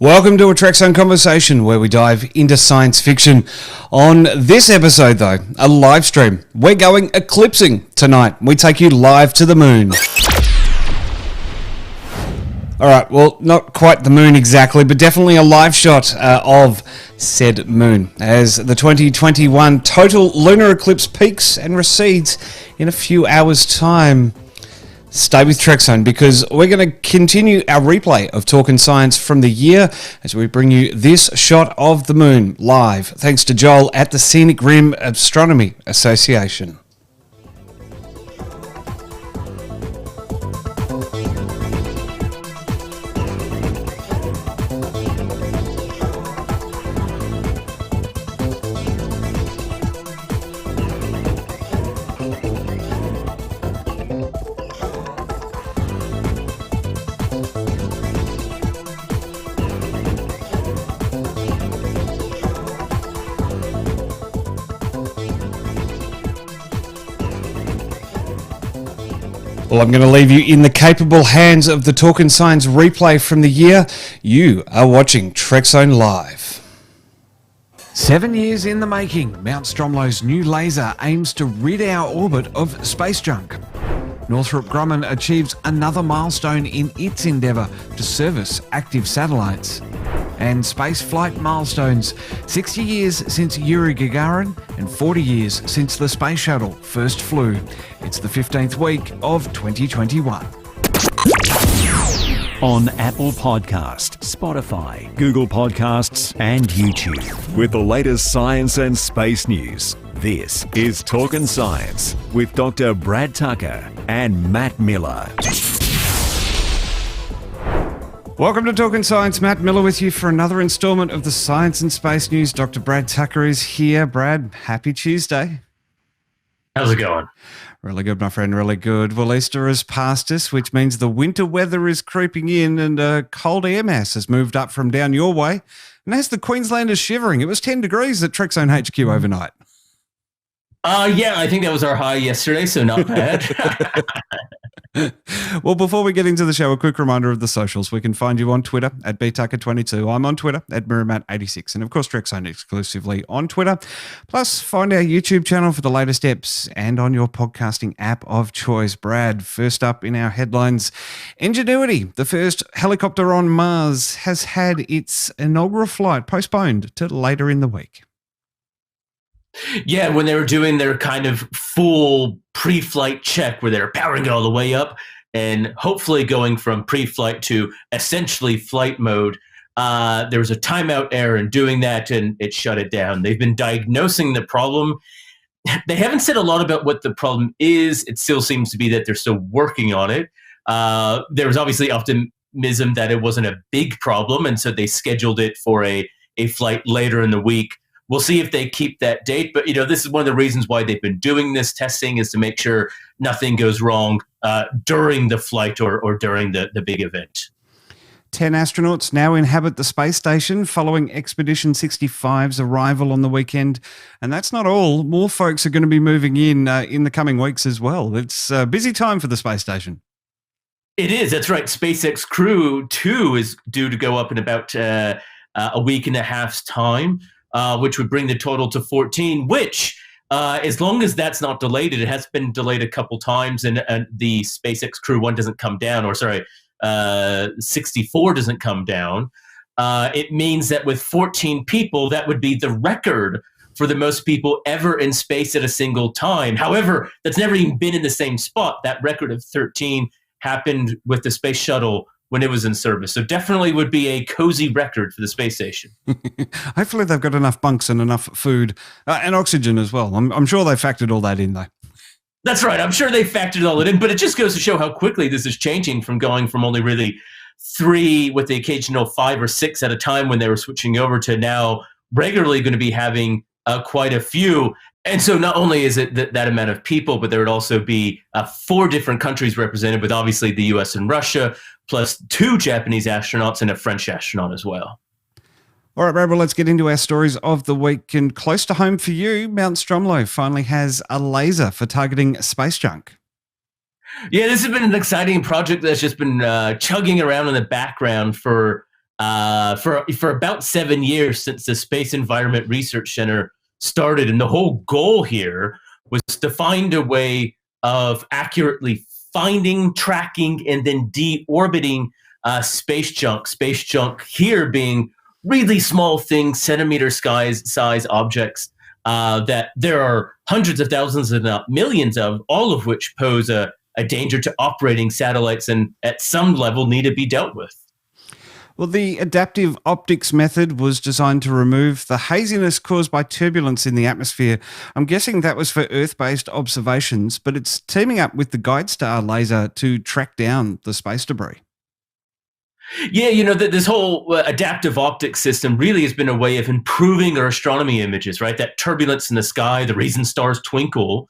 Welcome to a Trekzone conversation where we dive into science fiction. On this episode, though, a live stream. We're going eclipsing tonight. We take you live to the moon. All right, well, not quite the moon exactly, but definitely a live shot of said moon as the 2021 Total Lunar Eclipse peaks and recedes in a few hours' time. Stay with Trekzone because we're going to continue our replay of Talkin' Science from the year as we bring you this shot of the moon live, thanks to Joel at the Scenic Astronomy Association. Well, I'm going to leave you in the capable hands of the Talkin' Science replay from the year. You are watching Trekzone Live. 7 years in the making, Mount Stromlo's new laser aims to rid our orbit of space junk. Northrop Grumman achieves another milestone in its endeavour to service active satellites. And spaceflight milestones, 60 years since Yuri Gagarin and 40 years since the space shuttle first flew. It's the 15th week of 2021. On Apple Podcast, Spotify, Google Podcasts, and YouTube. With the latest science and space news, this is Talkin' Science with Dr. Brad Tucker and Matt Miller. Welcome to Talkin' Science. Matt Miller with you for another instalment of the Science and Space News. Dr. Brad Tucker is here. Brad, happy Tuesday. How's it going? Really good, my friend, really good. Well, Easter has passed us, which means the winter weather is creeping in and a cold air mass has moved up from down your way. And as the Queenslanders shivering, it was 10 degrees at Trekzone HQ overnight. Yeah, I think that was our high yesterday, so not bad. Well, before we get into the show, a quick reminder of the socials. We can find you on Twitter at btucker22. I'm on Twitter at Miramat86. And of course, Trekzone exclusively on Twitter. Plus, find our YouTube channel for the latest eps and on your podcasting app of choice. Brad, first up in our headlines, Ingenuity, the first helicopter on Mars, has had its inaugural flight postponed to later in the week. Yeah, when they were doing their kind of full pre-flight check where they're powering it all the way up and hopefully going from pre-flight to essentially flight mode, there was a timeout error in doing that and it shut it down. They've been diagnosing the problem. They haven't said a lot about what the problem is. It still seems to be that they're still working on it. There was obviously optimism that it wasn't a big problem, and so they scheduled it for a flight later in the week. We'll see if they keep that date, but this is one of the reasons why they've been doing this testing is to make sure nothing goes wrong during the flight or during the big event. 10 astronauts now inhabit the space station following Expedition 65's arrival on the weekend. And that's not all. More folks are going to be moving in the coming weeks as well. It's a busy time for the space station. It is. That's right. SpaceX Crew 2 is due to go up in about a week and a half's time. Which would bring the total to 14, which, as long as that's not delayed, it has been delayed a couple times, and the SpaceX Crew 1 doesn't come down, 64 doesn't come down. It means that with 14 people, that would be the record for the most people ever in space at a single time. However, that's never even been in the same spot. That record of 13 happened with the space shuttle when it was in service. So definitely would be a cozy record for the space station. Hopefully they've got enough bunks and enough food and oxygen as well. I'm sure they factored all that in, though. That's right. I'm sure they factored all that in, but it just goes to show how quickly this is changing from going from only really 3 with the occasional 5 or 6 at a time when they were switching over to now regularly going to be having quite a few. And so not only is it that amount of people, but there would also be 4 different countries represented with obviously the US and Russia, plus 2 Japanese astronauts and a French astronaut as well. All right, Brad, well, let's get into our stories of the week. And close to home for you, Mount Stromlo finally has a laser for targeting space junk. Yeah, this has been an exciting project that's just been chugging around in the background for for about 7 years since the Space Environment Research Center started. And the whole goal here was to find a way of accurately finding, tracking, and then deorbiting space junk. Space junk here being really small things, centimeter size objects that there are hundreds of thousands, if not millions of, all of which pose a danger to operating satellites and at some level need to be dealt with. Well, the adaptive optics method was designed to remove the haziness caused by turbulence in the atmosphere. I'm guessing that was for Earth-based observations, but it's teaming up with the Guide Star laser to track down the space debris. Yeah, this whole adaptive optics system really has been a way of improving our astronomy images, right? That turbulence in the sky, the reason stars twinkle,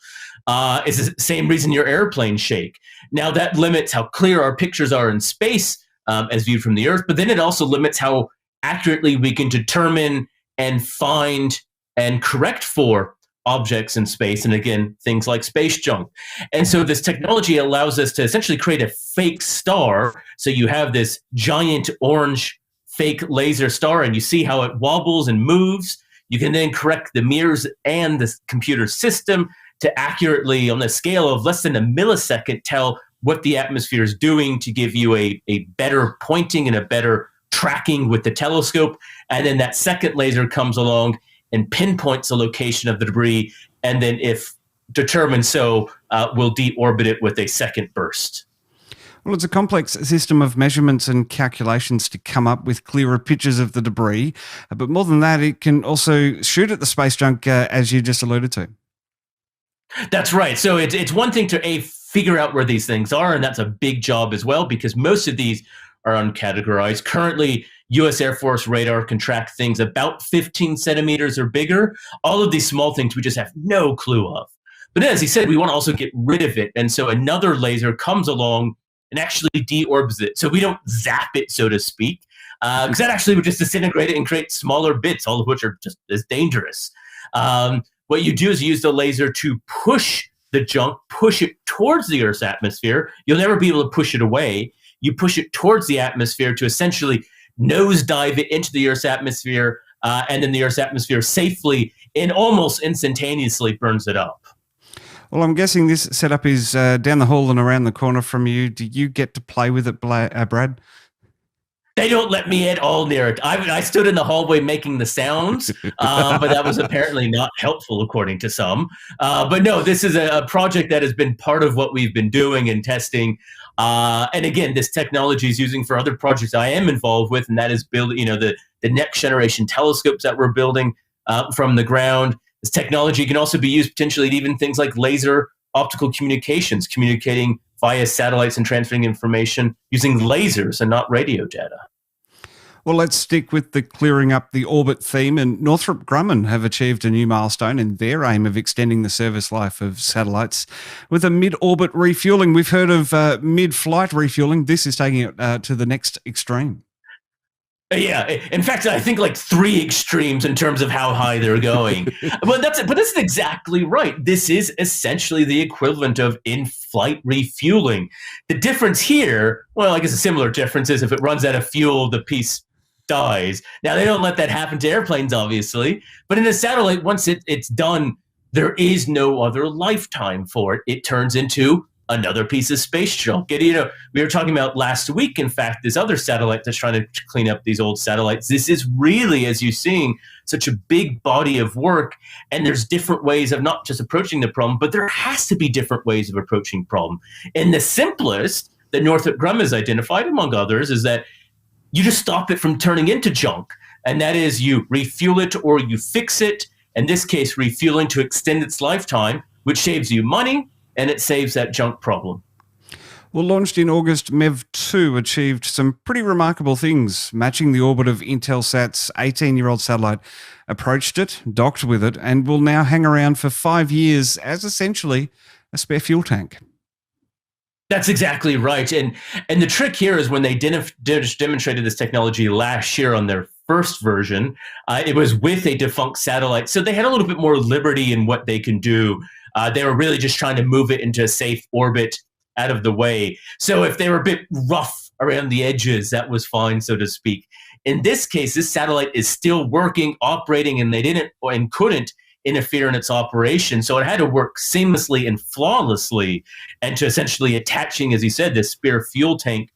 is the same reason your airplanes shake. Now, that limits how clear our pictures are in space, as viewed from the Earth, but then it also limits how accurately we can determine and find and correct for objects in space, and again, things like space junk. And so this technology allows us to essentially create a fake star. So you have this giant orange fake laser star, and you see how it wobbles and moves. You can then correct the mirrors and the computer system to accurately, on the scale of less than a millisecond, tell what the atmosphere is doing to give you a better pointing and a better tracking with the telescope. And then that second laser comes along and pinpoints the location of the debris, and then if determined so, we'll deorbit it with a second burst. Well, it's a complex system of measurements and calculations to come up with clearer pictures of the debris. But more than that, it can also shoot at the space junk, as you just alluded to. That's right. So it's one thing to figure out where these things are, and that's a big job as well, because most of these are uncategorized. Currently, U.S. Air Force radar can track things about 15 centimeters or bigger. All of these small things we just have no clue of. But as he said, we want to also get rid of it. And so another laser comes along and actually deorbits it. So we don't zap it, so to speak, because that actually would just disintegrate it and create smaller bits, all of which are just as dangerous. What you do is you use the laser to push the junk, push it towards the Earth's atmosphere. You'll never be able to push it away. You push it towards the atmosphere to essentially nosedive it into the Earth's atmosphere, and then the Earth's atmosphere safely and almost instantaneously burns it up. Well, I'm guessing this setup is down the hall and around the corner from you. Do you get to play with it, Brad? They don't let me at all near it. I stood in the hallway making the sounds, but that was apparently not helpful, according to some. But no, this is a project that has been part of what we've been doing and testing. And again, this technology is using for other projects I am involved with, and that is building, the next generation telescopes that we're building from the ground. This technology can also be used potentially to even things like laser optical communications, communicating via satellites and transferring information using lasers and not radio data. Well, let's stick with the clearing up the orbit theme, and Northrop Grumman have achieved a new milestone in their aim of extending the service life of satellites with a mid-orbit refueling. We've heard of mid-flight refueling. This is taking it to the next extreme. Yeah, in fact, I think like 3 extremes in terms of how high they're going. But that's exactly right. This is essentially the equivalent of in-flight refueling. The difference here, well, I guess a similar difference is if it runs out of fuel, the piece dies. Now, they don't let that happen to airplanes, obviously. But in a satellite, once it's done, there is no other lifetime for it. It turns into another piece of space junk. And, we were talking about last week, in fact, this other satellite that's trying to clean up these old satellites. This is really, as you're seeing, such a big body of work, and there's different ways of not just approaching the problem, but there has to be different ways of approaching problem. And the simplest that Northrop Grumman has identified, among others, is that you just stop it from turning into junk. And that is you refuel it or you fix it. In this case, refueling to extend its lifetime, which saves you money, and it saves that junk problem. Well, launched in August, MEV-2 achieved some pretty remarkable things, matching the orbit of Intelsat's 18-year-old satellite, approached it, docked with it, and will now hang around for 5 years as essentially a spare fuel tank. That's exactly right. And the trick here is when they demonstrated this technology last year on their first version, it was with a defunct satellite. So they had a little bit more liberty in what they can do. They were really just trying to move it into a safe orbit out of the way. So if they were a bit rough around the edges, that was fine, so to speak. In this case, this satellite is still working, operating, and they didn't and couldn't interfere in its operation. So it had to work seamlessly and flawlessly, and to essentially attaching, as he said, this spare fuel tank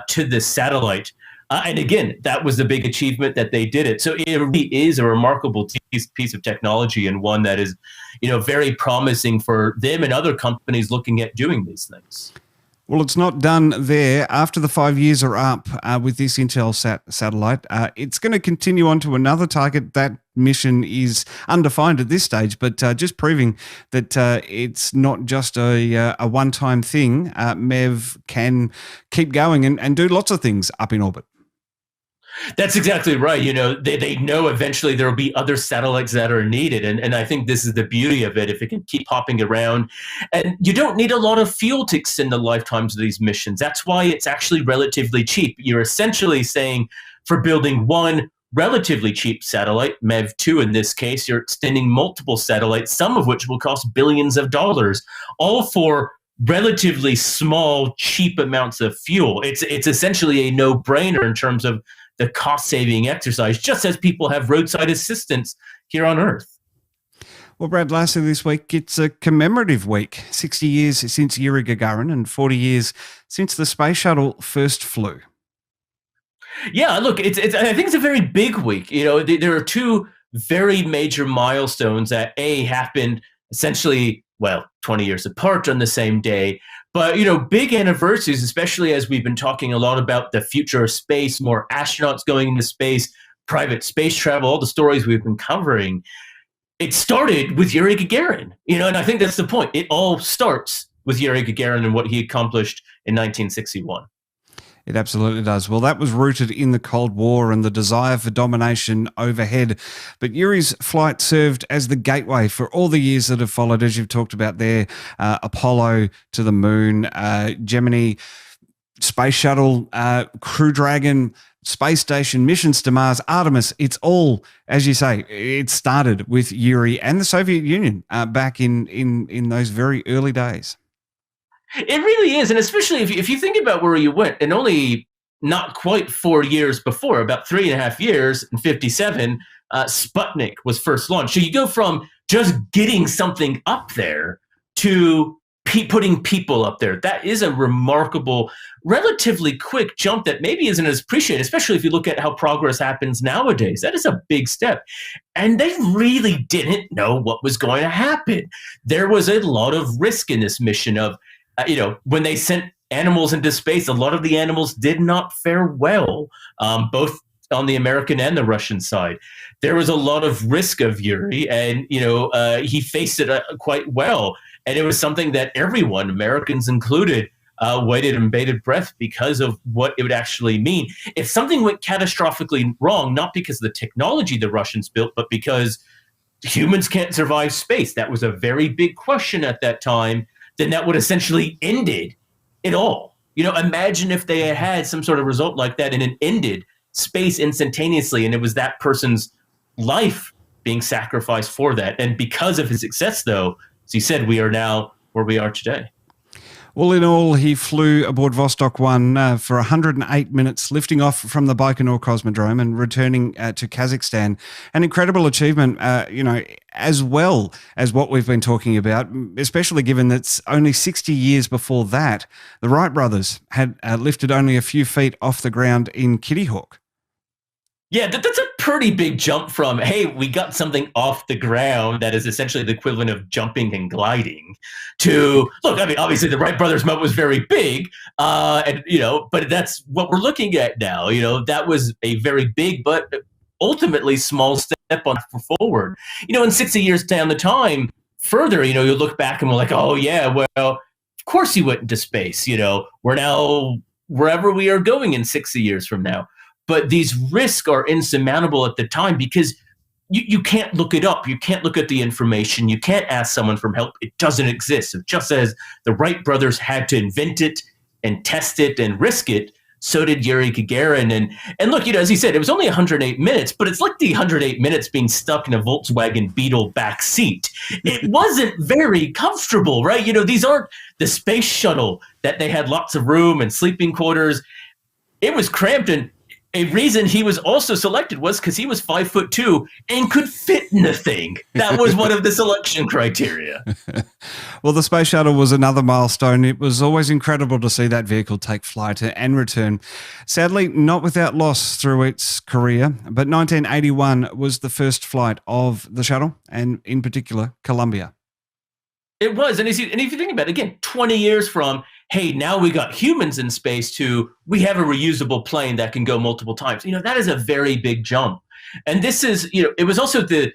to the satellite. And again, that was the big achievement that they did it. So it really is a remarkable piece of technology, and one that is, very promising for them and other companies looking at doing these things. Well, it's not done there. After the 5 years are up with this Intel satellite, it's going to continue on to another target. That mission is undefined at this stage, but just proving that it's not just a one-time thing. MEV can keep going and do lots of things up in orbit. That's exactly right. They know eventually there will be other satellites that are needed. And I think this is the beauty of it. If it can keep hopping around, and you don't need a lot of fuel to extend the lifetimes of these missions. That's why it's actually relatively cheap. You're essentially saying for building one relatively cheap satellite, MEV-2 in this case, you're extending multiple satellites, some of which will cost billions of dollars, all for relatively small, cheap amounts of fuel. It's essentially a no-brainer in terms of the cost-saving exercise, just as people have roadside assistance here on Earth. Well, Brad, lastly this week, it's a commemorative week. 60 years since Yuri Gagarin and 40 years since the space shuttle first flew. Yeah, look, I think it's a very big week. There are two very major milestones that happened essentially, 20 years apart on the same day. But, big anniversaries, especially as we've been talking a lot about the future of space, more astronauts going into space, private space travel, all the stories we've been covering. It started with Yuri Gagarin, and I think that's the point. It all starts with Yuri Gagarin and what he accomplished in 1961. It absolutely does. Well, that was rooted in the Cold War and the desire for domination overhead. But Yuri's flight served as the gateway for all the years that have followed, as you've talked about there. Apollo to the moon, Gemini, Space Shuttle, Crew Dragon, Space Station, missions to Mars, Artemis. It's all, as you say, it started with Yuri and the Soviet Union back in those very early days. It really is, and especially if you think about where you went, and only not quite 4 years before, about 3.5 years, in 1957, Sputnik was first launched. So you go from just getting something up there to putting people up there. That is a remarkable, relatively quick jump that maybe isn't as appreciated, especially if you look at how progress happens nowadays. That is a big step. And they really didn't know what was going to happen. There was a lot of risk in this mission of, when they sent animals into space, a lot of the animals did not fare well, both on the American and the Russian side. There was a lot of risk of Yuri, and he faced it quite well. And it was something that everyone, Americans included, waited in bated breath because of what it would actually mean. If something went catastrophically wrong, not because of the technology the Russians built, but because humans can't survive space, that was a very big question at that time, then that would essentially ended it all. Imagine if they had some sort of result like that and it ended space instantaneously, and it was that person's life being sacrificed for that. And because of his success, though, as he said, we are now where we are today. Well, in all, he flew aboard Vostok 1 for 108 minutes, lifting off from the Baikonur Cosmodrome and returning to Kazakhstan. An incredible achievement, as well as what we've been talking about, especially given that only 60 years before that, the Wright brothers had lifted only a few feet off the ground in Kitty Hawk. Yeah, that's a pretty big jump from, hey, we got something off the ground that is essentially the equivalent of jumping and gliding, to, look, I mean, obviously the Wright brothers moment was very big, but that's what we're looking at now. That was a very big but ultimately small step on forward. In 60 years down the time, further, you look back and we're like, oh yeah, well, of course he went into space. We're now wherever we are going in 60 years from now. But these risks are insurmountable at the time because you can't look it up. You can't look at the information. You can't ask someone for help. It doesn't exist. So just as the Wright brothers had to invent it and test it and risk it, so did Yuri Gagarin. And look, as he said, it was only 108 minutes, but it's like the 108 minutes being stuck in a Volkswagen Beetle back seat. It wasn't very comfortable, right? These aren't the space shuttle that they had lots of room and sleeping quarters. It was cramped, and A reason he was also selected was because he was 5'2" and could fit in the thing. That was one of the selection criteria. Well, the space shuttle was another milestone. It was always incredible to see that vehicle take flight and return. Sadly, not without loss through its career, but 1981 was the first flight of the shuttle, and in particular, Columbia. It was. And if you think about it, again, 20 years from, hey, now we got humans in space to we have a reusable plane that can go multiple times. That is a very big jump. And this is, it was also the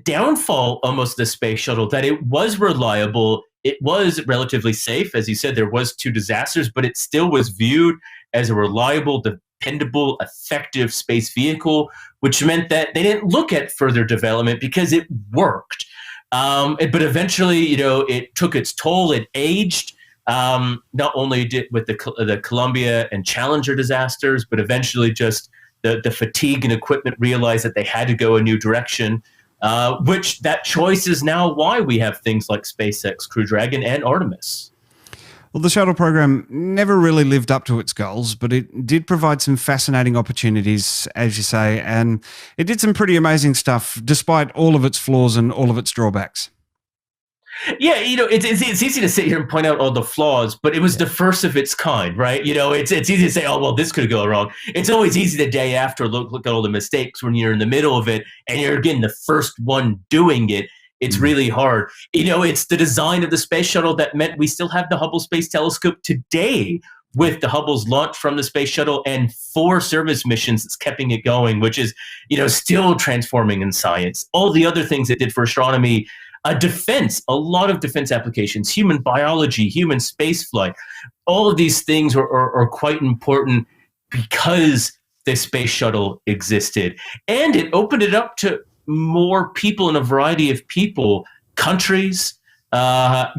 downfall almost of the space shuttle, that it was reliable. It was relatively safe. As you said, there was 2 disasters, but it still was viewed as a reliable, dependable, effective space vehicle, which meant that they didn't look at further development because it worked. But eventually, it took its toll. It aged. Not only did with the Columbia and Challenger disasters, but eventually just the fatigue and equipment realized that they had to go a new direction, which that choice is now why we have things like SpaceX, Crew Dragon, and Artemis. Well, the shuttle program never really lived up to its goals, but it did provide some fascinating opportunities, as you say, and it did some pretty amazing stuff despite all of its flaws and all of its drawbacks. Yeah, it's easy to sit here and point out all the flaws, but it was the first of its kind, right? It's easy to say, oh, well, this could go wrong. It's always easy the day after look at all the mistakes when you're in the middle of it and you're, again, the first one doing it. It's really hard. It's the design of the space shuttle that meant we still have the Hubble Space Telescope today, with the Hubble's launch from the space shuttle and 4 service missions that's keeping it going, which is, still transforming in science. All the other things it did for astronomy, defense, a lot of defense applications, human biology, human spaceflight, all of these things are quite important because the space shuttle existed. And it opened it up to more people and a variety of people, countries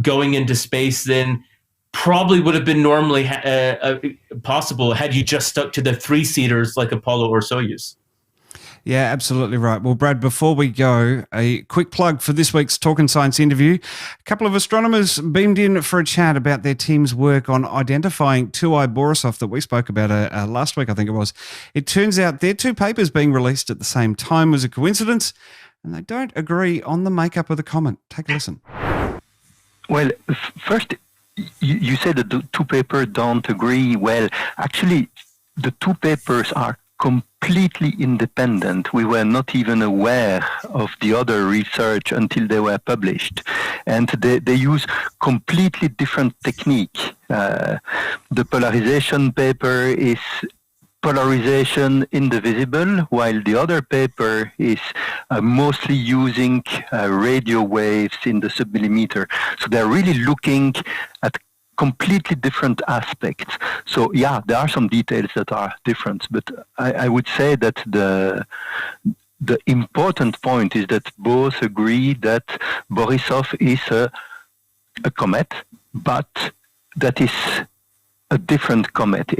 going into space than probably would have been normally possible had you just stuck to the 3-seaters like Apollo or Soyuz. Yeah, absolutely right. Well, Brad, before we go, a quick plug for this week's Talkin' Science interview. A couple of astronomers beamed in for a chat about their team's work on identifying 2I Borisov that we spoke about last week, I think it was. It turns out their 2 papers being released at the same time was a coincidence, and they don't agree on the makeup of the comet. Take a listen. Well, first, you said that the 2 papers don't agree. Well, actually, the 2 papers are completely independent. We were not even aware of the other research until they were published. And they use completely different technique. The polarization paper is polarization in the visible, while the other paper is mostly using radio waves in the submillimeter. So they're really looking at completely different aspects. So yeah, there are some details that are different, but I would say that the important point is that both agree that Borisov is a comet, but that is a different comet.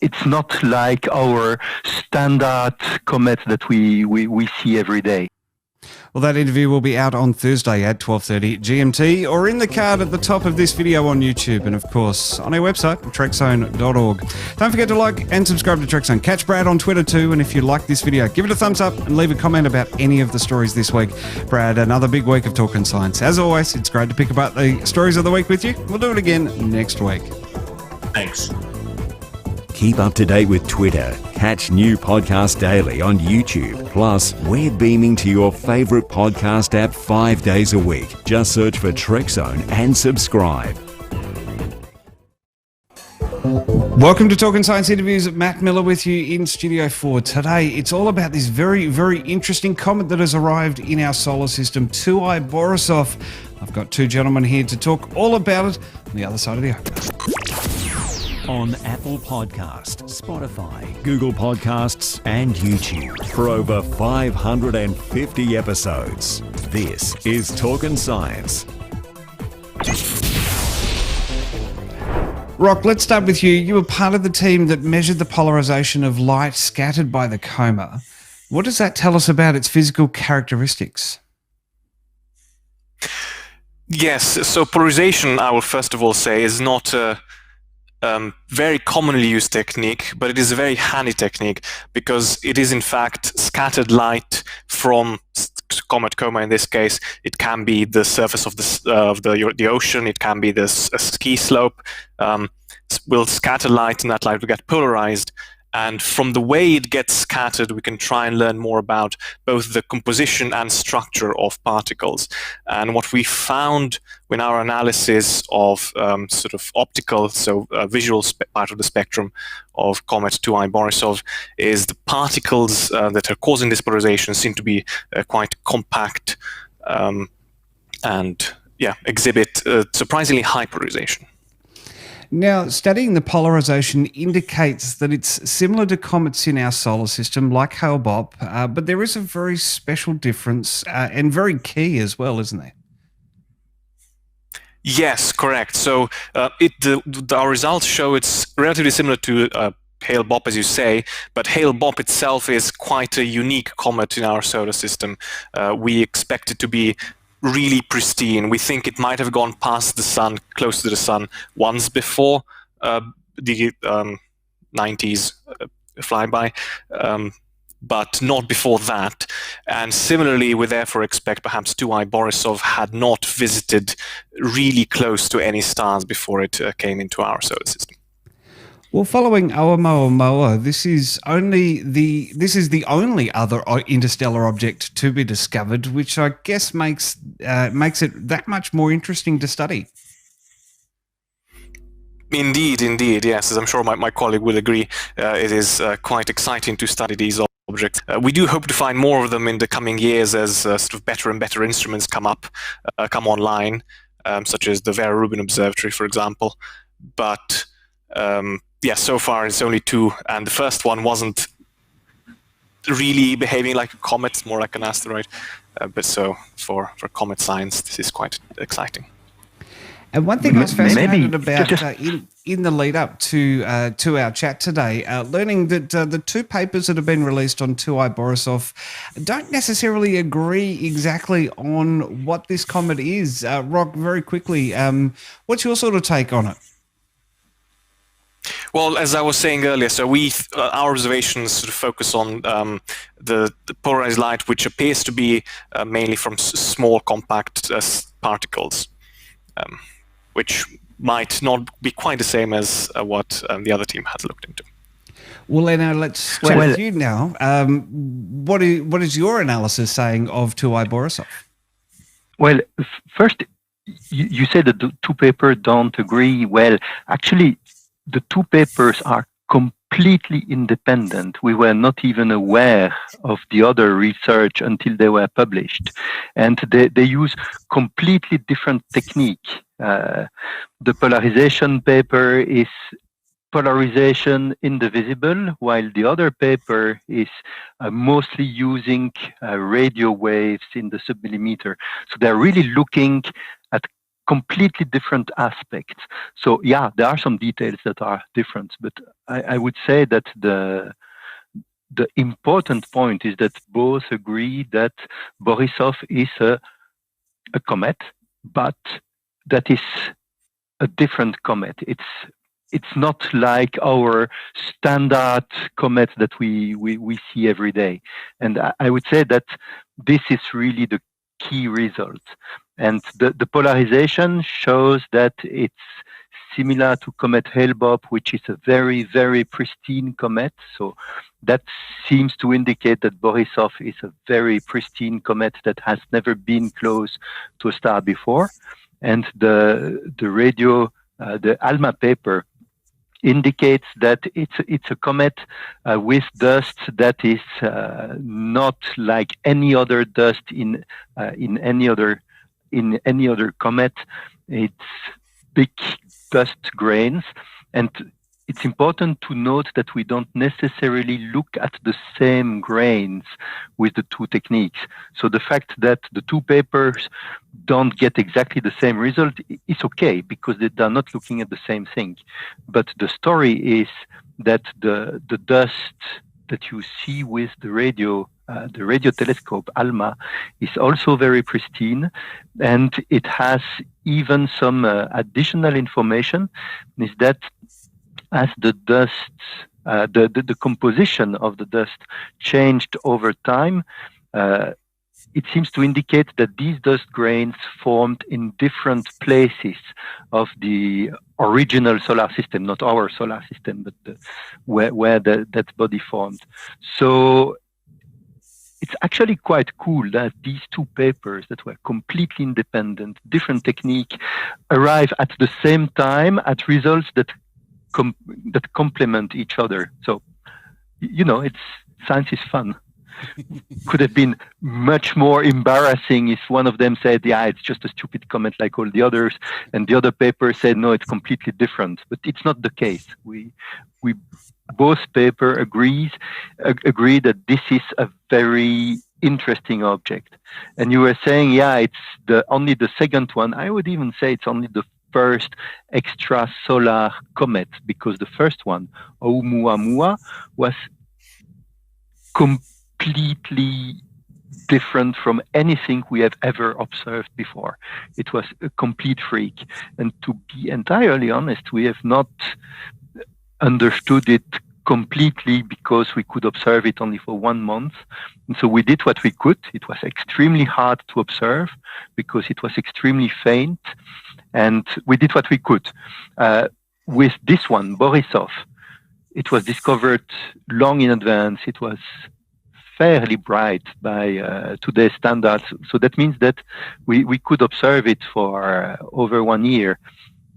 It's not like our standard comet that we see every day. Well, that interview will be out on Thursday at 12:30 GMT, or in the card at the top of this video on YouTube, and of course on our website, Trekzone.org. Don't forget to like and subscribe to Trekzone. Catch Brad on Twitter too, and if you like this video, give it a thumbs up and leave a comment about any of the stories this week. Brad, another big week of Talkin' Science. As always, it's great to pick apart the stories of the week with you. We'll do it again next week. Thanks. Keep up to date with Twitter. Catch new podcasts daily on YouTube. Plus, we're beaming to your favorite podcast app 5 days a week. Just search for Trekzone and subscribe. Welcome to Talkin' Science Interviews. Matt Miller with you in Studio 4. Today, it's all about this very, very interesting comet that has arrived in our solar system, 2I Borisov. I've got 2 gentlemen here to talk all about it on the other side of the open. On Apple Podcast, Spotify, Google Podcasts, and YouTube for over 550 episodes. This is Talkin' Science. Rock, let's start with you. You were part of the team that measured the polarization of light scattered by the coma. What does that tell us about its physical characteristics? Yes, so polarization, I will first of all say, is not very commonly used technique, but it is a very handy technique because it is in fact scattered light from comet coma. In this case, it can be the surface of the ocean, it can be a ski slope. Will scatter light, and that light will get polarized. And from the way it gets scattered, we can try and learn more about both the composition and structure of particles. And what we found in our analysis of sort of optical, so visual part of the spectrum of comet 2I Borisov, is the particles that are causing this polarization seem to be quite compact and exhibit surprisingly high polarization. Now, studying the polarization indicates that it's similar to comets in our solar system, like Hale-Bopp, but there is a very special difference and very key as well, isn't there? Yes, correct. So our results show it's relatively similar to Hale-Bopp, as you say, but Hale-Bopp itself is quite a unique comet in our solar system. We expect it to be really pristine. We think it might have gone past the sun, close to the sun, once before the 90s flyby, but not before that. And similarly, we therefore expect perhaps 2I Borisov had not visited really close to any stars before it came into our solar system. Well, following Oumuamua, this is the only other interstellar object to be discovered, which I guess makes it that much more interesting to study. Indeed, yes. As I'm sure my colleague will agree, it is quite exciting to study these objects. We do hope to find more of them in the coming years as sort of better and better instruments come online, such as the Vera Rubin Observatory, for example. But so far it's only two, and the first one wasn't really behaving like a comet, it's more like an asteroid. But so for comet science, this is quite exciting. And one thing I was fascinated about in the lead up to our chat today, learning that the two papers that have been released on 2I Borisov don't necessarily agree exactly on what this comet is. Rock, very quickly, what's your sort of take on it? Well, as I was saying earlier, so our observations sort of focus on the polarized light, which appears to be mainly from small compact particles, which might not be quite the same as what the other team has looked into. Well, Lena, let's chat with you now. What is your analysis saying of 2I Borisov? Well, first, you said that the two papers don't agree. Well, actually, the two papers are completely independent. We were not even aware of the other research until they were published. And they use completely different technique. The polarization paper is polarization in the visible, while the other paper is mostly using radio waves in the submillimeter. So they're really looking at completely different aspects. So yeah, there are some details that are different, but I would say that the important point is that both agree that Borisov is a comet, but that is a different comet. It's not like our standard comet that we see every day. And I would say that this is really the key result. And the polarization shows that it's similar to comet Hale-Bopp, which is a very, very pristine comet. So that seems to indicate that Borisov is a very pristine comet that has never been close to a star before. And the ALMA paper indicates that it's a comet with dust that is not like any other dust in any other comet. It's big dust grains, and it's important to note that we don't necessarily look at the same grains with the two techniques. So the fact that the two papers don't get exactly the same result is okay, because they're not looking at the same thing. But the story is that the dust that you see with the radio telescope ALMA is also very pristine, and it has even some additional information, is that as the dust, the composition of the dust changed over time, it seems to indicate that these dust grains formed in different places of the original solar system, not our solar system, but where that body formed. So it's actually quite cool that these two papers that were completely independent, different technique, arrive at the same time at results that complement each other. So, science is fun. Could have been much more embarrassing if one of them said, yeah, it's just a stupid comet like all the others, and the other paper said, no, it's completely different. But it's not the case. We both paper agree that this is a very interesting object. And you were saying, yeah, it's only the second one. I would even say it's only the first extrasolar comet, because the first one, Oumuamua, was completely different from anything we have ever observed before. It was a complete freak. And to be entirely honest, we have not understood it completely because we could observe it only for 1 month. And so we did what we could. It was extremely hard to observe because it was extremely faint. And we did what we could. With this one, Borisov, it was discovered long in advance. It was fairly bright by today's standards. So that means that we could observe it for over 1 year.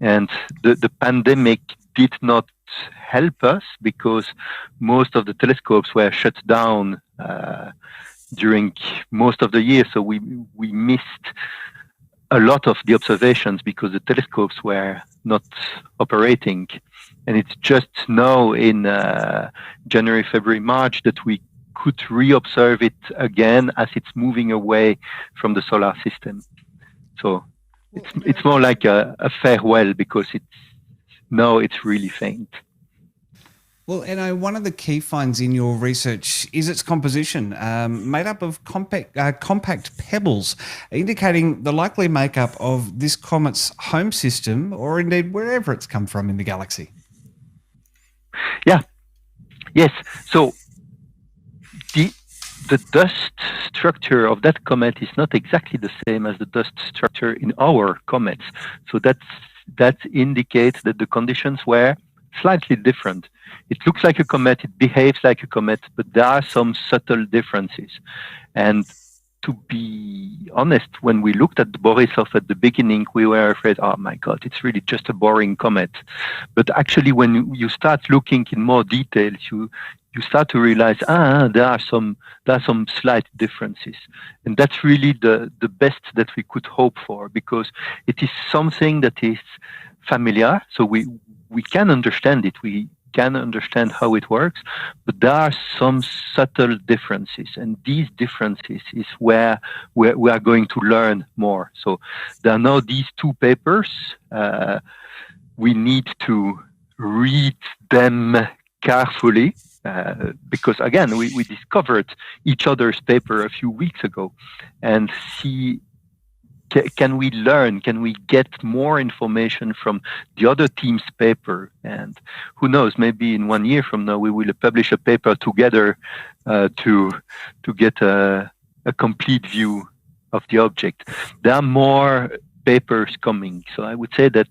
And the pandemic did not help us because most of the telescopes were shut down during most of the year. So we missed a lot of the observations because the telescopes were not operating. And it's just now in January, February, March that we could reobserve it again as it's moving away from the solar system. So it's more like a farewell because now it's really faint. Well, one of the key finds in your research is its composition, made up of compact pebbles, indicating the likely makeup of this comet's home system, or indeed wherever it's come from in the galaxy. Yeah. Yes. So the dust structure of that comet is not exactly the same as the dust structure in our comets. So that indicates that the conditions were slightly different. It looks like a comet, it behaves like a comet, but there are some subtle differences. And to be honest, when we looked at the Borisov at the beginning, we were afraid, oh my God, it's really just a boring comet. But actually, when you start looking in more details, you start to realize, there are some slight differences. And that's really the best that we could hope for, because it is something that is familiar. So we can understand it. We can understand how it works, but there are some subtle differences, and these differences is where we are going to learn more. So there are now these two papers. We need to read them carefully because, again, we discovered each other's paper a few weeks ago, and see, can we learn? Can we get more information from the other team's paper? And who knows, maybe in 1 year from now, we will publish a paper together to get a complete view of the object. There are more papers coming. So I would say that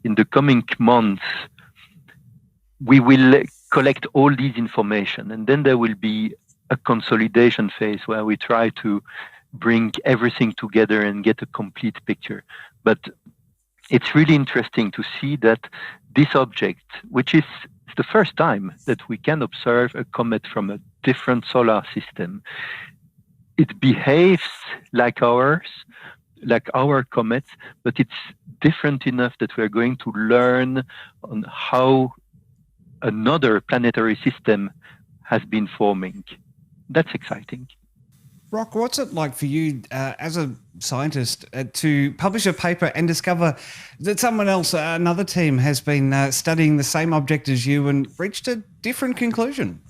in the coming months, we will collect all these information. And then there will be a consolidation phase where we try to bring everything together and get a complete picture. But it's really interesting to see that this object, which is the first time that we can observe a comet from a different solar system, it behaves like ours, like our comets, but it's different enough that we're going to learn on how another planetary system has been forming. That's exciting. Rock, what's it like for you as a scientist to publish a paper and discover that someone else, another team, has been studying the same object as you and reached a different conclusion?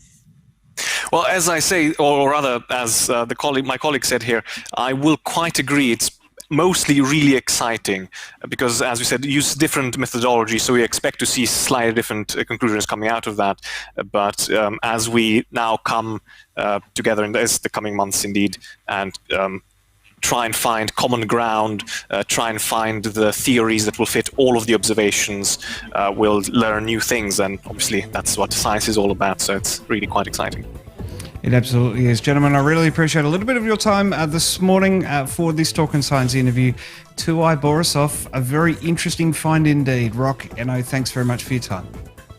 Well, as I say, or rather, as my colleague said here, I will quite agree. It's mostly really exciting because, as we said, use different methodology, so we expect to see slightly different conclusions coming out of that. But as we now come together in the coming months, indeed, and try and find common ground, try and find the theories that will fit all of the observations, we'll learn new things, and obviously that's what science is all about, so it's really quite exciting. It absolutely is. Gentlemen, I really appreciate a little bit of your time this morning for this Talk and Science interview. 2i Borisov, a very interesting find indeed. Rock, thanks very much for your time.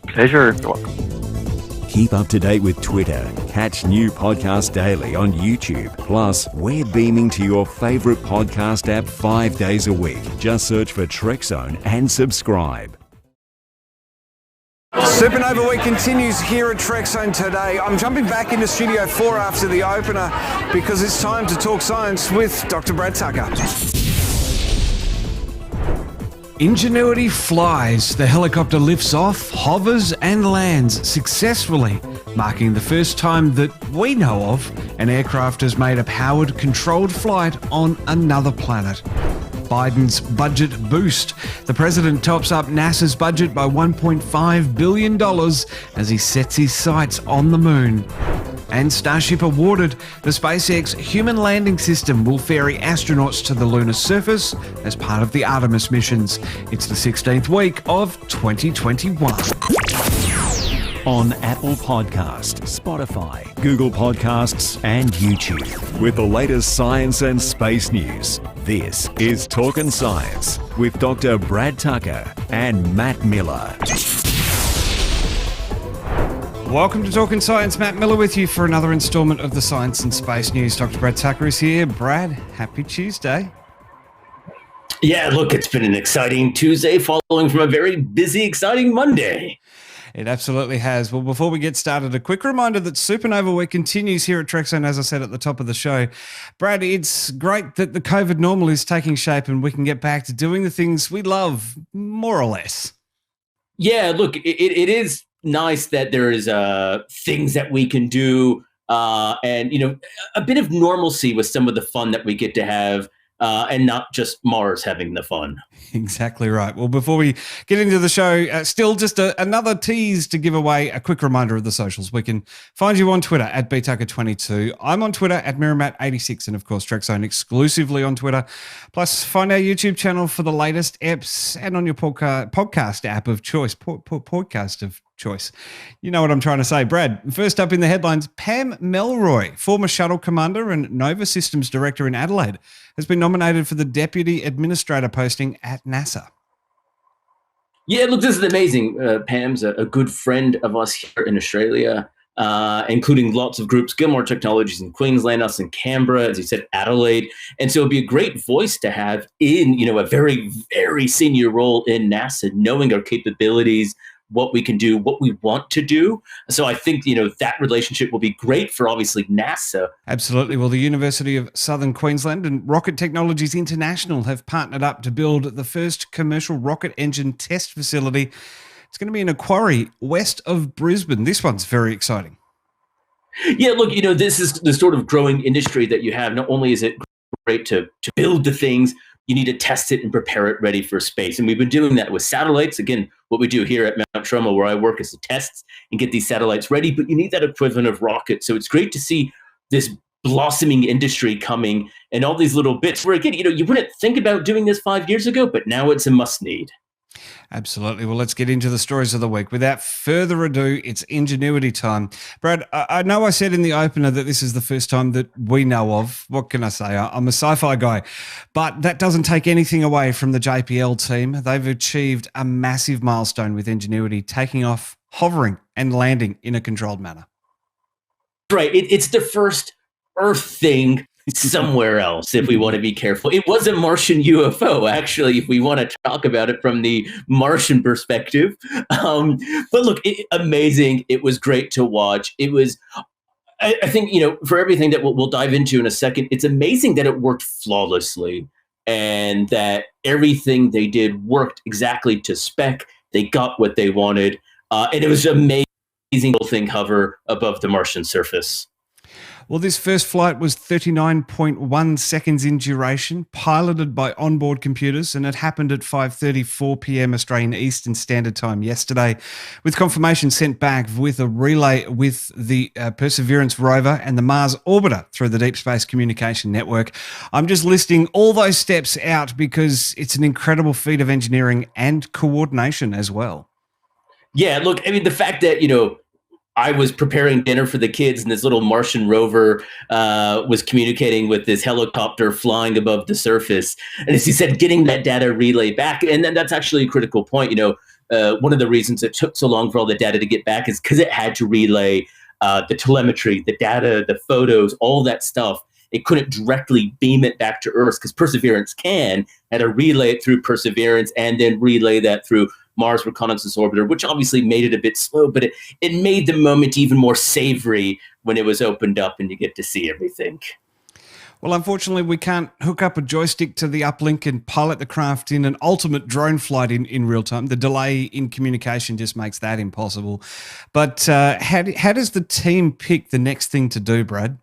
Pleasure. You're welcome. Keep up to date with Twitter. Catch new podcasts daily on YouTube. Plus, we're beaming to your favorite podcast app 5 days a week. Just search for Trekzone and subscribe. Supernova Week continues here at Trekzone today. I'm jumping back into Studio 4 after the opener because it's time to talk science with Dr. Brad Tucker. Ingenuity flies. The helicopter lifts off, hovers and lands successfully, marking the first time that we know of an aircraft has made a powered, controlled flight on another planet. Biden's budget boost. The president tops up NASA's budget by $1.5 billion as he sets his sights on the moon. And Starship awarded. The SpaceX human landing system will ferry astronauts to the lunar surface as part of the Artemis missions. It's the 16th week of 2021. On Apple Podcast, Spotify, Google Podcasts, and YouTube. With the latest science and space news, this is Talkin' Science with Dr. Brad Tucker and Matt Miller. Welcome to Talking Science. Matt Miller with you for another instalment of the Science and Space News. Dr. Brad Tucker is here. Brad, happy Tuesday. Yeah, look, it's been an exciting Tuesday following from a very busy, exciting Monday. It absolutely has. Well, before we get started, a quick reminder that Supernova Week continues here at Trekzone, as I said at the top of the show. Brad, it's great that the COVID normal is taking shape and we can get back to doing the things we love, more or less. Yeah, look, it is nice that there is things that we can do and, a bit of normalcy with some of the fun that we get to have. And not just Mars having the fun. Exactly right. Well, before we get into the show, still just another tease to give away a quick reminder of the socials. We can find you on Twitter at btucker22. I'm on Twitter at Miramat86 and, of course, Trekzone exclusively on Twitter. Plus, find our YouTube channel for the latest eps and on your podcast app of choice. Podcast of choice. You know what I'm trying to say. Brad, first up in the headlines, Pam Melroy, former shuttle commander and Nova Systems director in Adelaide, has been nominated for the deputy administrator posting at NASA. Yeah, look, this is amazing. Pam's a good friend of us here in Australia, including lots of groups, Gilmore Technologies in Queensland, us in Canberra, as you said, Adelaide. And so it'd be a great voice to have in, a very, very senior role in NASA, knowing our capabilities, what we can do, what we want to do. So I think, that relationship will be great for obviously NASA. Absolutely. Well, the University of Southern Queensland and Rocket Technologies International have partnered up to build the first commercial rocket engine test facility. It's going to be in a quarry west of Brisbane. This one's very exciting. Yeah, look, this is the sort of growing industry that you have. Not only is it great to build the things, you need to test it and prepare it ready for space. And we've been doing that with satellites. Again, what we do here at Mount Stromlo, where I work, is to test and get these satellites ready, but you need that equivalent of rockets. So it's great to see this blossoming industry coming and all these little bits where, again, you wouldn't think about doing this 5 years ago, but now it's a must need. Absolutely. Well, let's get into the stories of the week. Without further ado, it's Ingenuity time. Brad, I know I said in the opener that this is the first time that we know of. What can I say? I'm a sci-fi guy, but that doesn't take anything away from the JPL team. They've achieved a massive milestone with Ingenuity, taking off, hovering and landing in a controlled manner. Right. It's the first Earth thing somewhere else, if we want to be careful. It was a Martian UFO, actually, if we want to talk about it from the Martian perspective. But look, amazing. It was great to watch. It was, I think, for everything that we'll dive into in a second, it's amazing that it worked flawlessly and that everything they did worked exactly to spec. They got what they wanted. And it was amazing thing hover above the Martian surface. Well, this first flight was 39.1 seconds in duration, piloted by onboard computers, and it happened at 5:34 p.m. Australian Eastern Standard Time yesterday, with confirmation sent back with a relay with the Perseverance rover and the Mars orbiter through the Deep Space Communication Network. I'm just listing all those steps out because it's an incredible feat of engineering and coordination as well. Yeah, look, I mean, the fact that, I was preparing dinner for the kids, and this little Martian rover was communicating with this helicopter flying above the surface. And as you said, getting that data relay back, and then that's actually a critical point. One of the reasons it took so long for all the data to get back is because it had to relay the telemetry, the data, the photos, all that stuff. It couldn't directly beam it back to Earth because Perseverance had to relay it through Perseverance and then relay that through Mars Reconnaissance Orbiter, which obviously made it a bit slow, but it made the moment even more savory when it was opened up and you get to see everything. Well, unfortunately, we can't hook up a joystick to the uplink and pilot the craft in an ultimate drone flight in real time. The delay in communication just makes that impossible. But how does the team pick the next thing to do, Brad?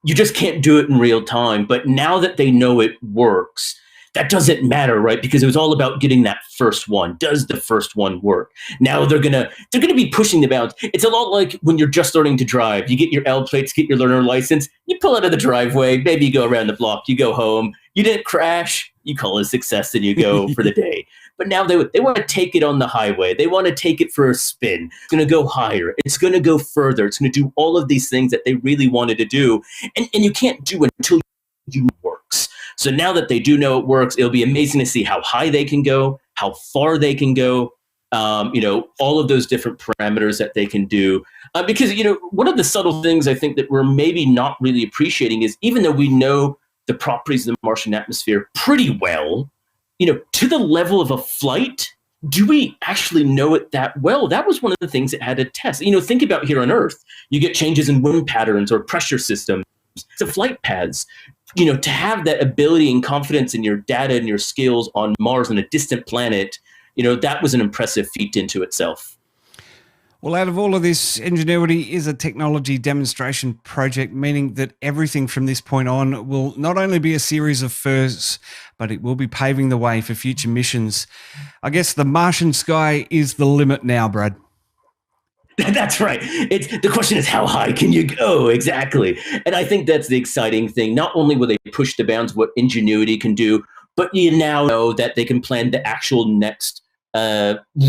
You just can't do it in real time. But now that they know it works, that doesn't matter, right? Because it was all about getting that first one. Does the first one work? Now they're gonna be pushing the bounds. It's a lot like when you're just learning to drive. You get your L plates, get your learner license, you pull out of the driveway, maybe you go around the block, you go home, you didn't crash, you call it a success, and you go for the day. But now they want to take it on the highway. They want to take it for a spin. It's going to go higher. It's going to go further. It's going to do all of these things that they really wanted to do. And you can't do it until you know it works. So now that they do know it works, it'll be amazing to see how high they can go, how far they can go, all of those different parameters that they can do. Because, one of the subtle things I think that we're maybe not really appreciating is even though we know the properties of the Martian atmosphere pretty well, to the level of a flight, do we actually know it that well? That was one of the things that had to test. Think about here on Earth. You get changes in wind patterns or pressure systems. To flight paths, to have that ability and confidence in your data and your skills on Mars and a distant planet, that was an impressive feat into itself. Well, out of all of this, Ingenuity is a technology demonstration project, meaning that everything from this point on will not only be a series of firsts, but it will be paving the way for future missions. I guess the Martian sky is the limit now, Brad. That's right. The question is, how high can you go? Exactly. And I think that's the exciting thing. Not only will they push the bounds of what Ingenuity can do, but you now know that they can plan the actual next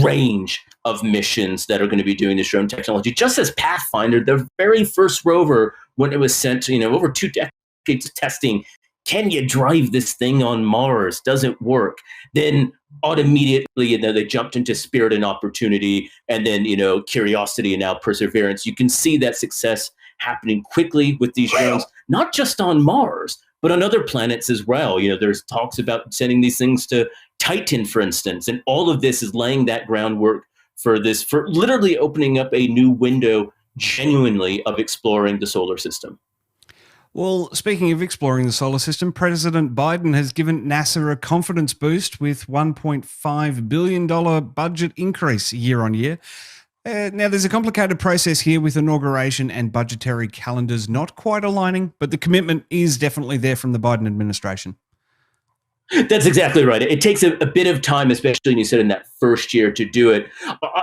range of missions that are going to be doing this drone technology. Just as Pathfinder, the very first rover, when it was sent, over 2 decades of testing, can you drive this thing on Mars? Does it work? Then immediately, they jumped into Spirit and Opportunity, and then, Curiosity, and now Perseverance. You can see that success happening quickly with these drones, not just on Mars, but on other planets as well. There's talks about sending these things to Titan, for instance, and all of this is laying that groundwork for literally opening up a new window genuinely of exploring the solar system. Well, speaking of exploring the solar system, President Biden has given NASA a confidence boost with $1.5 billion budget increase year on year. Now, there's a complicated process here with inauguration and budgetary calendars not quite aligning, but the commitment is definitely there from the Biden administration. That's exactly right. It takes a bit of time, especially, you said, in that first year to do it.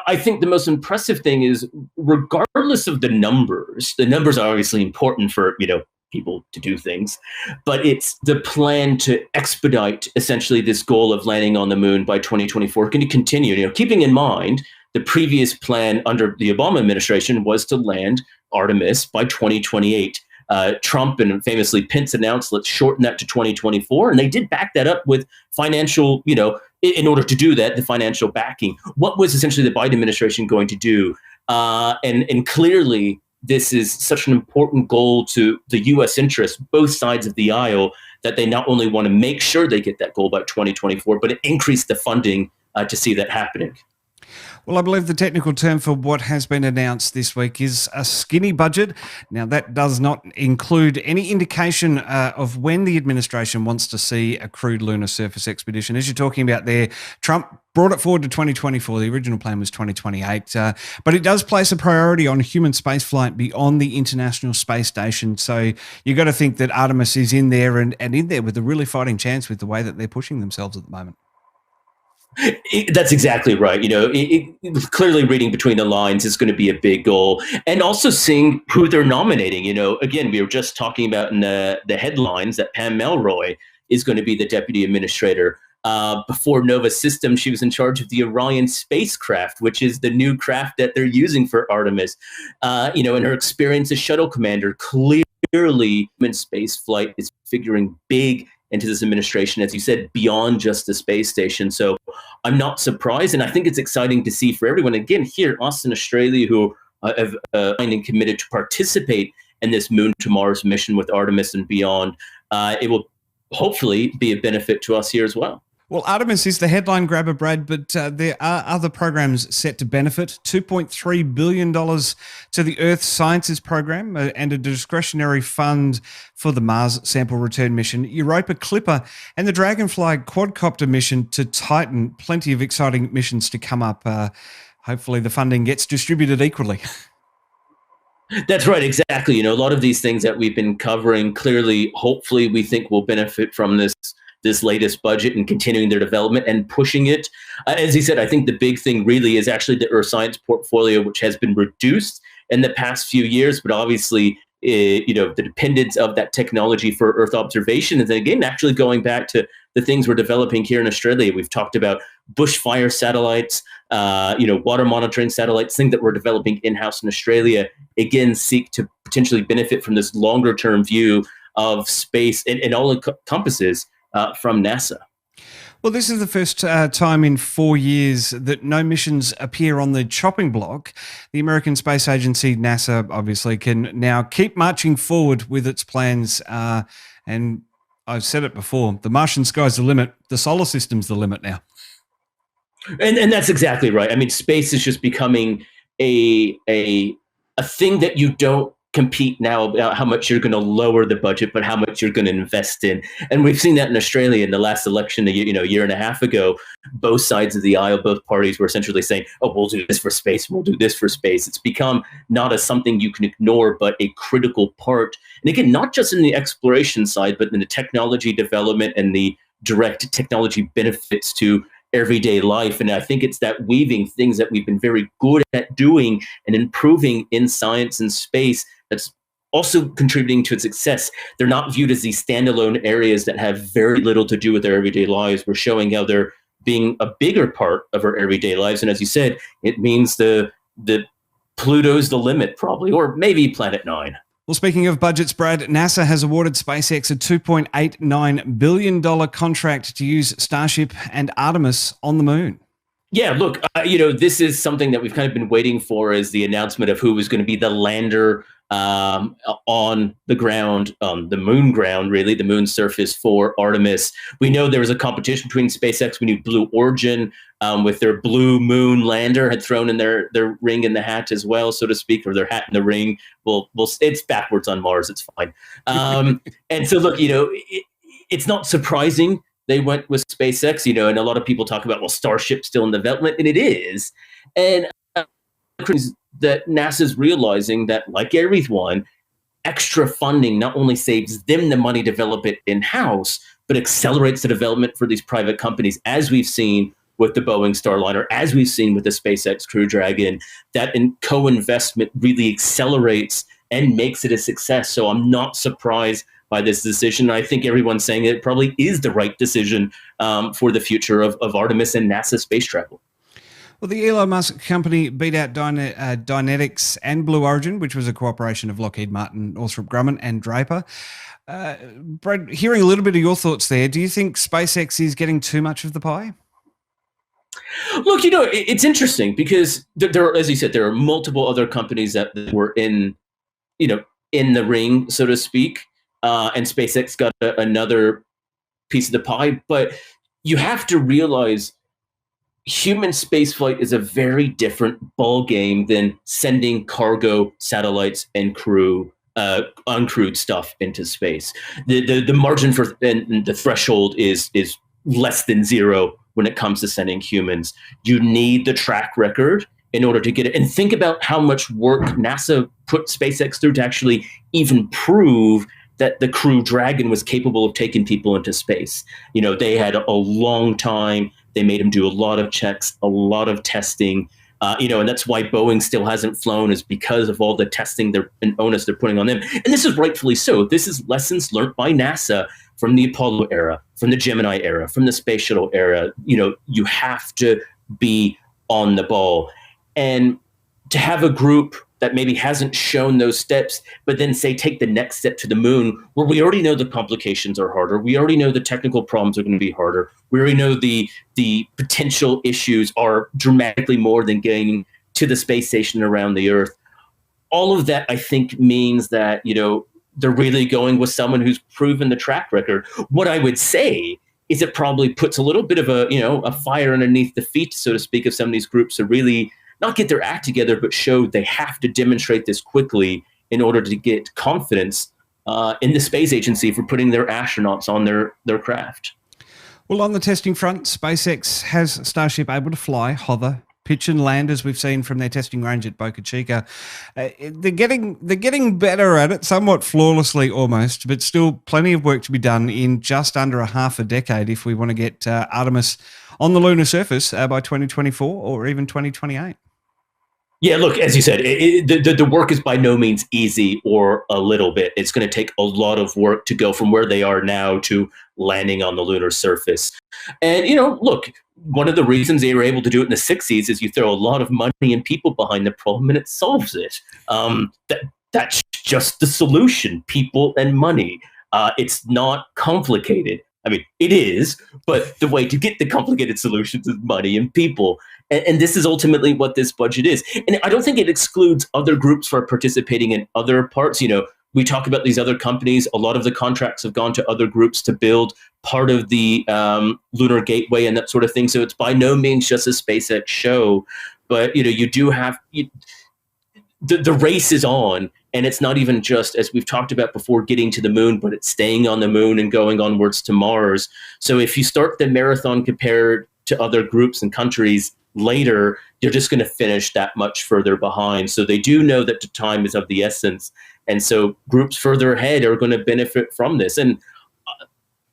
I think the most impressive thing is, regardless of the numbers are obviously important for, people to do things, but it's the plan to expedite essentially this goal of landing on the moon by 2024 going to continue. Keeping in mind the previous plan under the Obama administration was to land Artemis by 2028. Trump and famously Pence announced, let's shorten that to 2024. And they did back that up with financial, in order to do that, the financial backing. What was essentially the Biden administration going to do? And clearly, this is such an important goal to the U.S. interest, both sides of the aisle, that they not only want to make sure they get that goal by 2024, but increase the funding to see that happening. Well, I believe the technical term for what has been announced this week is a skinny budget. Now, that does not include any indication of when the administration wants to see a crewed lunar surface expedition. As you're talking about there, Trump brought it forward to 2024. The original plan was 2028. But it does place a priority on human spaceflight beyond the International Space Station. So you've got to think that Artemis is in there and in there with a really fighting chance with the way that they're pushing themselves at the moment. That's exactly right. Clearly reading between the lines is going to be a big goal, and also seeing who they're nominating. Again, we were just talking about in the headlines that Pam Melroy is going to be the deputy administrator. Before Nova Systems, she was in charge of the Orion spacecraft, which is the new craft that they're using for Artemis. In her experience as shuttle commander, clearly human space flight is figuring big into this administration, as you said, beyond just the space station. So I'm not surprised, and I think it's exciting to see for everyone. Again, here, us in Australia, who have signed and committed to participate in this Moon to Mars mission with Artemis and beyond, it will hopefully be a benefit to us here as well. Well, Artemis is the headline grabber, Brad, but there are other programs set to benefit. $2.3 billion to the Earth Sciences Program and a discretionary fund for the Mars Sample Return Mission, Europa Clipper, and the Dragonfly quadcopter mission to Titan. Plenty of exciting missions to come up. Hopefully the funding gets distributed equally. That's right, exactly. A lot of these things that we've been covering, clearly, hopefully we think will benefit from this latest budget and continuing their development and pushing it. As he said, I think the big thing really is actually the Earth Science portfolio, which has been reduced in the past few years, but obviously, the dependence of that technology for Earth observation. And then again, actually going back to the things we're developing here in Australia, we've talked about bushfire satellites, water monitoring satellites, things that we're developing in-house in Australia, again, seek to potentially benefit from this longer term view of space and all encompasses from NASA. Well, this is the first time in 4 years that no missions appear on the chopping block. The American Space Agency, NASA, obviously, can now keep marching forward with its plans. And I've said it before, the Martian sky's the limit. The solar system's the limit now. And that's exactly right. I mean, space is just becoming a thing that you don't compete now about how much you're going to lower the budget, but how much you're going to invest in. And we've seen that in Australia in the last election, a year and a half ago. Both sides of the aisle, both parties were essentially saying, "Oh, we'll do this for space. We'll do this for space." It's become not as something you can ignore, but a critical part. And again, not just in the exploration side, but in the technology development and the direct technology benefits to everyday life. And I think it's that weaving things that we've been very good at doing and improving in science and space that's also contributing to its success. They're not viewed as these standalone areas that have very little to do with their everyday lives. We're showing how they're being a bigger part of our everyday lives. And as you said, it means the Pluto's the limit probably, or maybe Planet 9. Well, speaking of budgets, Brad, NASA has awarded SpaceX a $2.89 billion contract to use Starship and Artemis on the moon. Yeah, look, this is something that we've kind of been waiting for, as the announcement of who was going to be the lander on the ground, the moon ground, really, the moon surface for Artemis. We know there was a competition between SpaceX. We knew Blue Origin with their Blue Moon lander had thrown in their ring in the hat as well, so to speak, or their hat in the ring. Well, it's backwards on Mars. It's fine. And so, look, it's not surprising they went with SpaceX, and a lot of people talk about, well, Starship's still in development, and it is. And that NASA's realizing that, like everyone, extra funding not only saves them the money to develop it in-house, but accelerates the development for these private companies, as we've seen with the Boeing Starliner, as we've seen with the SpaceX Crew Dragon. That co-investment really accelerates and makes it a success. So I'm not surprised by this decision. I think everyone's saying it probably is the right decision for the future of Artemis and NASA space travel. Well, the Elon Musk company beat out Dynetics and Blue Origin, which was a cooperation of Lockheed Martin, Northrop Grumman and Draper. Brad, hearing a little bit of your thoughts there, do you think SpaceX is getting too much of the pie? Look, it's interesting because there are, as you said, there are multiple other companies that were in the ring, so to speak, and SpaceX got another piece of the pie. But you have to realize, human spaceflight is a very different ball game than sending cargo, satellites, and crew, uncrewed stuff into space. The margin for and the threshold is less than zero when it comes to sending humans. You need the track record in order to get it. And think about how much work NASA put SpaceX through to actually even prove that the Crew Dragon was capable of taking people into space. You know, they had a long time. They made them do a lot of checks, a lot of testing. And that's why Boeing still hasn't flown, is because of all the testing and onus they're putting on them. And this is rightfully so. This is lessons learned by NASA from the Apollo era, from the Gemini era, from the Space Shuttle era. You know, you have to be on the ball. And to have a group that maybe hasn't shown those steps, but then say take the next step to the moon, where we already know the complications are harder. We already know the technical problems are going to be harder. We already know the potential issues are dramatically more than getting to the space station around the Earth. All of that, I think, means that, you know, they're really going with someone who's proven the track record. What I would say is it probably puts a little bit of a fire underneath the feet, so to speak, of some of these groups to really not get their act together, but show they have to demonstrate this quickly in order to get confidence in the space agency for putting their astronauts on their craft. Well, on the testing front, SpaceX has Starship able to fly, hover, pitch and land, as we've seen from their testing range at Boca Chica. They're getting better at it, somewhat flawlessly almost, but still plenty of work to be done in just under a half a decade if we want to get Artemis on the lunar surface by 2024 or even 2028. Yeah, look, as you said, the work is by no means easy or a little bit. It's going to take a lot of work to go from where they are now to landing on the lunar surface. And, you know, look, one of the reasons they were able to do it in the 60s is you throw a lot of money and people behind the problem and it solves it. That's just the solution, people and money. It's not complicated. I mean, it is, but the way to get the complicated solutions is money and people. And this is ultimately what this budget is. And I don't think it excludes other groups for participating in other parts. You know, we talk about these other companies. A lot of the contracts have gone to other groups to build part of the lunar gateway and that sort of thing. So it's by no means just a SpaceX show. But, you know, you do have the race is on. And it's not even just, as we've talked about before, getting to the moon, but it's staying on the moon and going onwards to Mars. So if you start the marathon compared to other groups and countries later, you're just going to finish that much further behind. So they do know that the time is of the essence. And so groups further ahead are going to benefit from this. And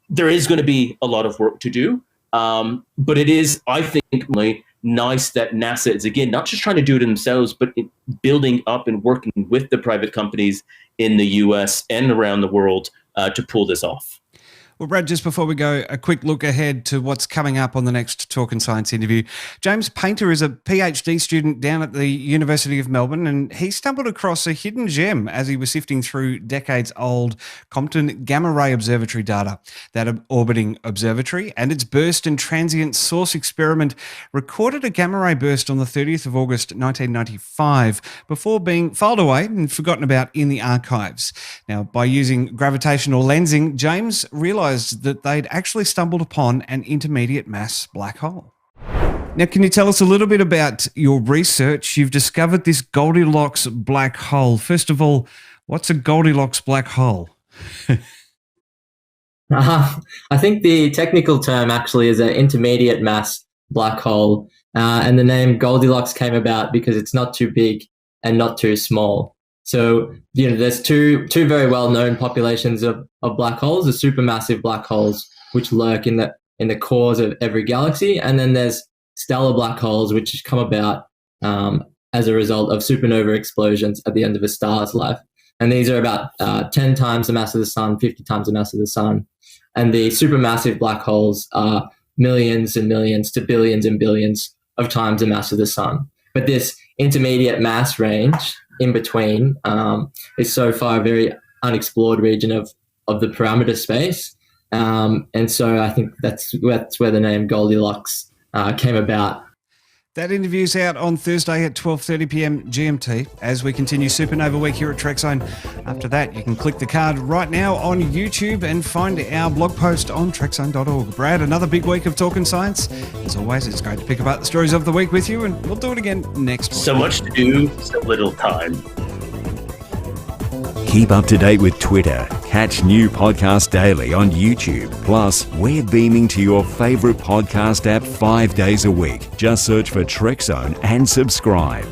there is going to be a lot of work to do. But it is, I think, nice that NASA is, again, not just trying to do it themselves, but building up and working with the private companies in the US and around the world to pull this off. Well, Brad, just before we go, a quick look ahead to what's coming up on the next Talkin' Science interview. James Painter is a PhD student down at the University of Melbourne, and he stumbled across a hidden gem as he was sifting through decades-old Compton Gamma Ray Observatory data. That orbiting observatory and its burst and transient source experiment recorded a gamma ray burst on the 30th of August 1995 before being filed away and forgotten about in the archives. Now, by using gravitational lensing, James realised that they'd actually stumbled upon an intermediate mass black hole. Now, can you tell us a little bit about your research? You've discovered this Goldilocks black hole. First of all, what's a Goldilocks black hole? I think the technical term actually is an intermediate mass black hole. And the name Goldilocks came about because it's not too big and not too small. So, you know, there's two very well-known populations of black holes, the supermassive black holes, which lurk in the cores of every galaxy, and then there's stellar black holes, which come about as a result of supernova explosions at the end of a star's life. And these are about 10 times the mass of the sun, 50 times the mass of the sun. And the supermassive black holes are millions and millions to billions and billions of times the mass of the sun. But this intermediate mass range in between is so far a very unexplored region of the parameter space. And so I think that's where the name Goldilocks came about. That interview's out on Thursday at 12:30 p.m. GMT as we continue Supernova Week here at Trekzone. After that, you can click the card right now on YouTube and find our blog post on trekzone.org. Brad, another big week of Talking Science. As always, it's great to pick apart the stories of the week with you, and we'll do it again next week. So much to do, so little time. Keep up to date with Twitter. Catch new podcasts daily on YouTube. Plus, we're beaming to your favorite podcast app 5 days a week. Just search for Trekzone and subscribe.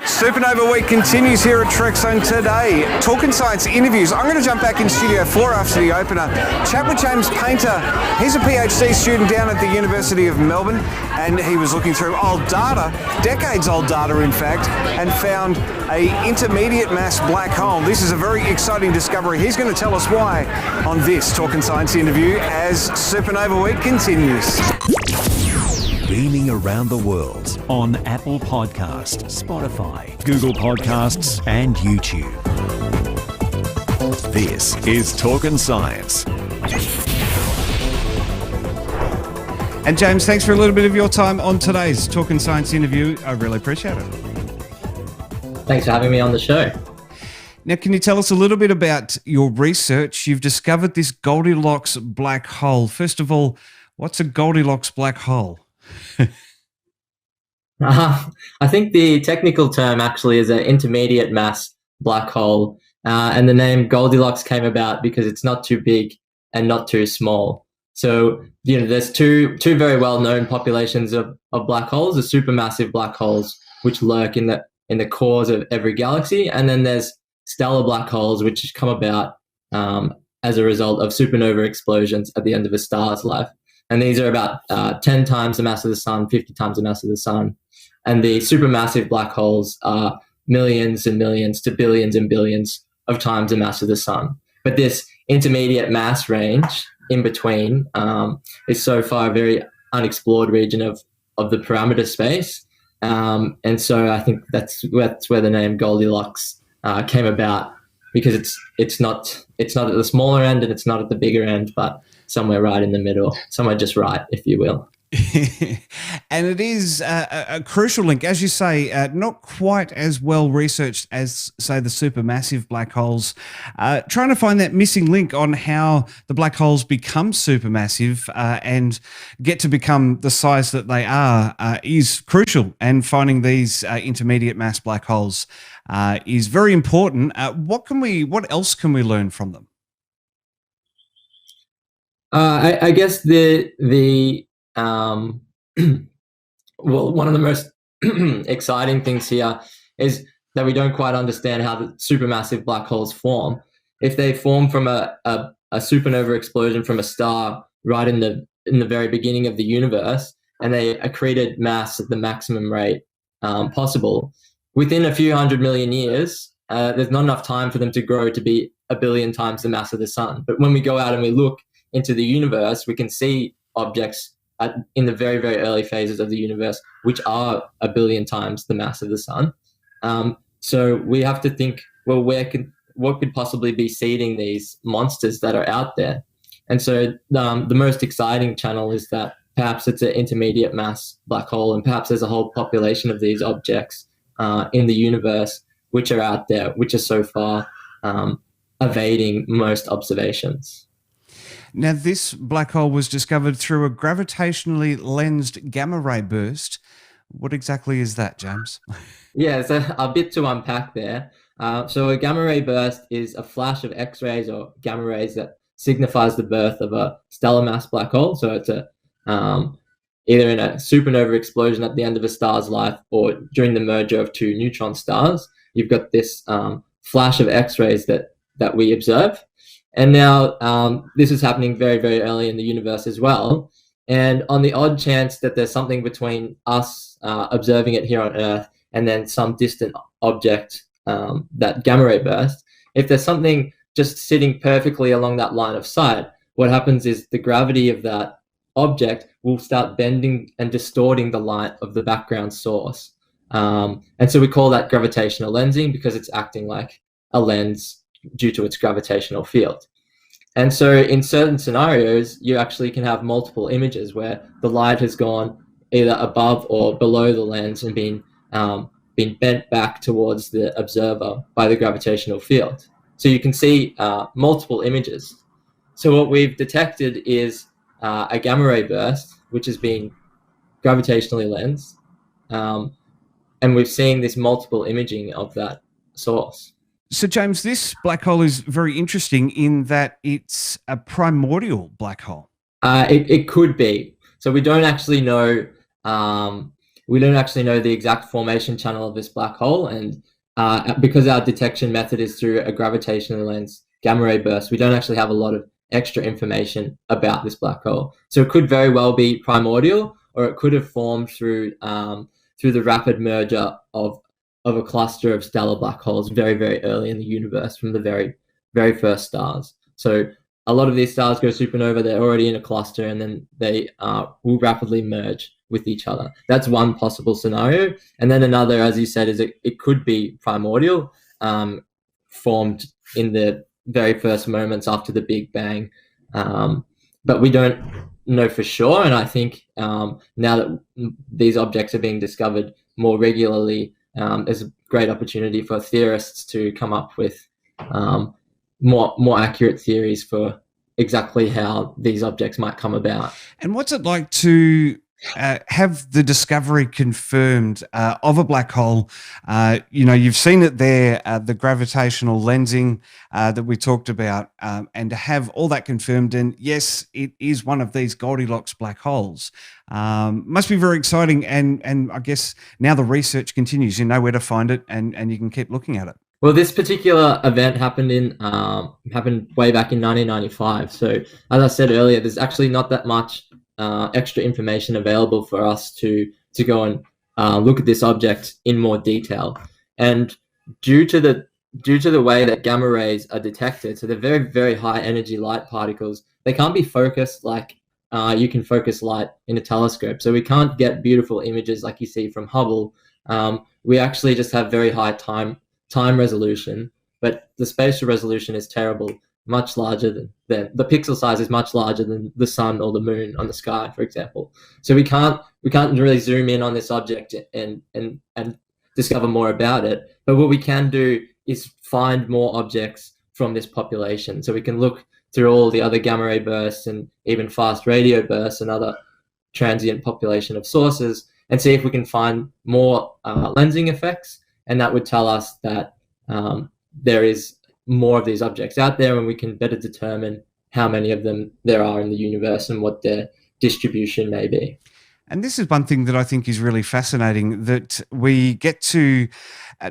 Supernova Week continues here at Trekzone today. Talking Science interviews. I'm going to jump back in Studio 4 after the opener. Chat with James Painter. He's a PhD student down at the University of Melbourne, and he was looking through old data, decades old data in fact, and found a intermediate mass black hole. This is a very exciting discovery. He's going to tell us why on this Talking Science interview as Supernova Week continues. Beaming around the world on Apple Podcasts, Spotify, Google Podcasts, and YouTube. This is Talking Science. And James, thanks for a little bit of your time on today's Talking Science interview. I really appreciate it. Thanks for having me on the show. Now, can you tell us a little bit about your research? You've discovered this Goldilocks black hole. First of all, what's a Goldilocks black hole? I think the technical term actually is an intermediate mass black hole, and the name Goldilocks came about because it's not too big and not too small. So, there's two very well-known populations of black holes: the supermassive black holes, which lurk in the cores of every galaxy, and then there's stellar black holes, which come about as a result of supernova explosions at the end of a star's life. And these are about 10 times the mass of the sun, 50 times the mass of the sun. And the supermassive black holes are millions and millions to billions and billions of times the mass of the sun. But this intermediate mass range in between is so far a very unexplored region of the parameter space. And so I think that's where the name Goldilocks came about, because it's not at the smaller end and it's not at the bigger end, but somewhere right in the middle, somewhere just right, if you will. And it is a crucial link, as you say, not quite as well researched as, say, the supermassive black holes. Trying to find that missing link on how the black holes become supermassive and get to become the size that they are is crucial. And finding these intermediate mass black holes is very important. What else can we learn from them? I guess well, one of the most exciting things here is that we don't quite understand how the supermassive black holes form. If they form from a supernova explosion from a star right in the very beginning of the universe, and they accreted mass at the maximum rate possible, within a few 100 million years, there's not enough time for them to grow to be 1 billion times the mass of the sun. But when we go out and we look into the universe, we can see objects in the very, very early phases of the universe, which are 1 billion times the mass of the sun. So we have to think, well, what could possibly be seeding these monsters that are out there? And so the most exciting channel is that perhaps it's an intermediate mass black hole, and perhaps there's a whole population of these objects in the universe which are out there, which are so far evading most observations. Now, this black hole was discovered through a gravitationally lensed gamma ray burst. What exactly is that, James? Yeah, so a bit to unpack there. So a gamma ray burst is a flash of X-rays or gamma rays that signifies the birth of a stellar mass black hole. So it's either in a supernova explosion at the end of a star's life or during the merger of two neutron stars. You've got this flash of X-rays that we observe. And now this is happening very, very early in the universe as well. And on the odd chance that there's something between us observing it here on Earth and then some distant object, that gamma ray burst, if there's something just sitting perfectly along that line of sight, what happens is the gravity of that object will start bending and distorting the light of the background source. And so we call that gravitational lensing, because it's acting like a lens due to its gravitational field. And so in certain scenarios, you actually can have multiple images where the light has gone either above or below the lens and been bent back towards the observer by the gravitational field. So you can see multiple images. So what we've detected is a gamma ray burst, which has been gravitationally lensed, and we've seen this multiple imaging of that source. So, James, this black hole is very interesting in that it's a primordial black hole. It could be. So we don't actually know. We don't actually know the exact formation channel of this black hole, and because our detection method is through a gravitationally lensed gamma ray burst, we don't actually have a lot of extra information about this black hole. So it could very well be primordial, or it could have formed through the rapid merger of a cluster of stellar black holes very, very early in the universe from the very, very first stars. So a lot of these stars go supernova, they're already in a cluster, and then they will rapidly merge with each other. That's one possible scenario. And then another, as you said, is it could be primordial, formed in the very first moments after the Big Bang. But we don't know for sure. And I think now that these objects are being discovered more regularly, there's a great opportunity for theorists to come up with more accurate theories for exactly how these objects might come about. And what's it like to have the discovery confirmed of a black hole? You've seen it there, the gravitational lensing that we talked about, and to have all that confirmed, and yes, it is one of these Goldilocks black holes. Must be very exciting, and I guess now the research continues. You know where to find it, and you can keep looking at it. Well, this particular event happened way back in 1995. So, as I said earlier, there's actually not that much extra information available for us to go and look at this object in more detail. And due to the way that gamma rays are detected, so they're very, very high energy light particles, they can't be focused like you can focus light in a telescope. So we can't get beautiful images like you see from Hubble. We actually just have very high time resolution, but the spatial resolution is terrible, much larger than the pixel size is much larger than the sun or the moon on the sky, for example. So we can't really zoom in on this object and discover more about it. But what we can do is find more objects from this population. So we can look through all the other gamma ray bursts and even fast radio bursts and other transient population of sources and see if we can find more lensing effects. And that would tell us that there is more of these objects out there, and we can better determine how many of them there are in the universe and what their distribution may be. And this is one thing that I think is really fascinating, that we get to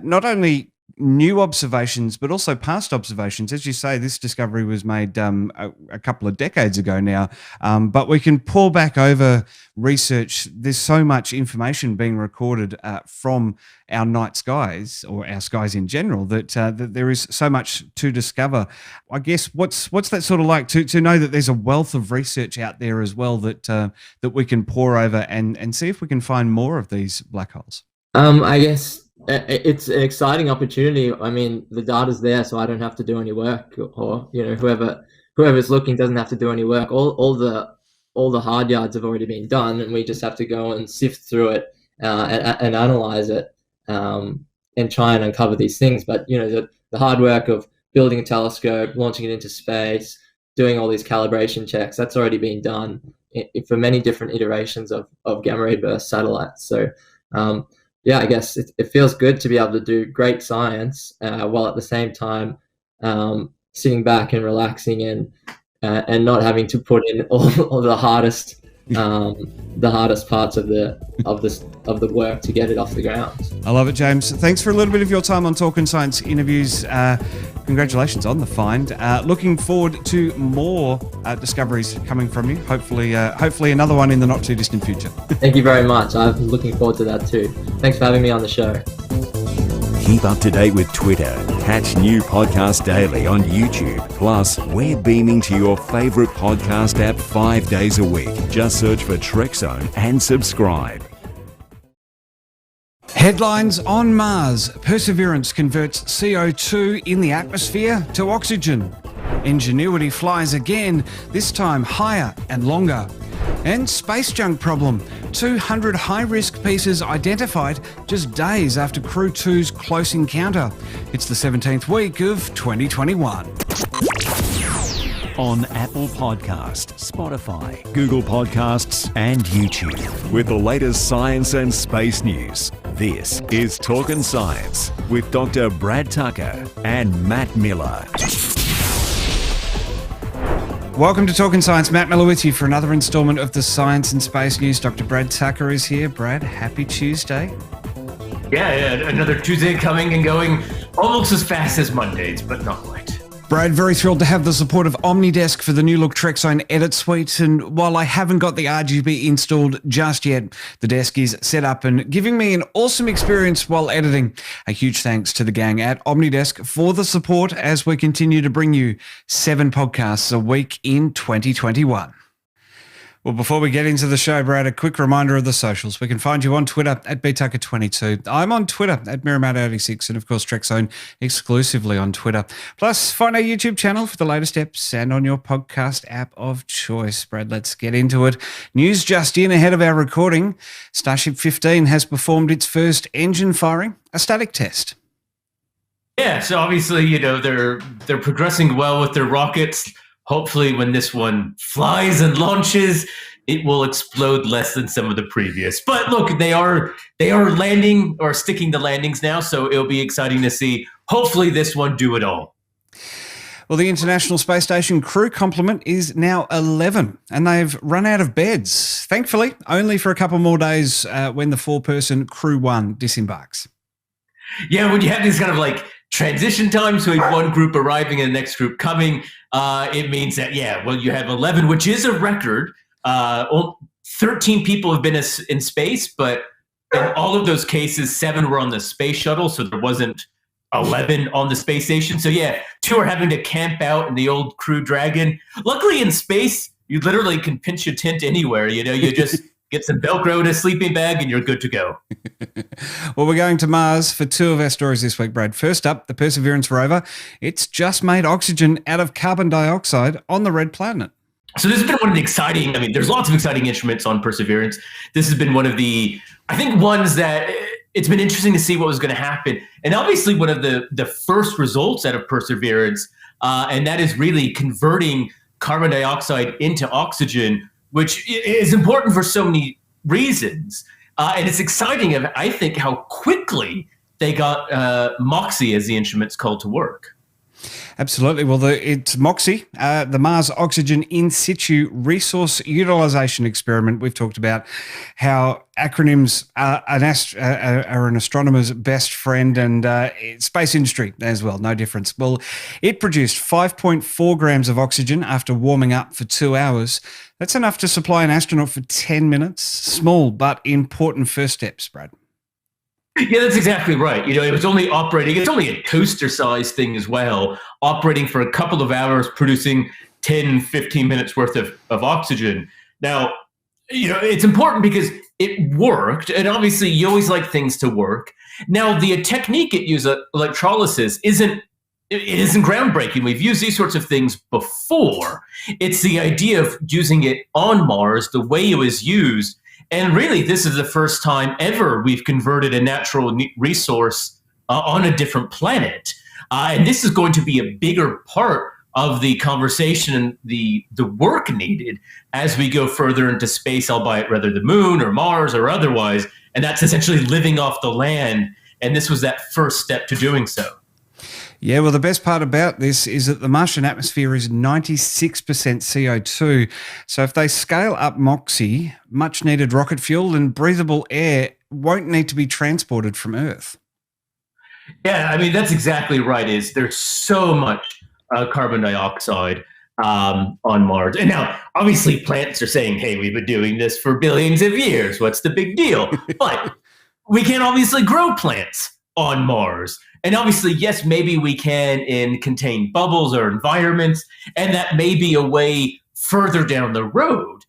not only new observations, but also past observations. As you say, this discovery was made a couple of decades ago now, but we can pull back over research. There's so much information being recorded from our night skies, or our skies in general, that there is so much to discover. I guess what's that sort of like to know that there's a wealth of research out there as well that we can pore over and see if we can find more of these black holes? I guess it's an exciting opportunity. I mean, the data's there, so I don't have to do any work, or whoever's looking doesn't have to do any work. All the hard yards have already been done, and we just have to go and sift through it and analyze it and try and uncover these things. But the hard work of building a telescope, launching it into space, doing all these calibration checks, that's already been done for many different iterations of gamma ray burst satellites. So I guess it feels good to be able to do great science while at the same time sitting back and relaxing and not having to put in all the hardest parts of the work to get it off the ground. I love it, James. Thanks for a little bit of your time on Talkin' Science interviews. Congratulations on the find. Looking forward to more discoveries coming from you. Hopefully another one in the not too distant future. Thank you very much. I'm looking forward to that too. Thanks for having me on the show. Keep up to date with Twitter. Catch new podcasts daily on YouTube. Plus, we're beaming to your favorite podcast app 5 days a week. Just search for Trekzone and subscribe. Headlines on Mars. Perseverance converts CO2 in the atmosphere to oxygen. Ingenuity flies again, this time higher and longer. And space junk problem. 200 high-risk pieces identified just days after Crew 2's close encounter. It's the 17th week of 2021. On Apple Podcast, Spotify, Google Podcasts and YouTube. With the latest science and space news, this is Talkin' Science with Dr. Brad Tucker and Matt Miller. Welcome to Talkin' Science. Matt Miller with you for another instalment of the Science and Space News. Dr. Brad Tucker is here. Brad, happy Tuesday. Yeah, another Tuesday coming and going almost as fast as Mondays, but not quite. Brad, very thrilled to have the support of OmniDesk for the new look Trekzone edit suite. And while I haven't got the RGB installed just yet, the desk is set up and giving me an awesome experience while editing. A huge thanks to the gang at OmniDesk for the support as we continue to bring you 7 podcasts a week in 2021. Well, before we get into the show, Brad, a quick reminder of the socials. We can find you on Twitter at btucker22. I'm on Twitter at Miramat86 and, of course, Trekzone exclusively on Twitter. Plus, find our YouTube channel for the latest eps and on your podcast app of choice. Brad, let's get into it. News just in ahead of our recording. Starship 15 has performed its first engine firing, a static test. Yeah, so obviously, they're progressing well with their rockets. Hopefully when this one flies and launches, it will explode less than some of the previous. But look, they are landing or sticking to landings now, so it'll be exciting to see. Hopefully this one do it all. Well, the International Space Station crew complement is now 11, and they've run out of beds. Thankfully, only for a couple more days when the 4-person Crew 1 disembarks. Yeah, when you have these kind of like transition times, so one group arriving and the next group coming, it means that, you have 11, which is a record. 13 people have been in space, but in all of those cases, 7 were on the space shuttle, so there wasn't 11 on the space station. So 2 are having to camp out in the old Crew Dragon. Luckily in space, you literally can pinch a tent anywhere. You just get some Velcro in a sleeping bag and you're good to go. Well, we're going to Mars for 2 of our stories this week, Brad. First up, the Perseverance rover. It's just made oxygen out of carbon dioxide on the red planet. So this has been one of the exciting, there's lots of exciting instruments on Perseverance. This has been one of the, ones that it's been interesting to see what was going to happen. And obviously one of the first results out of Perseverance, and that is really converting carbon dioxide into oxygen, which is important for so many reasons. And it's exciting, I think, how quickly they got Moxie, as the instrument's called, to work. Absolutely. Well, it's Moxie, the Mars Oxygen In Situ Resource Utilization Experiment. We've talked about how acronyms are an astronomer's best friend, and space industry as well, no difference. Well, it produced 5.4 grams of oxygen after warming up for 2 hours. That's enough to supply an astronaut for 10 minutes. Small but important first steps, Brad. Yeah, that's exactly right. It was only operating, it's only a toaster-sized thing as well, operating for a couple of hours, producing 10, 15 minutes worth of oxygen. Now, it's important because it worked, and obviously you always like things to work. Now, the technique it used, electrolysis, isn't groundbreaking. We've used these sorts of things before. It's the idea of using it on Mars, the way it was used. And really, this is the first time ever we've converted a natural resource on a different planet. And this is going to be a bigger part of the conversation and the work needed as we go further into space, albeit whether the moon or Mars or otherwise. And that's essentially living off the land. And this was that first step to doing so. Yeah, well, the best part about this is that the Martian atmosphere is 96% CO2. So if they scale up Moxie, much needed rocket fuel and breathable air won't need to be transported from Earth. Yeah, that's exactly right. There's so much carbon dioxide on Mars. And now, obviously, plants are saying, hey, we've been doing this for billions of years. What's the big deal? But we can't obviously grow plants on Mars. And obviously, yes, maybe we can in contained bubbles or environments, and that may be a way further down the road.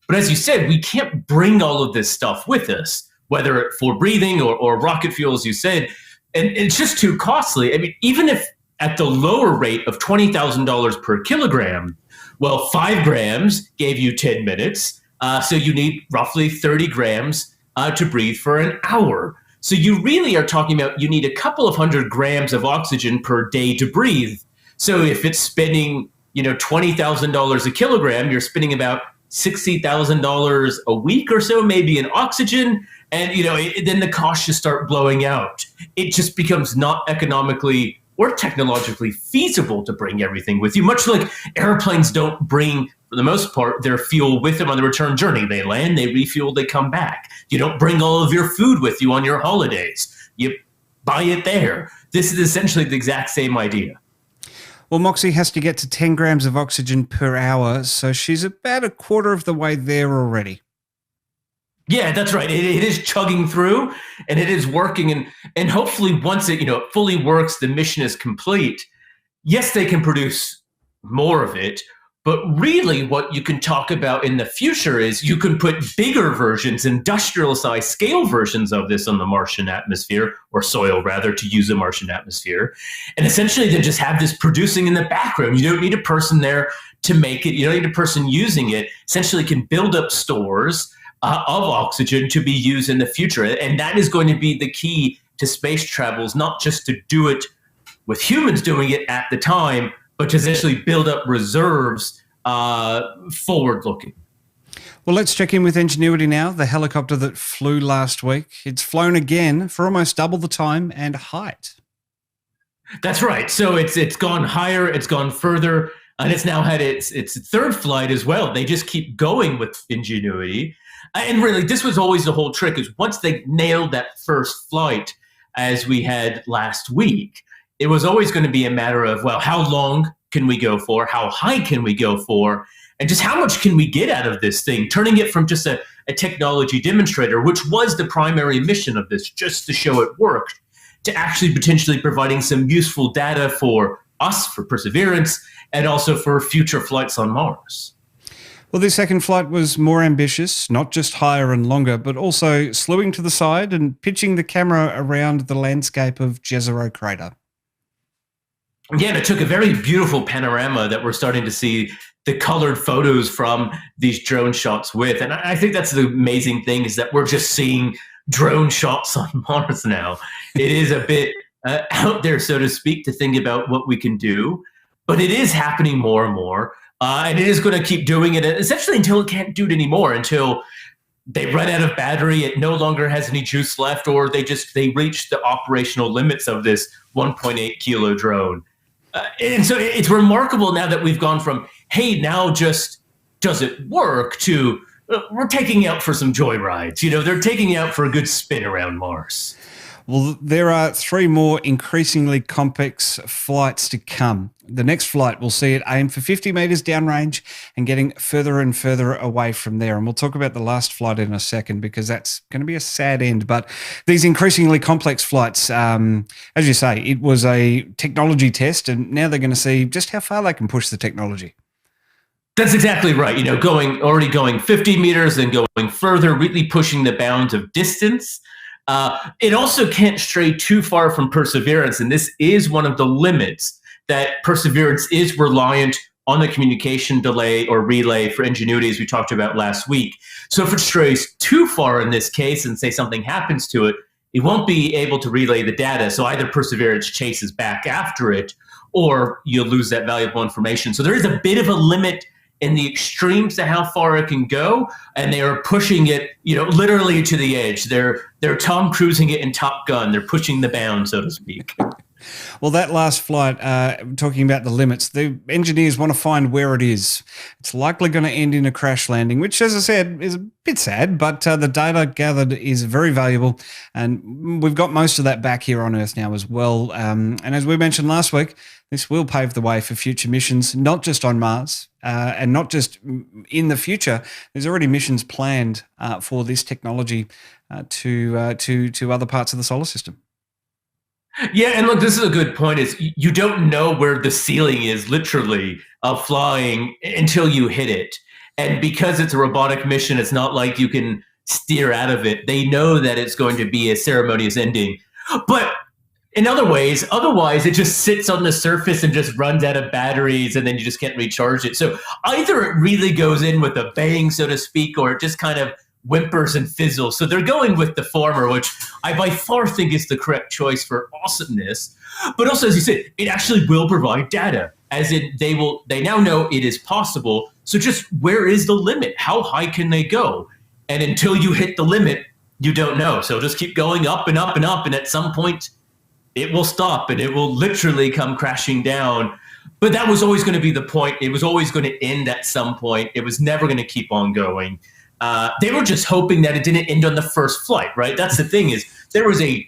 But as you said, we can't bring all of this stuff with us, whether for breathing or rocket fuel, as you said, and it's just too costly. Even if at the lower rate of $20,000 per kilogram, well, 5 grams gave you 10 minutes, So you need roughly 30 grams to breathe for an hour. So you really are talking about you need a couple of 100 grams of oxygen per day to breathe. So if it's spending, $20,000 a kilogram, you're spending about $60,000 a week or so, maybe in oxygen. And, then the costs just start blowing out. It just becomes not economically or technologically feasible to bring everything with you, much like airplanes don't bring, for the most part, their fuel with them on the return journey. They land, they refuel, they come back. You don't bring all of your food with you on your holidays. You buy it there. This is essentially the exact same idea. Well, Moxie has to get to 10 grams of oxygen per hour, so she's about a quarter of the way there already. Yeah, that's right. It is chugging through, and it is working, and hopefully once it fully works, the mission is complete. Yes, they can produce more of it, but really what you can talk about in the future is you can put bigger versions, industrial size scale versions of this on the Martian atmosphere, or soil rather, to use the Martian atmosphere, and essentially then just have this producing in the background. You don't need a person there to make it. You don't need a person using it. Essentially can build up stores of oxygen to be used in the future. And that is going to be the key to space travels, not just to do it with humans doing it at the time, but to essentially build up reserves forward-looking. Well, let's check in with Ingenuity now, the helicopter that flew last week. It's flown again for almost double the time and height. That's right. So it's gone higher, it's gone further, and it's now had its third flight as well. They just keep going with Ingenuity. And really, this was always the whole trick, is once they nailed that first flight, as we had last week, it was always going to be a matter of, well, how long can we go for? How high can we go for? And just how much can we get out of this thing? Turning it from just a technology demonstrator, which was the primary mission of this, just to show it worked, to actually potentially providing some useful data for us, for Perseverance, and also for future flights on Mars. Well, this second flight was more ambitious, not just higher and longer, but also slewing to the side and pitching the camera around the landscape of Jezero crater. Yeah, and it took a very beautiful panorama that we're starting to see the colored photos from these drone shots with. And I think that's the amazing thing, is that we're just seeing drone shots on Mars now. It is a bit out there, so to speak, to think about what we can do, but it is happening more and more. And it is going to keep doing it, essentially until it can't do it anymore, until they run out of battery, it no longer has any juice left, or they reach the operational limits of this 1.8 kilo drone. And so it's remarkable now that we've gone from, hey, now just does it work, to we're taking out for some joyrides. They're taking out for a good spin around Mars. Well, there are 3 more increasingly complex flights to come. The next flight will see it aim for 50 metres downrange and getting further and further away from there. And we'll talk about the last flight in a second, because that's going to be a sad end. But these increasingly complex flights, as you say, it was a technology test, and now they're going to see just how far they can push the technology. That's exactly right. Already going 50 meters and going further, really pushing the bounds of distance. It also can't stray too far from Perseverance, and this is one of the limits, that Perseverance is reliant on the communication delay or relay for Ingenuity, as we talked about last week. So if it strays too far in this case, and say something happens to it, it won't be able to relay the data. So either Perseverance chases back after it, or you'll lose that valuable information. So there is a bit of a limit in the extremes to how far it can go, and they are pushing it, literally to the edge. They're Tom Cruising it in Top Gun. They're pushing the bound, so to speak. Well, that last flight, talking about the limits, the engineers want to find where it is. It's likely going to end in a crash landing, which, as I said, is a bit sad, but the data gathered is very valuable, and we've got most of that back here on Earth now as well. And as we mentioned last week, this will pave the way for future missions, not just on Mars, and not just in the future. There's already missions planned for this technology to other parts of the solar system. Yeah, and look, this is a good point, is you don't know where the ceiling is, literally, of flying until you hit it. And because it's a robotic mission, it's not like you can steer out of it. They know that it's going to be a ceremonious ending. But in other ways. Otherwise, it just sits on the surface and just runs out of batteries, and then you just can't recharge it. So either it really goes in with a bang, so to speak, or it just kind of whimpers and fizzles. So they're going with the former, which I by far think is the correct choice for awesomeness. But also, as you said, it actually will provide data, as in they now know it is possible. So just where is the limit? How high can they go? And until you hit the limit, you don't know. So just keep going up and up and up, and at some point it will stop and it will literally come crashing down. But that was always going to be the point. It was always going to end at some point. It was never going to keep on going. They were just hoping that it didn't end on the first flight, right? That's the thing, is there was a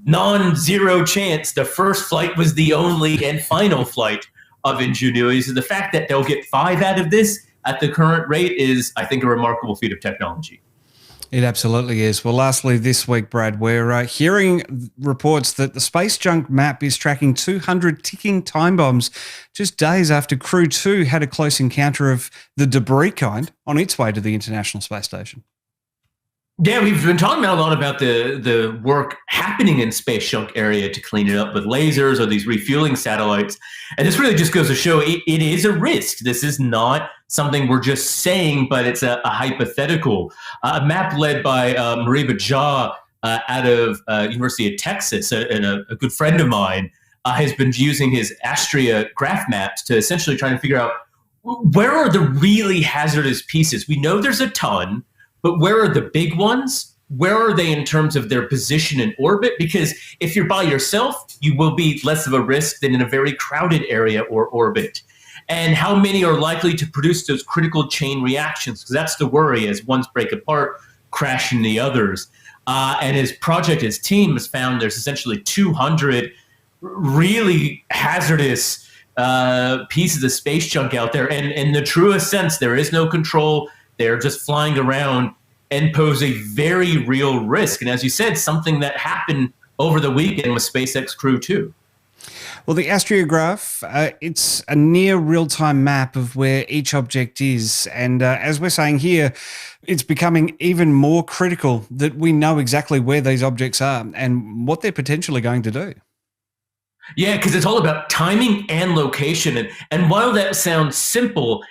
non-zero chance the first flight was the only and final flight of Ingenuity. So the fact that they'll get 5 out of this at the current rate is, I think, a remarkable feat of technology. It absolutely is. Well, lastly, this week, Brad, we're hearing reports that the space junk map is tracking 200 ticking time bombs just days after Crew 2 had a close encounter of the debris kind on its way to the International Space Station. Yeah, we've been talking a lot about the work happening in space junk area to clean it up with lasers or these refueling satellites. And this really just goes to show it is a risk. This is not something we're just saying, but it's a hypothetical. A map led by Mariba Jha out of University of Texas, and a good friend of mine, has been using his Astria graph maps to essentially try to figure out where are the really hazardous pieces. We know there's a ton, but where are the big ones? Where are they in terms of their position in orbit? Because if you're by yourself, you will be less of a risk than in a very crowded area or orbit. And how many are likely to produce those critical chain reactions? Because that's the worry, as ones break apart, crash in the others. And his team has found there's essentially 200 really hazardous pieces of space junk out there. And in the truest sense, there is no control. They're just flying around and pose a very real risk. And as you said, something that happened over the weekend with SpaceX Crew 2. Well, the astrograph, it's a near real-time map of where each object is. And as we're saying here, it's becoming even more critical that we know exactly where these objects are and what they're potentially going to do. Yeah, because it's all about timing and location. And while that sounds simple,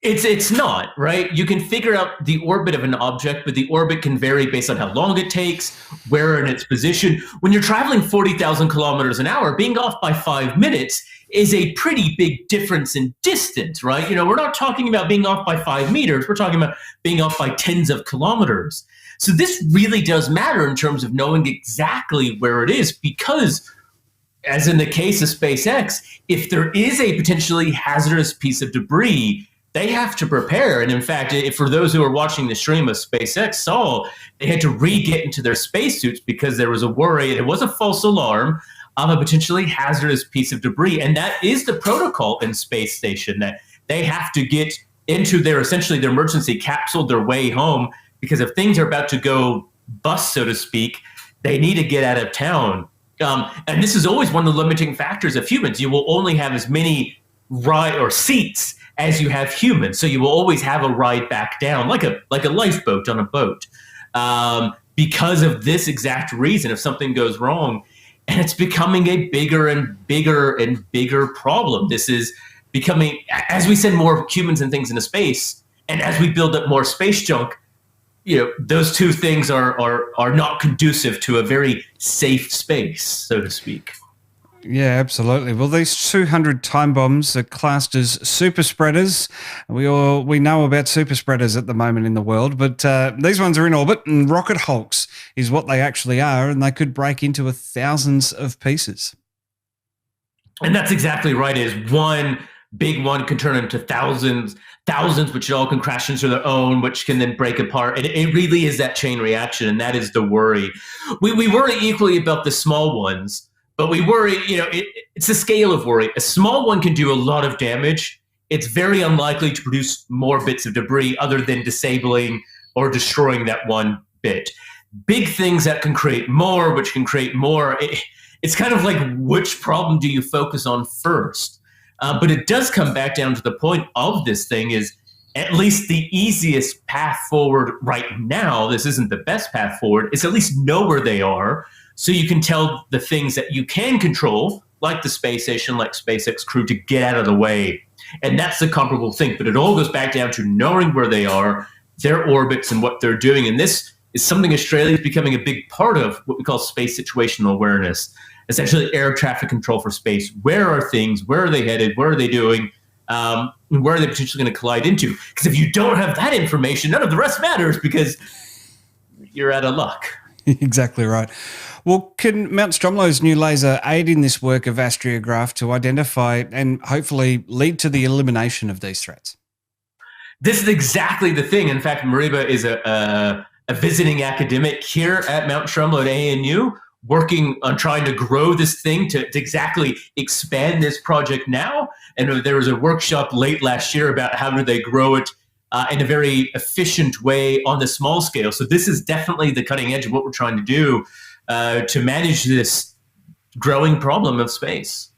it's not, right? You can figure out the orbit of an object, but the orbit can vary based on how long it takes, where in its position. When you're traveling 40,000 kilometers an hour, being off by 5 minutes is a pretty big difference in distance, right? You know, we're not talking about being off by 5 meters. We're talking about being off by tens of kilometers. So this really does matter in terms of knowing exactly where it is, because as in the case of SpaceX, if there is a potentially hazardous piece of debris, they have to prepare. And in fact, for those who are watching the stream of SpaceX saw, they had to re-get into their spacesuits because there was a worry, and it was a false alarm, of a potentially hazardous piece of debris. And that is the protocol in space station, that they have to get into essentially their emergency capsule, their way home, because if things are about to go bust, so to speak, they need to get out of town. And this is always one of the limiting factors of humans. You will only have as many seats as you have humans. So you will always have a ride back down, like a lifeboat on a boat, because of this exact reason. If something goes wrong, and it's becoming a bigger and bigger and bigger problem. This is becoming, as we send more humans and things into space, and as we build up more space junk, you know, those two things are not conducive to a very safe space, so to speak. Yeah, absolutely. Well, these 200 time bombs are classed as super spreaders. We know about super spreaders at the moment in the world, but these ones are in orbit, and rocket hulks is what they actually are, and they could break into thousands of pieces. And that's exactly right. It is one big one can turn into thousands, which all can crash into their own, which can then break apart. And it really is that chain reaction, and that is the worry. We worry equally about the small ones. But we worry, you know, it's a scale of worry. A small one can do a lot of damage. It's very unlikely to produce more bits of debris other than disabling or destroying that one bit. Big things that can create more, which can create more. It's kind of like, which problem do you focus on first? But it does come back down to the point of this thing is at least the easiest path forward right now. This isn't the best path forward. It's at least know where they are. so you can tell the things that you can control, like the space station, like SpaceX Crew, to get out of the way. And that's the comparable thing. But it all goes back down to knowing where they are, their orbits, and what they're doing. And this is something Australia is becoming a big part of, what we call space situational awareness, essentially air traffic control for space. Where are things? Where are they headed? What are they doing? Where are they potentially going to collide into? Because if you don't have that information, none of the rest matters, because you're out of luck. Exactly right. Well, can Mount Stromlo's new laser aid in this work of astrograph to identify and hopefully lead to the elimination of these threats? This is exactly the thing. In fact, Mariba is a visiting academic here at Mount Stromlo at ANU, working on trying to grow this thing to exactly expand this project now. And there was a workshop late last year about how do they grow it in a very efficient way on the small scale. So this is definitely the cutting edge of what we're trying to do to manage this growing problem of space.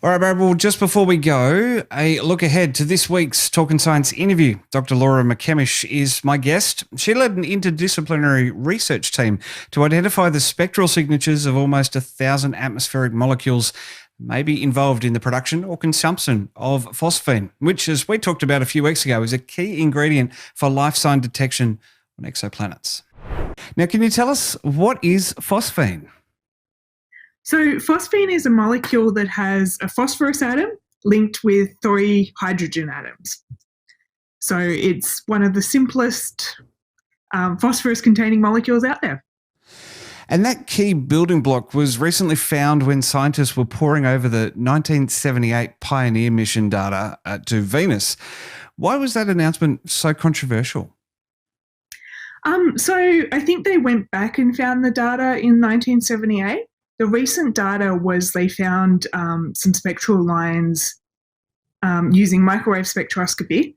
All right, Brad, well, just before we go, a look ahead to this week's Talkin' Science interview. Dr. Laura McCamish is my guest. She led an interdisciplinary research team to identify the spectral signatures of almost 1,000 atmospheric molecules may be involved in the production or consumption of phosphine, which, as we talked about a few weeks ago, is a key ingredient for life sign detection on exoplanets. Now, can you tell us what is phosphine? So phosphine is a molecule that has a phosphorus atom linked with 3 hydrogen atoms. So it's one of the simplest phosphorus-containing molecules out there. And that key building block was recently found when scientists were poring over the 1978 Pioneer mission data to Venus. Why was that announcement so controversial? So I think they went back and found the data in 1978. The recent data was they found some spectral lines using microwave spectroscopy,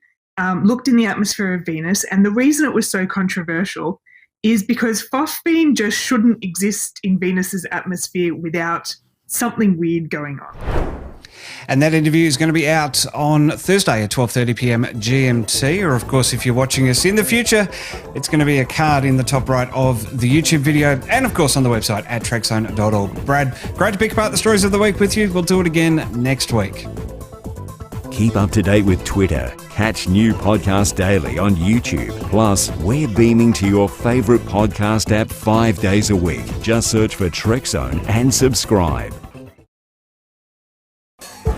looked in the atmosphere of Venus, and the reason it was so controversial is because phosphine just shouldn't exist in Venus's atmosphere without something weird going on. And that interview is going to be out on Thursday at 12:30 p.m. GMT, or of course, if you're watching us in the future, it's going to be a card in the top right of the YouTube video, and of course on the website at trekzone.org. Brad, great to pick apart the stories of the week with you. We'll do it again next week. Keep up to date with Twitter. Catch new podcasts daily on YouTube. Plus, we're beaming to your favourite podcast app 5 days a week. Just search for Trekzone and subscribe.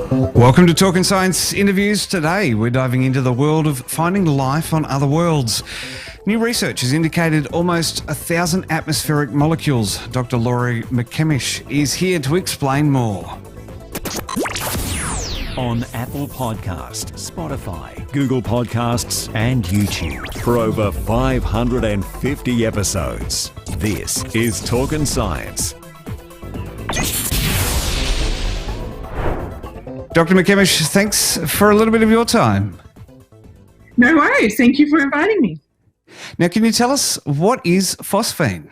Welcome to Talkin' Science Interviews. Today, we're diving into the world of finding life on other worlds. New research has indicated almost 1,000 atmospheric molecules. Dr. Laura McCamish is here to explain more. On Apple Podcasts, Spotify, Google Podcasts, and YouTube for over 550 episodes. This is Talkin' Science. Dr. McCamish, thanks for a little bit of your time. No worries. Thank you for inviting me. Now, can you tell us what is phosphine?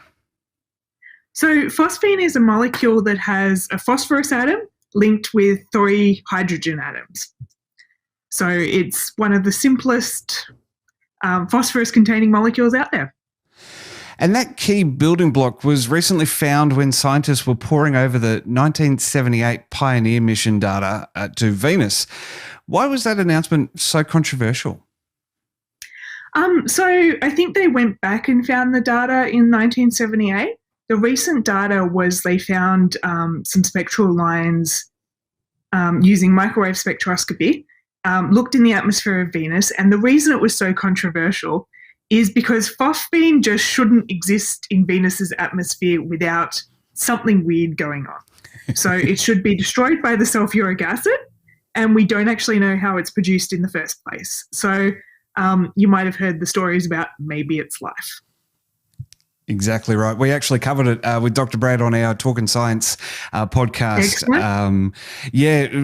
So phosphine is a molecule that has a phosphorus atom linked with 3 hydrogen atoms. So it's one of the simplest phosphorus-containing molecules out there. And that key building block was recently found when scientists were poring over the 1978 Pioneer mission data to Venus. Why was that announcement so controversial? So I think they went back and found the data in 1978. The recent data was they found some spectral lines using microwave spectroscopy, looked in the atmosphere of Venus, and the reason it was so controversial is because phosphine just shouldn't exist in Venus's atmosphere without something weird going on. So it should be destroyed by the sulfuric acid, and we don't actually know how it's produced in the first place. So you might have heard the stories about maybe it's life. Exactly right. We actually covered it with Dr. Brad on our Talkin' Science podcast.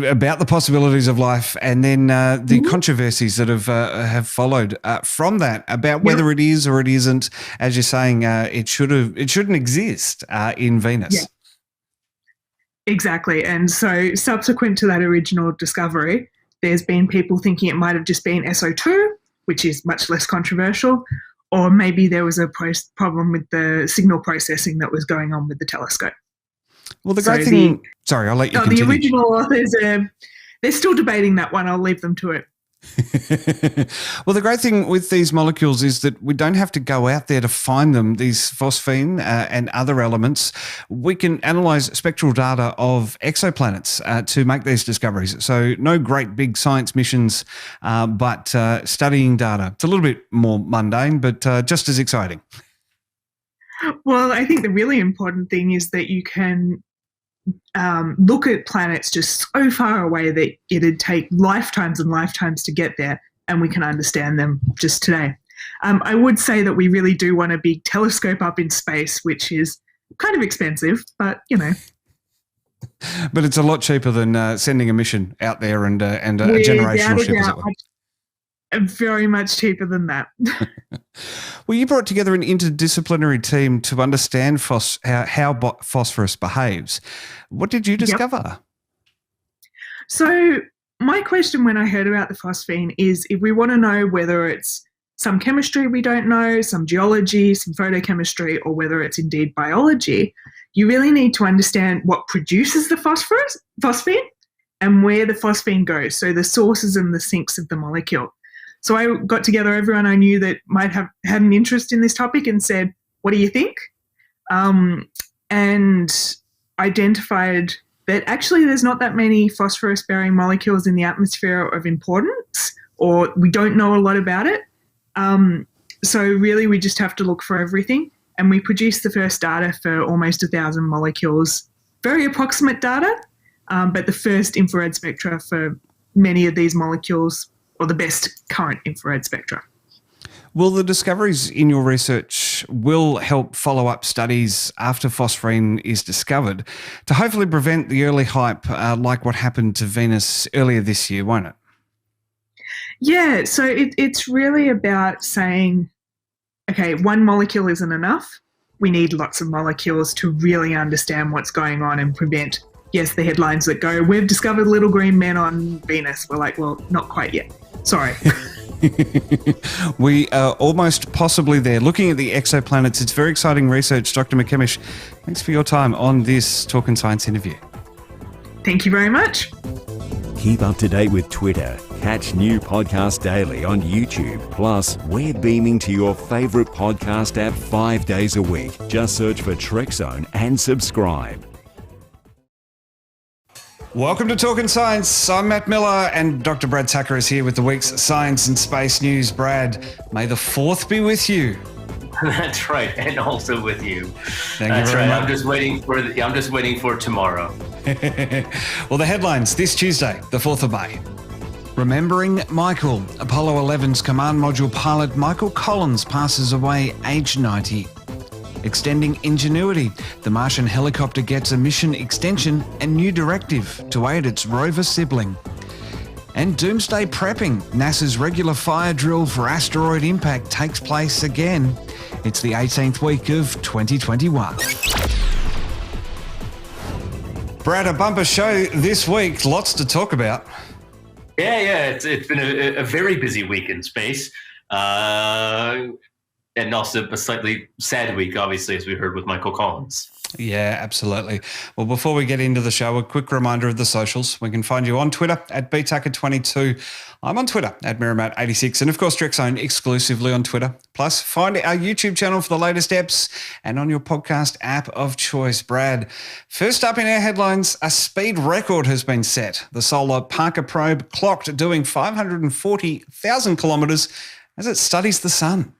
About the possibilities of life, and then the controversies that have followed from that about whether it is or it isn't. As you're saying, it shouldn't exist in Venus. Yeah. Exactly. And so subsequent to that original discovery, there's been people thinking it might have just been SO2, which is much less controversial, or maybe there was a problem with the signal processing that was going on with the telescope. Well, the great thing... Sorry, I'll let you continue. The original authors, they're still debating that one. I'll leave them to it. Well, the great thing with these molecules is that we don't have to go out there to find them, these phosphine and other elements. We can analyse spectral data of exoplanets to make these discoveries. So no great big science missions, but studying data. It's a little bit more mundane, but just as exciting. Well, I think the really important thing is that you can look at planets just so far away that it'd take lifetimes and lifetimes to get there, and we can understand them just today. I would say that we really do want a big telescope up in space, which is kind of expensive, but, you know. But it's a lot cheaper than sending a mission out there and a generational ship, as it were. Very much cheaper than that. Well, you brought together an interdisciplinary team to understand how phosphorus behaves. What did you discover? Yep. So my question when I heard about the phosphine is if we want to know whether it's some chemistry we don't know, some geology, some photochemistry, or whether it's indeed biology, you really need to understand what produces the phosphine and where the phosphine goes, so the sources and the sinks of the molecule. So I got together everyone I knew that might have had an interest in this topic and said, what do you think? And identified that actually there's not that many phosphorus-bearing molecules in the atmosphere of importance, or we don't know a lot about it. So really we just have to look for everything. And we produced the first data for almost 1,000 molecules, very approximate data, but the first infrared spectra for many of these molecules, or the best current infrared spectra. Well, the discoveries in your research will help follow up studies after phosphine is discovered to hopefully prevent the early hype like what happened to Venus earlier this year, won't it? Yeah, so it's really about saying, okay, one molecule isn't enough. We need lots of molecules to really understand what's going on and prevent, yes, the headlines that go, we've discovered little green men on Venus. We're like, well, not quite yet. Sorry. We are almost possibly there. Looking at the exoplanets, it's very exciting research. Dr. McKemish, thanks for your time on this Talkin' Science interview. Thank you very much. Keep up to date with Twitter. Catch new podcasts daily on YouTube. Plus, we're beaming to your favourite podcast app 5 days a week. Just search for Trekzone and subscribe. Welcome to Talkin' Science. I'm Matt Miller and Dr. Brad Tucker is here with the week's Science and Space News. Brad, may the 4th be with you. That's right, and also with you. Thank you very much. I'm just waiting for tomorrow. Well, the headlines this Tuesday, the 4th of May. Remembering Michael. Apollo 11's command module pilot Michael Collins passes away aged 90. Extending Ingenuity. The Martian helicopter gets a mission extension and new directive to aid its rover sibling. And doomsday prepping. NASA's regular fire drill for asteroid impact takes place again. It's the 18th week of 2021. Brad, a bumper show this week. Lots to talk about. Yeah. It's been a very busy week in space. And also a slightly sad week, obviously, as we heard with Michael Collins. Yeah, absolutely. Well, before we get into the show, a quick reminder of the socials. We can find you on Twitter at btucker22. I'm on Twitter at Merrimat86. And, of course, Trekzone exclusively on Twitter. Plus, find our YouTube channel for the latest eps and on your podcast app of choice. Brad, first up in our headlines, a speed record has been set. The solar Parker probe clocked doing 540,000 kilometres as it studies the sun.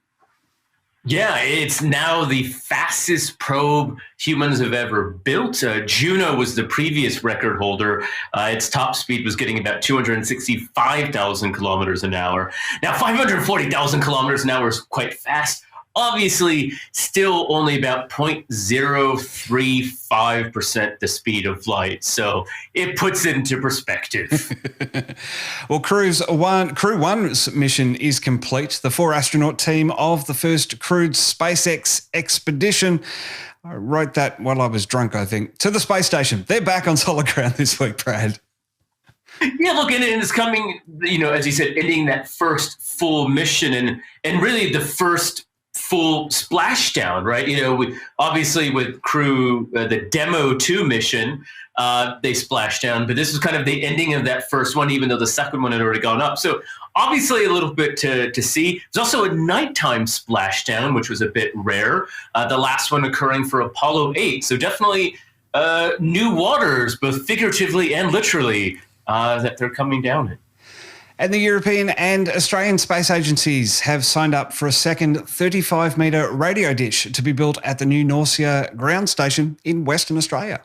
Yeah, it's now the fastest probe humans have ever built. Juno was the previous record holder. Its top speed was getting about 265,000 kilometers an hour. Now, 540,000 kilometers an hour is quite fast. Obviously, still only about 0.035% the speed of light. So it puts it into perspective. Well, Crew One's mission is complete. The 4-astronaut team of the first crewed SpaceX expedition, I wrote that while I was drunk, I think, to the space station. They're back on solid ground this week, Brad. Yeah, look, and it's coming, as you said, ending that first full mission and really the first full splashdown, right? Obviously with crew, the Demo 2 mission, they splashed down, but this was kind of the ending of that first one, even though the second one had already gone up. So obviously a little bit to see. There's also a nighttime splashdown, which was a bit rare. The last one occurring for Apollo 8. So definitely new waters, both figuratively and literally, that they're coming down in. And the European and Australian space agencies have signed up for a second 35-metre radio dish to be built at the new Norcia ground station in Western Australia.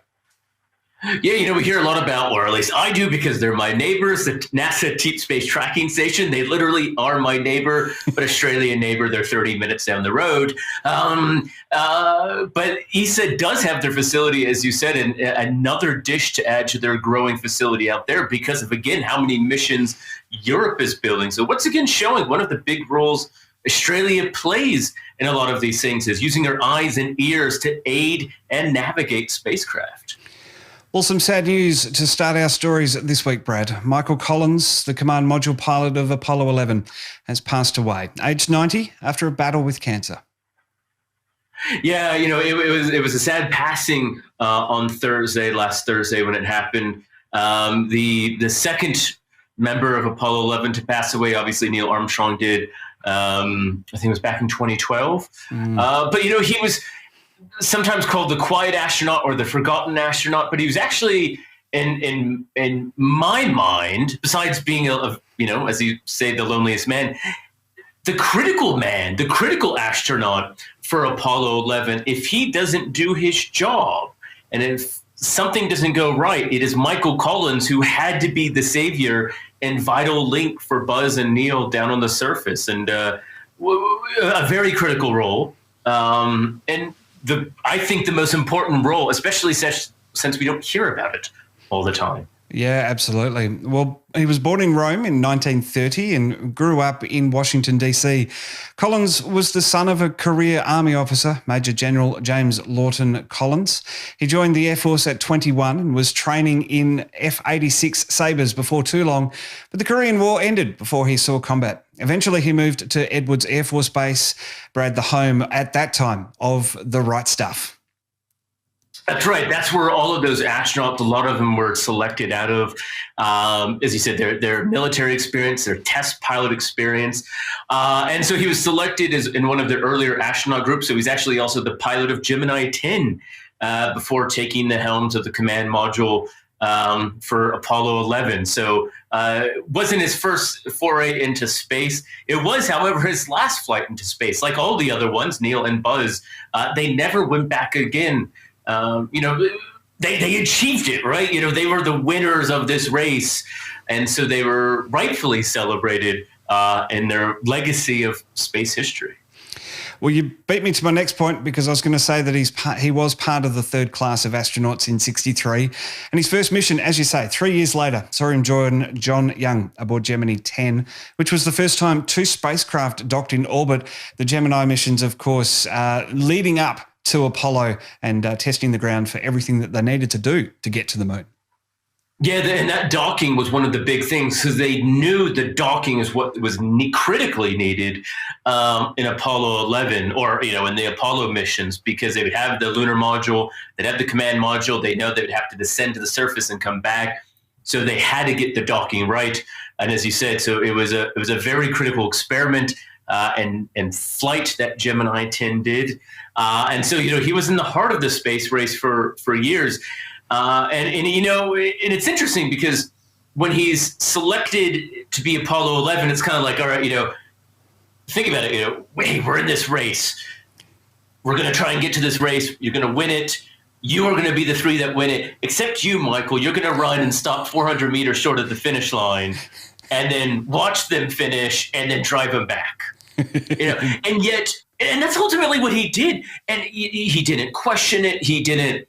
Yeah, we hear a lot about, or at least I do, because they're my neighbors, the NASA Deep Space Tracking Station. They literally are my neighbor, but Australian neighbor. They're 30 minutes down the road. But ESA does have their facility, as you said, and another dish to add to their growing facility out there because of, again, how many missions Europe is building. So once again, showing one of the big roles Australia plays in a lot of these things is using their eyes and ears to aid and navigate spacecraft. Well, some sad news to start our stories this week, Brad. Michael Collins, the command module pilot of Apollo 11, has passed away, aged 90, after a battle with cancer. Yeah, it was a sad passing on last Thursday when it happened. The second member of Apollo 11 to pass away, obviously Neil Armstrong did. I think it was back in 2012. But he was sometimes called the quiet astronaut or the forgotten astronaut, but he was actually in my mind, besides being as you say, the loneliest man, the critical astronaut for Apollo 11. If he doesn't do his job, and if something doesn't go right, it is Michael Collins who had to be the savior and vital link for Buzz and Neil down on the surface, and a very critical role. And I think the most important role, especially since we don't hear about it all the time. Yeah, absolutely. Well, he was born in Rome in 1930 and grew up in Washington, D.C. Collins was the son of a career Army officer, Major General James Lawton Collins. He joined the Air Force at 21 and was training in F-86 Sabres before too long, but the Korean War ended before he saw combat. Eventually, he moved to Edwards Air Force Base, Brad, the home at that time of the Right Stuff. That's right. That's where all of those astronauts, a lot of them were selected out of, as you said, their military experience, their test pilot experience. And so he was selected as in one of the earlier astronaut groups. So he's actually also the pilot of Gemini 10 before taking the helms of the command module for Apollo 11. So it wasn't his first foray into space. It was, however, his last flight into space. Like all the other ones, Neil and Buzz, they never went back again. They achieved it, right? They were the winners of this race. And so they were rightfully celebrated in their legacy of space history. Well, you beat me to my next point because I was going to say that he was part of the third class of astronauts in 1963. And his first mission, as you say, 3 years later, saw him join John Young aboard Gemini 10, which was the first time two spacecraft docked in orbit. The Gemini missions, of course, leading up to Apollo and testing the ground for everything that they needed to do to get to the moon. Yeah, and that docking was one of the big things because they knew the docking is what was critically needed in Apollo 11 or, in the Apollo missions, because they would have the lunar module, they'd have the command module, they know they would have to descend to the surface and come back. So they had to get the docking right. And as you said, so it was a very critical experiment and flight that Gemini 10 did. And so, he was in the heart of the space race for years. And it's interesting because when he's selected to be Apollo 11, it's kind of like, all right, think about it, wait, we're in this race. We're going to try and get to this race. You're going to win it. You are going to be the three that win it, except you, Michael. You're going to run and stop 400 meters short of the finish line and then watch them finish and then drive them back. And that's ultimately what he did. And he didn't question it. He didn't,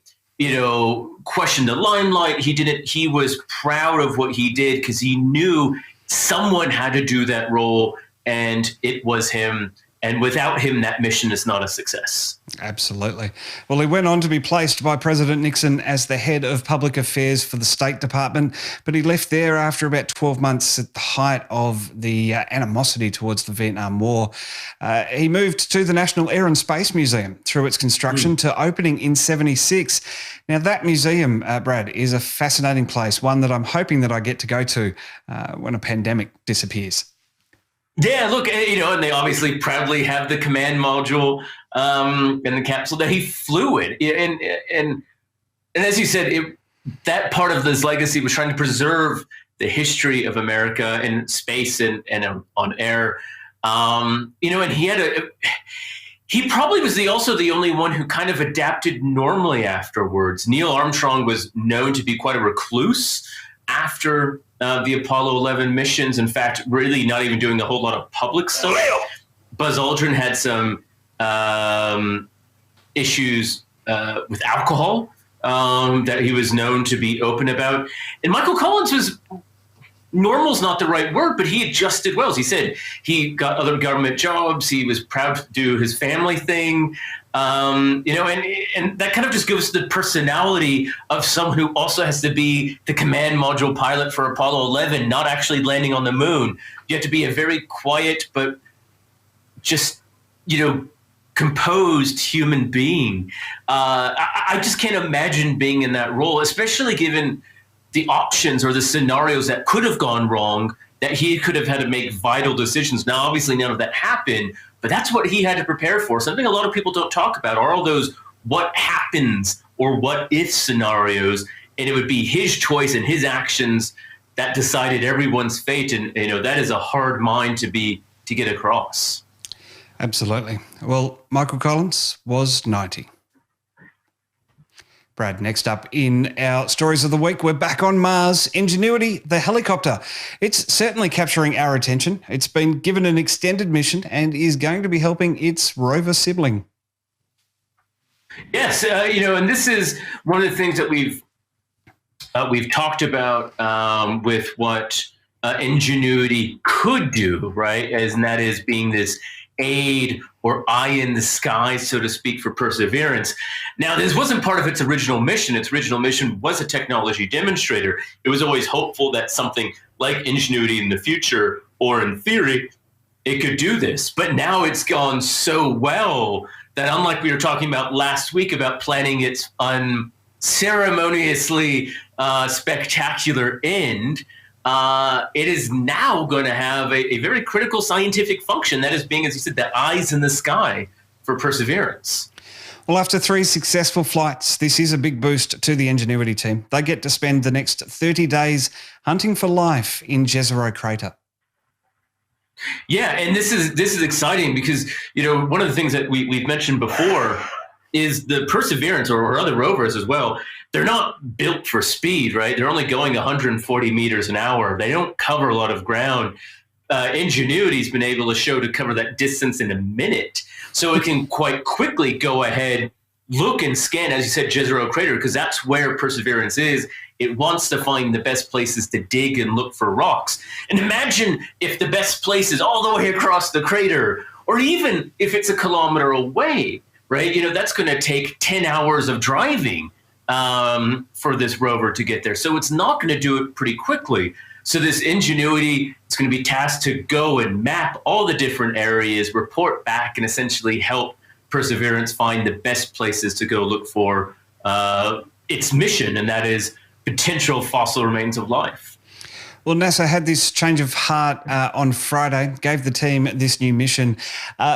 question the limelight. He was proud of what he did because he knew someone had to do that role, and it was him. And without him, that mission is not a success. Absolutely. Well, he went on to be placed by President Nixon as the head of public affairs for the State Department, but he left there after about 12 months at the height of the animosity towards the Vietnam War. He moved to the National Air and Space Museum through its construction to opening in 76. Now, that museum, Brad, is a fascinating place, one that I'm hoping that I get to go to when a pandemic disappears. Yeah, look, and they obviously proudly have the command module and the capsule that he flew in. And as you said, that part of his legacy was trying to preserve the history of America in space and on air. And he probably was also the only one who kind of adapted normally afterwards. Neil Armstrong was known to be quite a recluse after the Apollo 11 missions. In fact, really not even doing a whole lot of public stuff. Buzz Aldrin had some issues with alcohol that he was known to be open about. And Michael Collins was, normal's not the right word, but he adjusted well. As he said, he got other government jobs. He was proud to do his family thing. And that kind of just gives the personality of someone who also has to be the command module pilot for Apollo 11, not actually landing on the moon. You have to be a very quiet, but just, composed human being. I just can't imagine being in that role, especially given the options or the scenarios that could have gone wrong, that he could have had to make vital decisions. Now, obviously, none of that happened, but that's what he had to prepare for. Something a lot of people don't talk about are all those what happens or what if scenarios, and it would be his choice and his actions that decided everyone's fate. And that is a hard mind to get across. Absolutely. Well, Michael Collins was 90. Brad, next up in our stories of the week, we're back on Mars. Ingenuity, the helicopter. It's certainly capturing our attention. It's been given an extended mission and is going to be helping its rover sibling. Yes, and this is one of the things that we've talked about with what Ingenuity could do, right? And that is being this aid or eye in the sky, so to speak, for Perseverance. Now, this wasn't part of its original mission. Its original mission was a technology demonstrator. It was always hopeful that something like Ingenuity in the future, or in theory, it could do this. But now it's gone so well that, unlike we were talking about last week about planning its unceremoniously spectacular end, it is now going to have a very critical scientific function, that is being, as you said, the eyes in the sky for Perseverance. Well, after 3 successful flights, this is a big boost to the Ingenuity team. They get to spend the next 30 days hunting for life in Jezero crater. Yeah, and this is exciting because, one of the things that we've mentioned before is the Perseverance or other rovers as well. They're not built for speed, right? They're only going 140 meters an hour. They don't cover a lot of ground. Ingenuity's been able to cover that distance in a minute. So it can quite quickly go ahead, look and scan, as you said, Jezero crater, because that's where Perseverance is. It wants to find the best places to dig and look for rocks. And imagine if the best place is all the way across the crater, or even if it's a kilometer away, right? That's going to take 10 hours of driving for this rover to get there. So it's not going to do it pretty quickly. So this Ingenuity is going to be tasked to go and map all the different areas, report back, and essentially help Perseverance find the best places to go look for its mission, and that is potential fossil remains of life. Well, NASA had this change of heart on Friday, gave the team this new mission.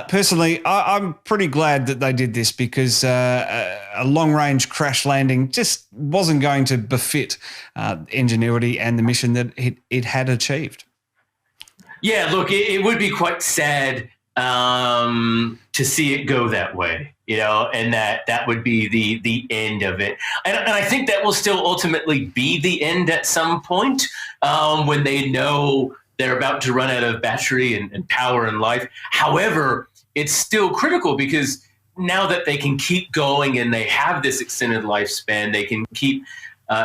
Personally, I'm pretty glad that they did this because a long-range crash landing just wasn't going to befit Ingenuity and the mission that it had achieved. Yeah, look, it would be quite sad to see it go that way, and that would be the end of it. And I think that will still ultimately be the end at some point when they know they're about to run out of battery and power and life. However, it's still critical because now that they can keep going and they have this extended lifespan, they can keep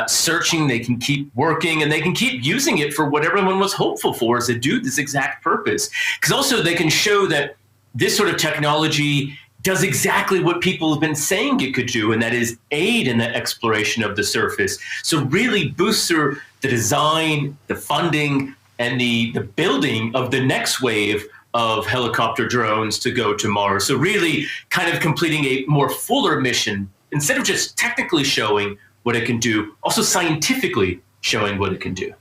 searching, they can keep working, and they can keep using it for what everyone was hopeful for, is to do this exact purpose. Because also they can show that this sort of technology does exactly what people have been saying it could do, and that is aid in the exploration of the surface. So really boosts the design, the funding, and the building of the next wave of helicopter drones to go to Mars. So really kind of completing a more fuller mission, instead of just technically showing what it can do, also scientifically showing what it can do.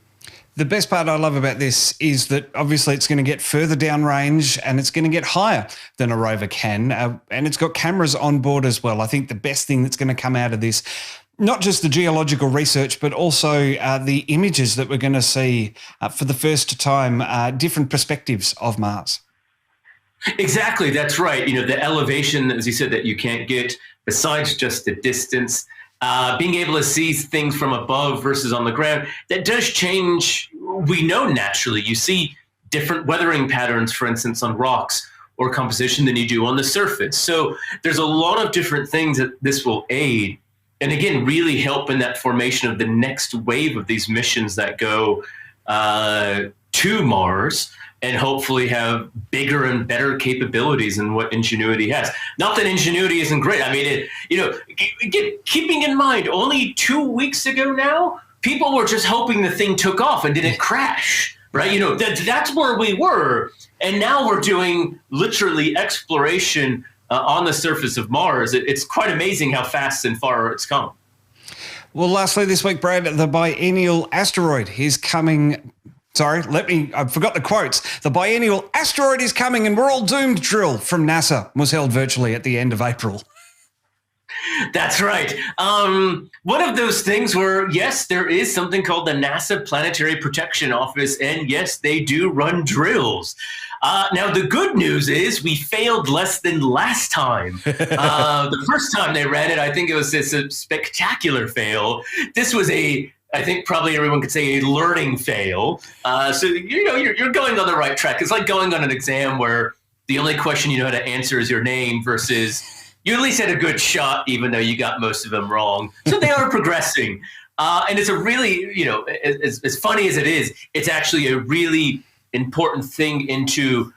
The best part I love about this is that obviously it's going to get further downrange and it's going to get higher than a rover can. And it's got cameras on board as well. I think the best thing that's going to come out of this, not just the geological research, but also the images that we're going to see for the first time, different perspectives of Mars. Exactly, that's right. You know, the elevation, as you said, that you can't get besides just the distance. Being able to see things from above versus on the ground, that does change. We know naturally you see different weathering patterns, for instance, on rocks or composition than you do on the surface. So there's a lot of different things that this will aid. And again, really help in that formation of the next wave of these missions that go to Mars, and hopefully have bigger and better capabilities than what Ingenuity has. Not that Ingenuity isn't great. I mean, keeping in mind, only 2 weeks ago now, people were just hoping the thing took off and didn't crash, right? You know, that's where we were. And now we're doing literally exploration on the surface of Mars. It's quite amazing how fast and far it's come. Well, lastly this week, Brad, the biennial asteroid is coming. I forgot the quotes. The biennial asteroid is coming and we're all doomed drill from NASA was held virtually at the end of April. That's right. One of those things where, yes, there is something called the NASA Planetary Protection Office, and yes, they do run drills. Now, the good news is we failed less than last time. The first time they ran it, I think it was a spectacular fail. This was I think probably everyone could say a learning fail. So, you're going on the right track. It's like going on an exam where the only question you know how to answer is your name versus you at least had a good shot, even though you got most of them wrong. So they are progressing. And it's a really, as funny as it is, it's actually a really important thing into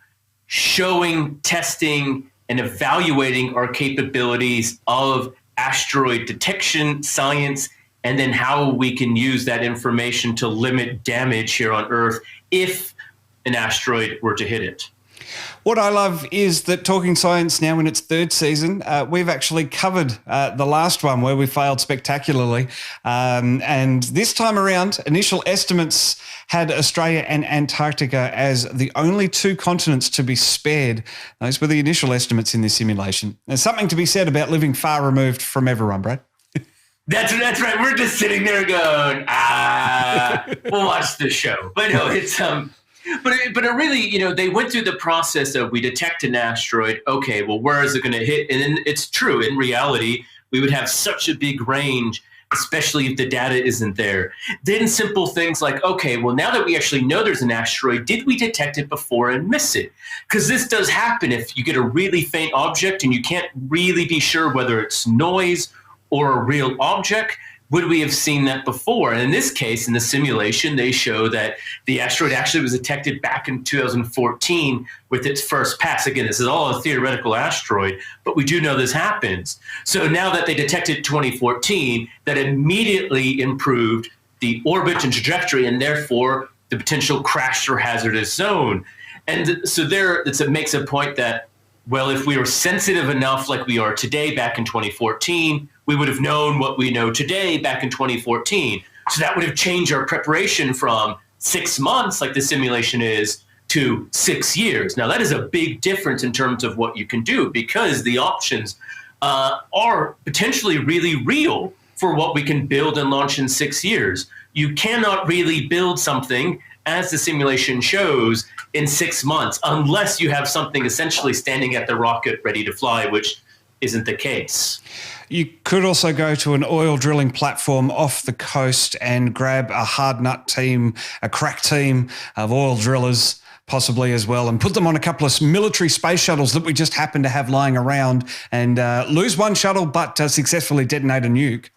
showing, testing, and evaluating our capabilities of asteroid detection, science, and then how we can use that information to limit damage here on Earth if an asteroid were to hit it. What I love is that Talking Science now in its third season, we've actually covered the last one where we failed spectacularly. And this time around, initial estimates had Australia and Antarctica as the only two continents to be spared. Those were the initial estimates in this simulation. There's something to be said about living far removed from everyone, Brad. That's right. We're just sitting there going, we'll watch the show. But no, it's but it really, they went through the process of we detect an asteroid. Okay, well, where is it going to hit? And then it's true. In reality, we would have such a big range, especially if the data isn't there. Then simple things like, okay, well, now that we actually know there's an asteroid, did we detect it before and miss it? Because this does happen if you get a really faint object and you can't really be sure whether it's noise or a real object. Would we have seen that before? And in this case, in the simulation, they show that the asteroid actually was detected back in 2014 with its first pass. Again, this is all a theoretical asteroid, but we do know this happens. So now that they detected 2014, that immediately improved the orbit and trajectory and therefore the potential crash or hazardous zone. And so it makes a point that, well, if we were sensitive enough like we are today back in 2014, we would have known what we know today back in 2014. So that would have changed our preparation from 6 months, like the simulation is, to 6 years. Now, that is a big difference in terms of what you can do because the options are potentially really real for what we can build and launch in 6 years. You cannot really build something, as the simulation shows, in 6 months, unless you have something essentially standing at the rocket ready to fly, which isn't the case. You could also go to an oil drilling platform off the coast and grab a hard nut team, a crack team of oil drillers, possibly as well, and put them on a couple of military space shuttles that we just happen to have lying around and lose one shuttle but successfully detonate a nuke.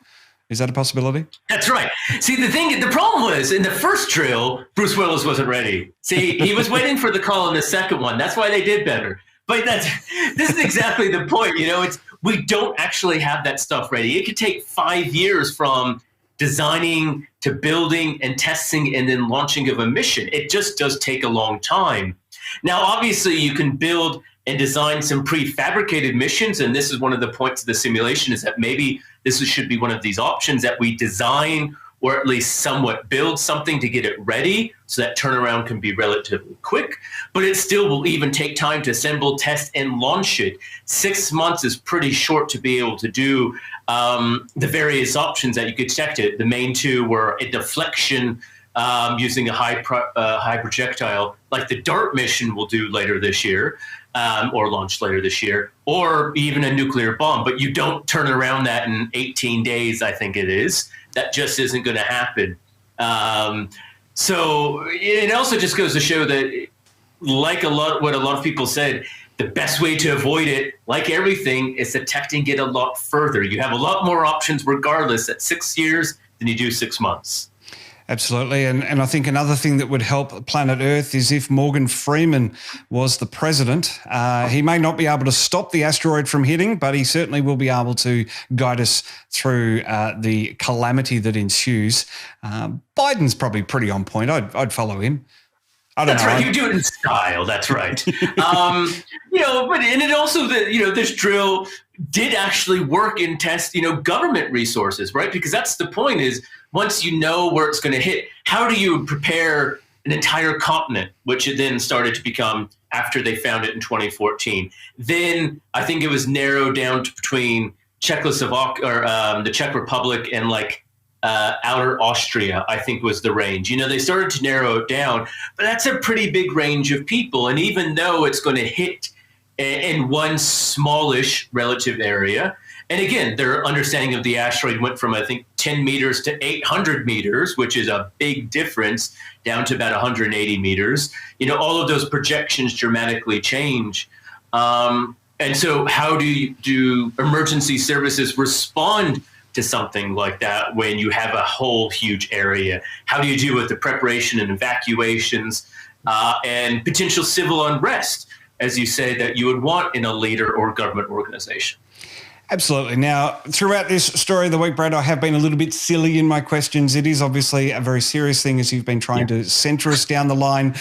Is that a possibility? That's right. See, the problem was in the first drill, Bruce Willis wasn't ready. See, he was waiting for the call in the second one. That's why they did better. But this is exactly the point. We don't actually have that stuff ready. It could take 5 years from designing to building and testing and then launching of a mission. It just does take a long time. Now, obviously, you can build and design some prefabricated missions, and this is one of the points of the simulation, is that maybe should be one of these options, that we design or at least somewhat build something to get it ready so that turnaround can be relatively quick. But it still will even take time to assemble, test, and launch it. 6 months is pretty short to be able to do the various options that you could check it. The main two were a deflection using a high projectile, like the DART mission will do later this year, or launch later this year, or even a nuclear bomb. But you don't turn around that in 18 days, I think it is. That just isn't going to happen. So it also just goes to show that, like what a lot of people said, the best way to avoid it, like everything, is detecting it a lot further. You have a lot more options regardless at 6 years than you do 6 months. Absolutely. And I think another thing that would help planet Earth is if Morgan Freeman was the president. He may not be able to stop the asteroid from hitting, but he certainly will be able to guide us through the calamity that ensues. Biden's probably pretty on point. I'd follow him. That's right. You do it in style. That's right. And it also this drill did actually work and test, government resources, right? Because that's the point, is once you know where it's going to hit, how do you prepare an entire continent, which it then started to become after they found it in 2014. Then I think it was narrowed down to between Czechoslovakia or the Czech Republic and outer Austria, I think was the range. They started to narrow it down, but that's a pretty big range of people. And even though it's going to hit in one smallish relative area, and again, their understanding of the asteroid went from, I think, 10 meters to 800 meters, which is a big difference, down to about 180 meters. All of those projections dramatically change. And so how do emergency services respond to something like that when you have a whole huge area? How do you deal with the preparation and evacuations and potential civil unrest, as you say, that you would want in a leader or government organization? Absolutely. Now, throughout this story of the week, Brad, I have been a little bit silly in my questions. It is obviously a very serious thing, as you've been trying to centre us down the line.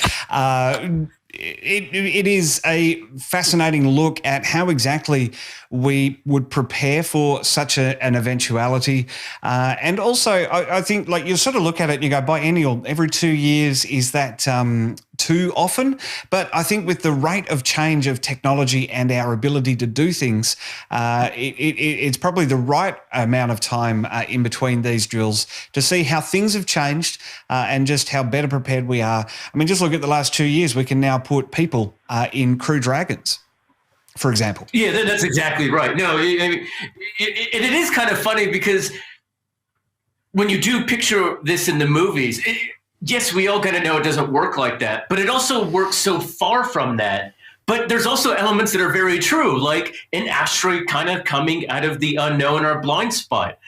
It is a fascinating look at how exactly we would prepare for such an eventuality. And also, I think, you sort of look at it and you go, biennial, every 2 years, is that too often? But I think with the rate of change of technology and our ability to do things, it's probably the right amount of time in between these drills to see how things have changed and just how better prepared we are. I mean, just look at the last 2 years. We can now put people in Crew Dragons, for example. Yeah, that's exactly right. No, it is kind of funny because when you do picture this in the movies, yes, we all got to know it doesn't work like that, but it also works so far from that. But there's also elements that are very true, like an asteroid kind of coming out of the unknown or blind spot.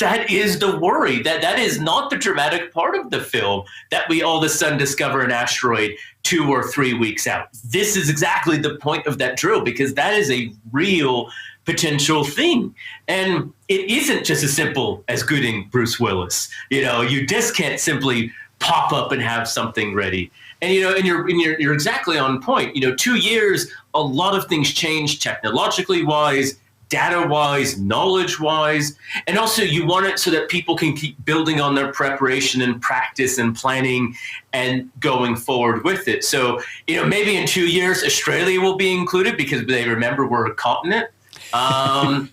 That is the worry. That is not the dramatic part of the film, that we all of a sudden discover an asteroid 2 or 3 weeks out. This is exactly the point of that drill, because that is a real potential thing. And it isn't just as simple as gooning Bruce Willis. You just can't simply pop up and have something ready. And you're exactly on point. 2 years, a lot of things change technologically wise, data wise, knowledge wise, and also you want it so that people can keep building on their preparation and practice and planning and going forward with it. So maybe in 2 years Australia will be included because they remember we're a continent. But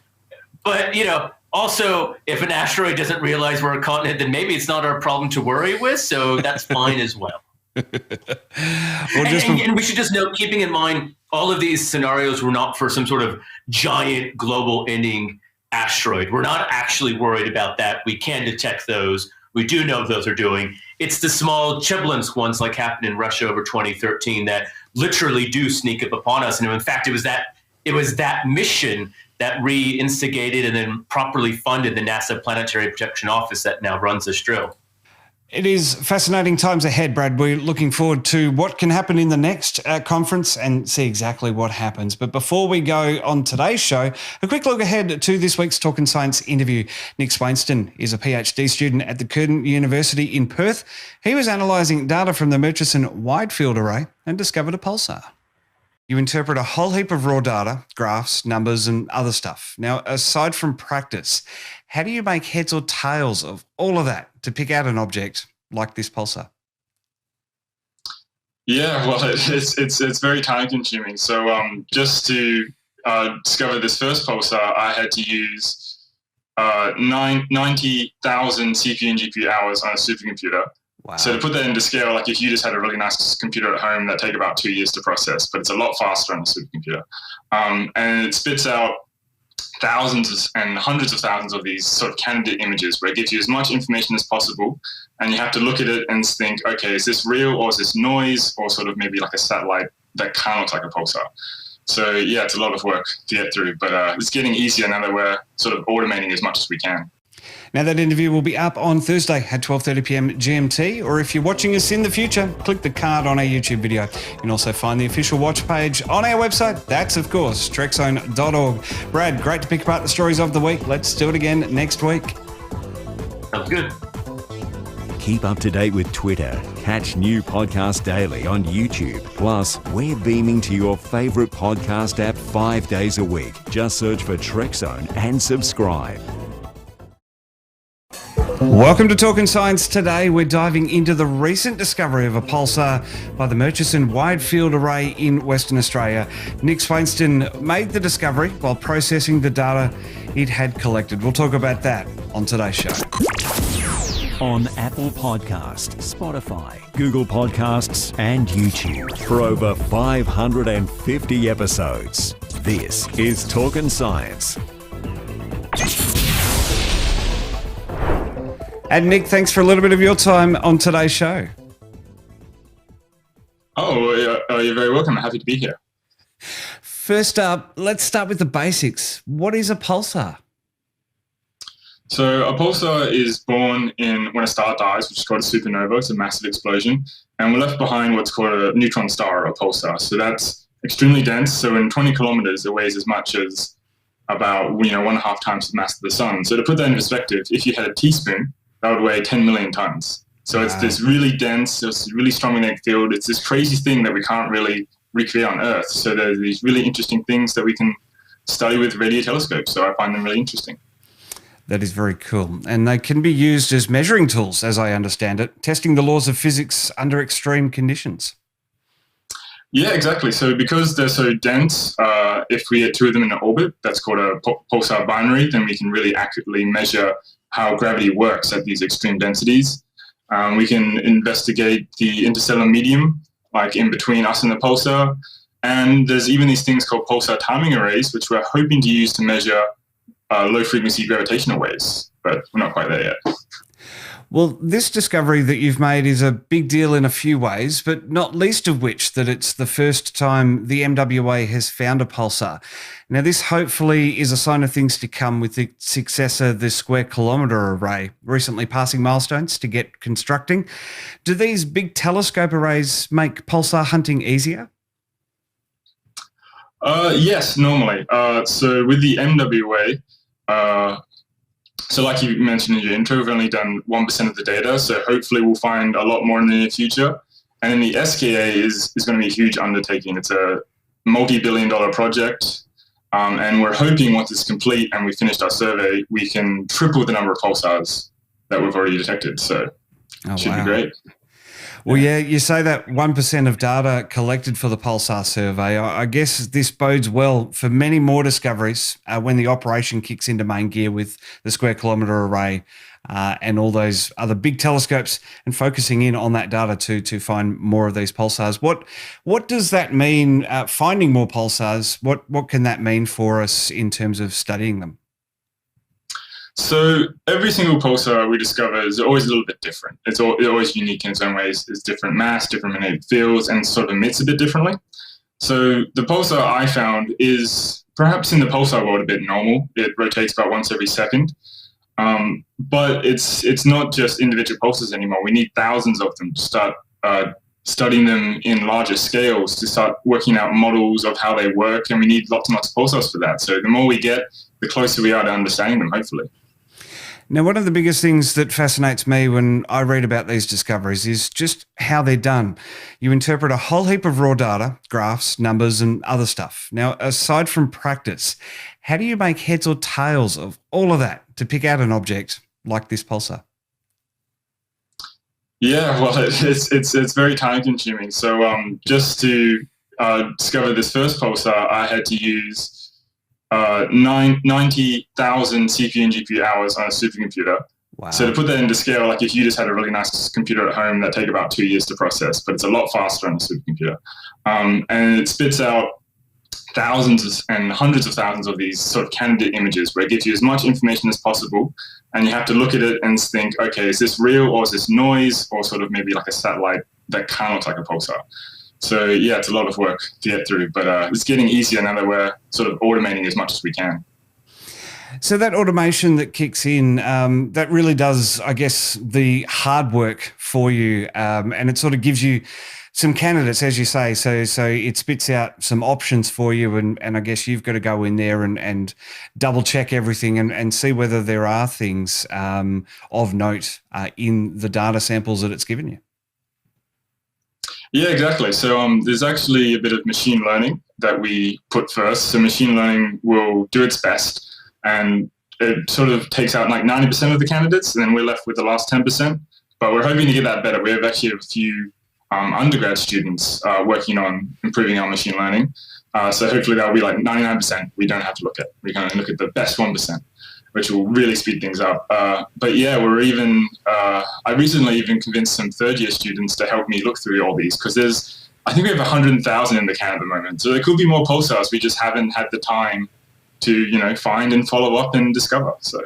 also, if an asteroid doesn't realize we're a continent, then maybe it's not our problem to worry with. So that's fine as well. And we should just note, keeping in mind, all of these scenarios were not for some sort of giant global ending asteroid. We're not actually worried about that. We can detect those. We do know what those are doing. It's the small Chelyabinsk ones, like happened in Russia over 2013, that literally do sneak up upon us. And in fact, it was that mission that re-instigated and then properly funded the NASA Planetary Protection Office that now runs this drill. It is fascinating times ahead, Brad. We're looking forward to what can happen in the next conference and see exactly what happens. But before we go on today's show, a quick look ahead to this week's Talkin' Science interview. Nick Swainston is a PhD student at the Curtin University in Perth. He was analysing data from the Murchison Wide Field Array and discovered a pulsar. You interpret a whole heap of raw data, graphs, numbers, and other stuff. Now, aside from practice, how do you make heads or tails of all of that to pick out an object like this pulsar? Yeah, well, it's very time consuming. So just to discover this first pulsar, I had to use 90,000 CPU and GPU hours on a supercomputer. Wow. So to put that into scale, like if you just had a really nice computer at home, that take about 2 years to process, but it's a lot faster on a supercomputer. And it spits out thousands and hundreds of thousands of these sort of candidate images where it gives you as much information as possible. And you have to look at it and think, okay, is this real or is this noise or sort of maybe like a satellite that kind of looks like a pulsar? So yeah, it's a lot of work to get through, but it's getting easier now that we're sort of automating as much as we can. Now, that interview will be up on Thursday at 12:30 p.m. GMT, or if you're watching us in the future, click the card on our YouTube video. You can also find the official watch page on our website. That's, of course, Trekzone.org. Brad, great to pick apart the stories of the week. Let's do it again next week. Sounds good. Keep up to date with Twitter. Catch new podcasts daily on YouTube. Plus, we're beaming to your favourite podcast app 5 days a week. Just search for Trekzone and subscribe. Welcome to Talkin' Science. Today we're diving into the recent discovery of a pulsar by the Murchison Wide Field Array in Western Australia. Nick Swainston made the discovery while processing the data it had collected. We'll talk about that on today's show. On Apple Podcasts, Spotify, Google Podcasts, and YouTube for over 550 episodes. This is Talkin' Science. And Nick, thanks for a little bit of your time on today's show. Oh, you're very welcome. I'm happy to be here. First up, let's start with the basics. What is a pulsar? So a pulsar is born when a star dies, which is called a supernova. It's a massive explosion. And we're left behind what's called a neutron star or a pulsar. So that's extremely dense. So in 20 kilometers, it weighs as much as about 1.5 times the mass of the sun. So to put that in perspective, if you had a teaspoon, that would weigh 10 million tons. So it's this really dense, it's really strong magnetic field. It's this crazy thing that we can't really recreate on Earth. So there's these really interesting things that we can study with radio telescopes. So I find them really interesting. That is very cool. And they can be used as measuring tools, as I understand it, testing the laws of physics under extreme conditions. Yeah, exactly. So because they're so dense, if we get two of them in an orbit, that's called a pulsar binary, then we can really accurately measure how gravity works at these extreme densities. We can investigate the interstellar medium, like in between us and the pulsar. And there's even these things called pulsar timing arrays, which we're hoping to use to measure low-frequency gravitational waves, but we're not quite there yet. Well, this discovery that you've made is a big deal in a few ways, but not least of which that it's the first time the MWA has found a pulsar. Now, this hopefully is a sign of things to come with its successor, the Square Kilometer Array, recently passing milestones to get constructing. Do these big telescope arrays make pulsar hunting easier? Yes, normally. So with the MWA, so like you mentioned in your intro, we've only done 1% of the data, so hopefully we'll find a lot more in the near future. And then the SKA is going to be a huge undertaking. It's a multi-billion-dollar project, and we're hoping once it's complete and we finished our survey, we can triple the number of pulsars that we've already detected. So it should be great. Well, yeah, you say that 1% of data collected for the Pulsar survey. I guess this bodes well for many more discoveries when the operation kicks into main gear with the Square Kilometer Array and all those other big telescopes and focusing in on that data to find more of these pulsars. What does that mean, finding more pulsars? What can that mean for us in terms of studying them? So every single pulsar we discover is always a little bit different. It's always unique in its own ways. It's different mass, different magnetic fields, and sort of emits a bit differently. So the pulsar I found is perhaps in the pulsar world a bit normal. It rotates about once every second. But it's not just individual pulsars anymore. We need thousands of them to start studying them in larger scales, to start working out models of how they work, and we need lots and lots of pulsars for that. So the more we get, the closer we are to understanding them, hopefully. Now, one of the biggest things that fascinates me when I read about these discoveries is just how they're done. You interpret a whole heap of raw data, graphs, numbers, and other stuff. Now, aside from practice, how do you make heads or tails of all of that to pick out an object like this pulsar? Yeah, well, it's very time consuming. So just to discover this first pulsar, I had to use 90,000 CPU and GPU hours on a supercomputer. Wow. So to put that into scale, like if you just had a really nice computer at home, that take about 2 years to process, but it's a lot faster on a supercomputer. And it spits out thousands and hundreds of thousands of these sort of candidate images where it gives you as much information as possible. And you have to look at it and think, okay, is this real or is this noise or sort of maybe like a satellite that kind of looks like a pulsar? So yeah, it's a lot of work to get through, but it's getting easier now that we're sort of automating as much as we can. So that automation that kicks in, that really does, I guess, the hard work for you, and it sort of gives you some candidates, as you say. So it spits out some options for you, and I guess you've got to go in there and double check everything and see whether there are things of note in the data samples that it's given you. Yeah, exactly. So there's actually a bit of machine learning that we put first. So machine learning will do its best, and it sort of takes out like 90% of the candidates, and then we're left with the last 10%. But we're hoping to get that better. We have actually a few undergrad students working on improving our machine learning. So hopefully that'll be like 99% we don't have to look at. We can look at the best 1%, which will really speed things up. But yeah, I recently even convinced some third-year students to help me look through all these, because I think we have 100,000 in the can at the moment. So there could be more pulsars. We just haven't had the time to, find and follow up and discover. So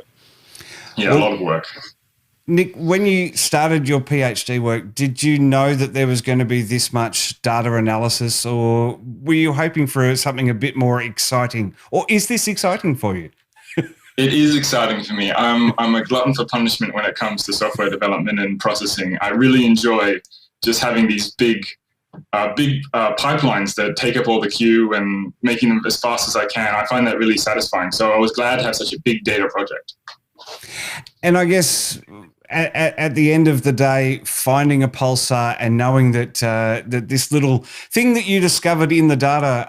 yeah, a lot of work. Nick, when you started your PhD work, did you know that there was going to be this much data analysis, or were you hoping for something a bit more exciting? Or is this exciting for you? It is exciting for me. I'm a glutton for punishment when it comes to software development and processing. I really enjoy just having these big pipelines that take up all the queue and making them as fast as I can. I find that really satisfying. So I was glad to have such a big data project. And I guess at the end of the day, finding a pulsar and knowing that that this little thing that you discovered in the data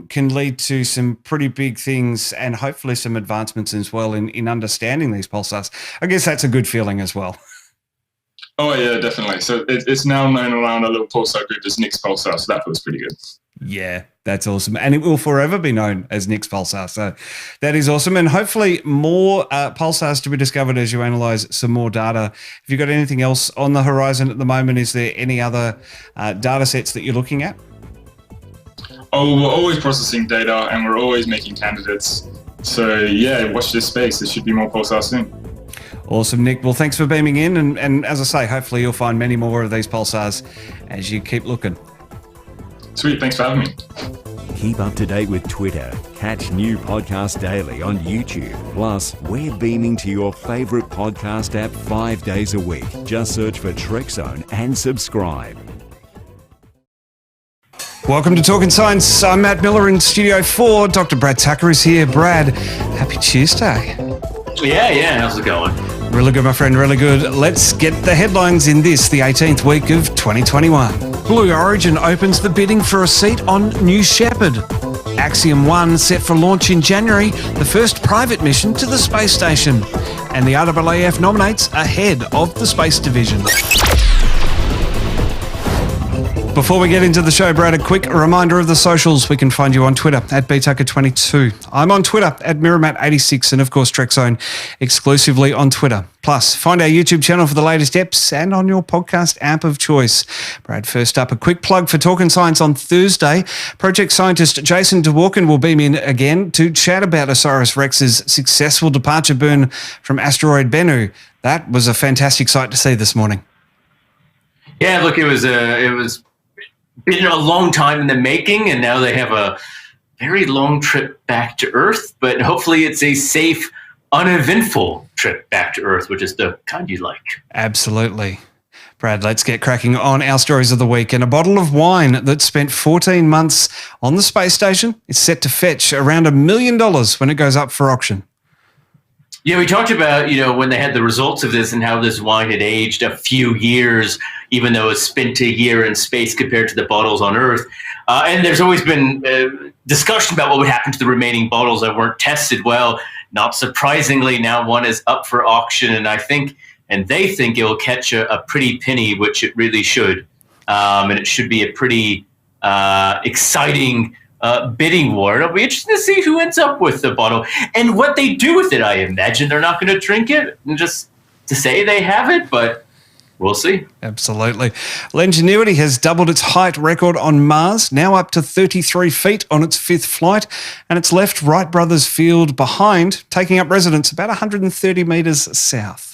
can lead to some pretty big things and hopefully some advancements as well in understanding these pulsars. I guess that's a good feeling as well. Oh, yeah, definitely. So it's now known around a little pulsar group as Nick's Pulsar, so that feels pretty good. Yeah, that's awesome. And it will forever be known as Nick's Pulsar. So that is awesome. And hopefully more pulsars to be discovered as you analyze some more data. Have you got anything else on the horizon at the moment? Is there any other data sets that you're looking at? Oh, we're always processing data and we're always making candidates. So yeah, watch this space. There should be more pulsars soon. Awesome, Nick. Well, thanks for beaming in. And as I say, hopefully you'll find many more of these pulsars as you keep looking. Sweet, thanks for having me. Keep up to date with Twitter. Catch new podcasts daily on YouTube. Plus, we're beaming to your favourite podcast app 5 days a week. Just search for Trekzone and subscribe. Welcome to Talking Science. I'm Matt Miller in Studio 4. Dr. Brad Tucker is here. Brad, happy Tuesday. Yeah. How's it going? Really good, my friend, really good. Let's get the headlines in this, the 18th week of 2021. Blue Origin opens the bidding for a seat on New Shepard. Axiom 1 set for launch in January, the first private mission to the space station. And the RAAF nominates a head of the space division. Before we get into the show, Brad, a quick reminder of the socials. We can find you on Twitter at btucker22. I'm on Twitter at Miramat86 and, of course, Trekzone exclusively on Twitter. Plus, find our YouTube channel for the latest eps and on your podcast app of choice. Brad, first up, a quick plug for Talking Science on Thursday. Project scientist Jason DeWalken will beam in again to chat about Osiris-Rex's successful departure burn from asteroid Bennu. That was a fantastic sight to see this morning. Yeah, look, it was been a long time in the making, and now they have a very long trip back to Earth, but hopefully it's a safe uneventful trip back to Earth, which is the kind you like. Absolutely. Brad, let's get cracking on our stories of the week. And a bottle of wine that spent 14 months on the space station is set to fetch around $1 million when it goes up for auction. Yeah, we talked about, when they had the results of this and how this wine had aged a few years, even though it spent a year in space compared to the bottles on Earth. And there's always been discussion about what would happen to the remaining bottles that weren't tested well. Not surprisingly, now one is up for auction, and they think it will catch a pretty penny, which it really should. And it should be a pretty exciting bidding war. It'll be interesting to see who ends up with the bottle and what they do with it. I imagine they're not going to drink it and just to say they have it, but we'll see. Absolutely. Well, Ingenuity has doubled its height record on Mars, now up to 33 feet on its fifth flight, and it's left Wright Brothers Field behind, taking up residence about 130 metres south.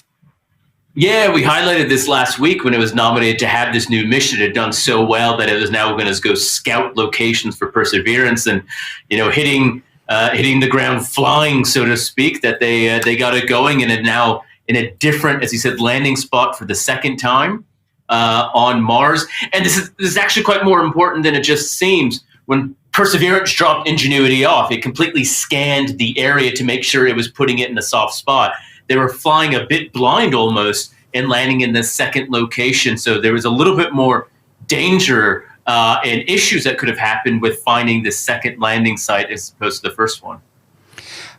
Yeah, we highlighted this last week when it was nominated to have this new mission. It had done so well that it was now going to go scout locations for Perseverance and, hitting the ground flying, so to speak, that they got it going and are now in a different, as you said, landing spot for the second time on Mars. And this is actually quite more important than it just seems. When Perseverance dropped Ingenuity off, it completely scanned the area to make sure it was putting it in a soft spot. They were flying a bit blind almost and landing in the second location. So there was a little bit more danger and issues that could have happened with finding the second landing site as opposed to the first one.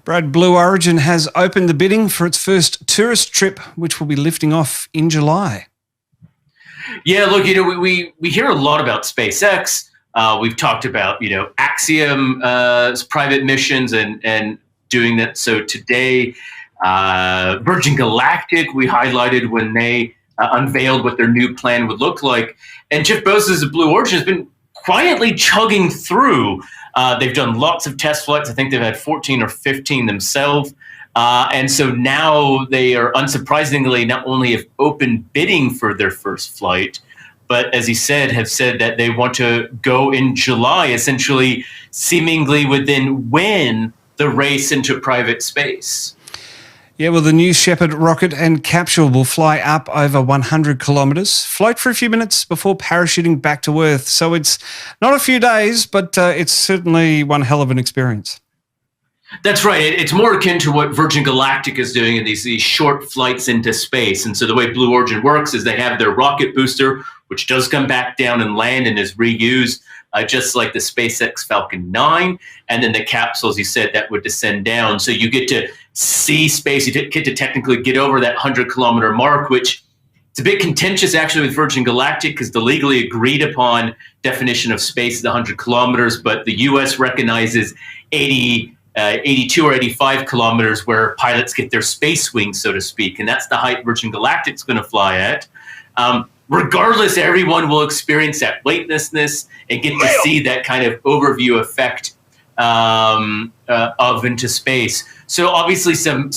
Brad, Blue Origin has opened the bidding for its first tourist trip, which will be lifting off in July. Yeah, look, we hear a lot about SpaceX. We've talked about, Axiom's private missions and doing that. So today, Virgin Galactic, we highlighted when they unveiled what their new plan would look like. And Jeff Bezos of Blue Origin has been quietly chugging through. They've done lots of test flights. I think they've had 14 or 15 themselves. And so now they are, unsurprisingly, not only have opened bidding for their first flight, but as he said, have said that they want to go in July, essentially seemingly win the race into private space. Yeah, well, the new Shepard rocket and capsule will fly up over 100 kilometres, float for a few minutes before parachuting back to Earth. So it's not a few days, but it's certainly one hell of an experience. That's right. It's more akin to what Virgin Galactic is doing in these short flights into space. And so the way Blue Origin works is they have their rocket booster, which does come back down and land and is reused, just like the SpaceX Falcon 9. And then the capsule, as you said, that would descend down. So you get to see space. You get to technically get over that 100-kilometer mark, which it's a bit contentious actually with Virgin Galactic because the legally agreed upon definition of space is 100 kilometers, but the U.S. recognizes 82 or 85 kilometers where pilots get their space wings, so to speak. And that's the height Virgin Galactic's going to fly at. Regardless, everyone will experience that weightlessness and get to see that kind of overview effect of into space. So obviously some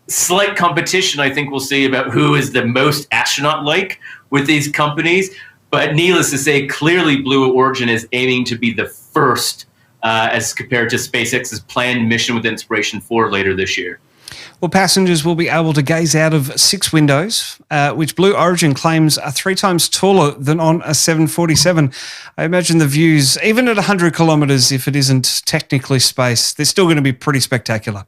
slight competition, I think we'll see about who is the most astronaut-like with these companies. But needless to say, clearly Blue Origin is aiming to be the first as compared to SpaceX's planned mission with Inspiration 4 later this year. Well, passengers will be able to gaze out of 6 windows, which Blue Origin claims are 3 times taller than on a 747. I imagine the views, even at 100 kilometres, if it isn't technically space, they're still going to be pretty spectacular.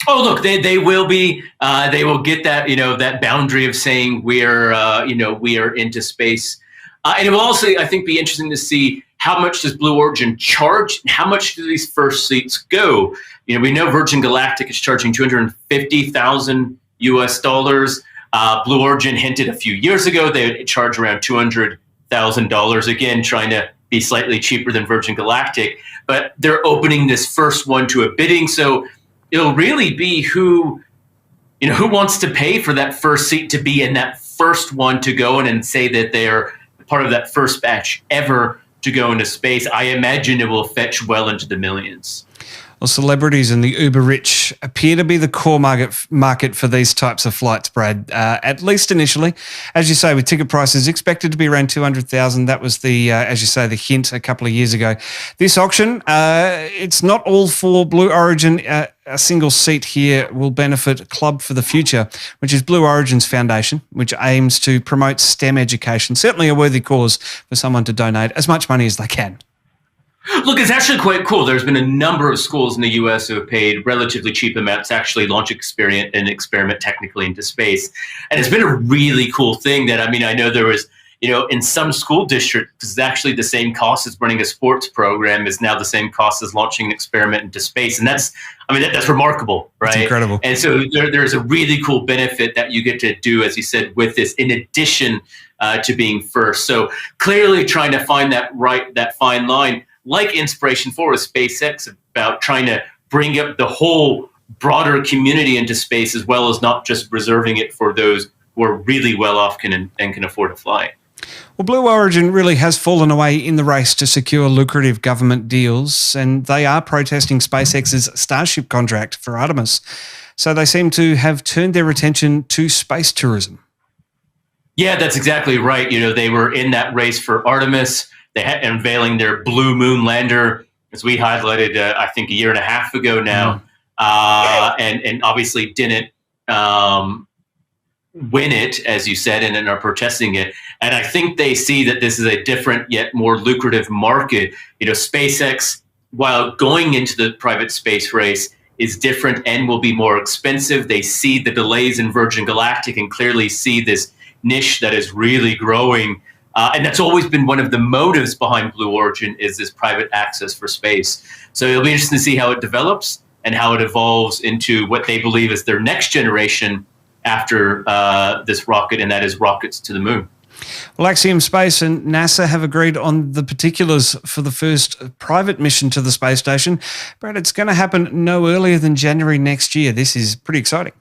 Oh, look, they will be. They will get that, that boundary of saying we are into space. And it will also, I think, be interesting to see how much does Blue Origin charge? How much do these first seats go? We know Virgin Galactic is charging $250,000 US. Blue Origin hinted a few years ago they would charge around $200,000, again, trying to be slightly cheaper than Virgin Galactic. But they're opening this first one to a bidding, so it'll really be who wants to pay for that first seat to be in that first one to go in and say that they're part of that first batch ever to go into space. I imagine it will fetch well into the millions. Well, celebrities and the uber-rich appear to be the core market for these types of flights, Brad, at least initially. As you say, with ticket prices expected to be around $200,000. That was the, as you say, the hint a couple of years ago. This auction, it's not all for Blue Origin. A single seat here will benefit Club for the Future, which is Blue Origin's foundation, which aims to promote STEM education. Certainly a worthy cause for someone to donate as much money as they can. Look, it's actually quite cool. There's been a number of schools in the U.S. who have paid relatively cheap amounts to actually launch an experiment technically into space. And it's been a really cool thing that, I mean, I know there was, in some school districts, it's actually the same cost as running a sports program is now the same cost as launching an experiment into space. And that's remarkable, right? It's incredible. And so there's a really cool benefit that you get to do, as you said, with this, in addition to being first. So clearly trying to find that fine line, like Inspiration 4 with SpaceX, about trying to bring up the whole broader community into space, as well as not just reserving it for those who are really well off and can afford to fly. Well, Blue Origin really has fallen away in the race to secure lucrative government deals, and they are protesting SpaceX's Starship contract for Artemis. So they seem to have turned their attention to space tourism. Yeah, that's exactly right. They were in that race for Artemis. They had unveiling their Blue Moon lander, as we highlighted, I think, a year and a half ago now, and obviously didn't win it, as you said, and are protesting it. And I think they see that this is a different yet more lucrative market. SpaceX, while going into the private space race, is different and will be more expensive. They see the delays in Virgin Galactic and clearly see this niche that is really growing. And that's always been one of the motives behind Blue Origin, is this private access for space. So it'll be interesting to see how it develops and how it evolves into what they believe is their next generation after this rocket, and that is rockets to the moon. Well, Axiom Space and NASA have agreed on the particulars for the first private mission to the space station. But it's going to happen no earlier than January next year. This is pretty exciting.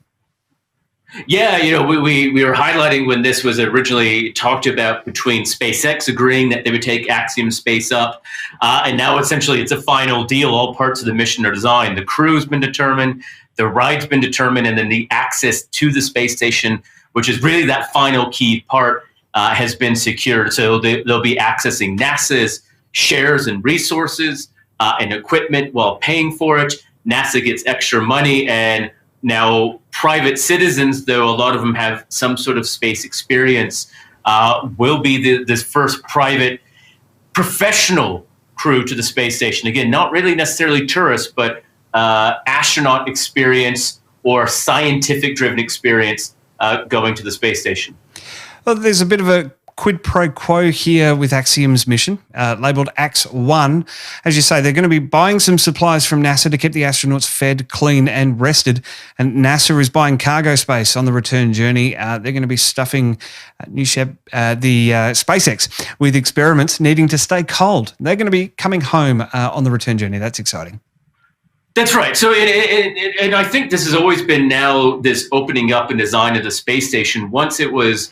Yeah, we were highlighting when this was originally talked about between SpaceX agreeing that they would take Axiom Space up, and now essentially it's a final deal. All parts of the mission are designed. The crew's been determined, the ride's been determined, and then the access to the space station, which is really that final key part, has been secured. So they'll be accessing NASA's shares and resources and equipment while paying for it. NASA gets extra money, and now private citizens, though a lot of them have some sort of space experience, will be this first private professional crew to the space station. Again, not really necessarily tourists, but astronaut experience or scientific-driven experience going to the space station. Well, there's a bit of a quid pro quo here with Axiom's mission, labelled AX-1. As you say, they're going to be buying some supplies from NASA to keep the astronauts fed, clean and rested. And NASA is buying cargo space on the return journey. They're going to be stuffing the SpaceX with experiments needing to stay cold. They're going to be coming home on the return journey. That's exciting. That's right. So, and I think this has always been now this opening up and design of the space station. Once it was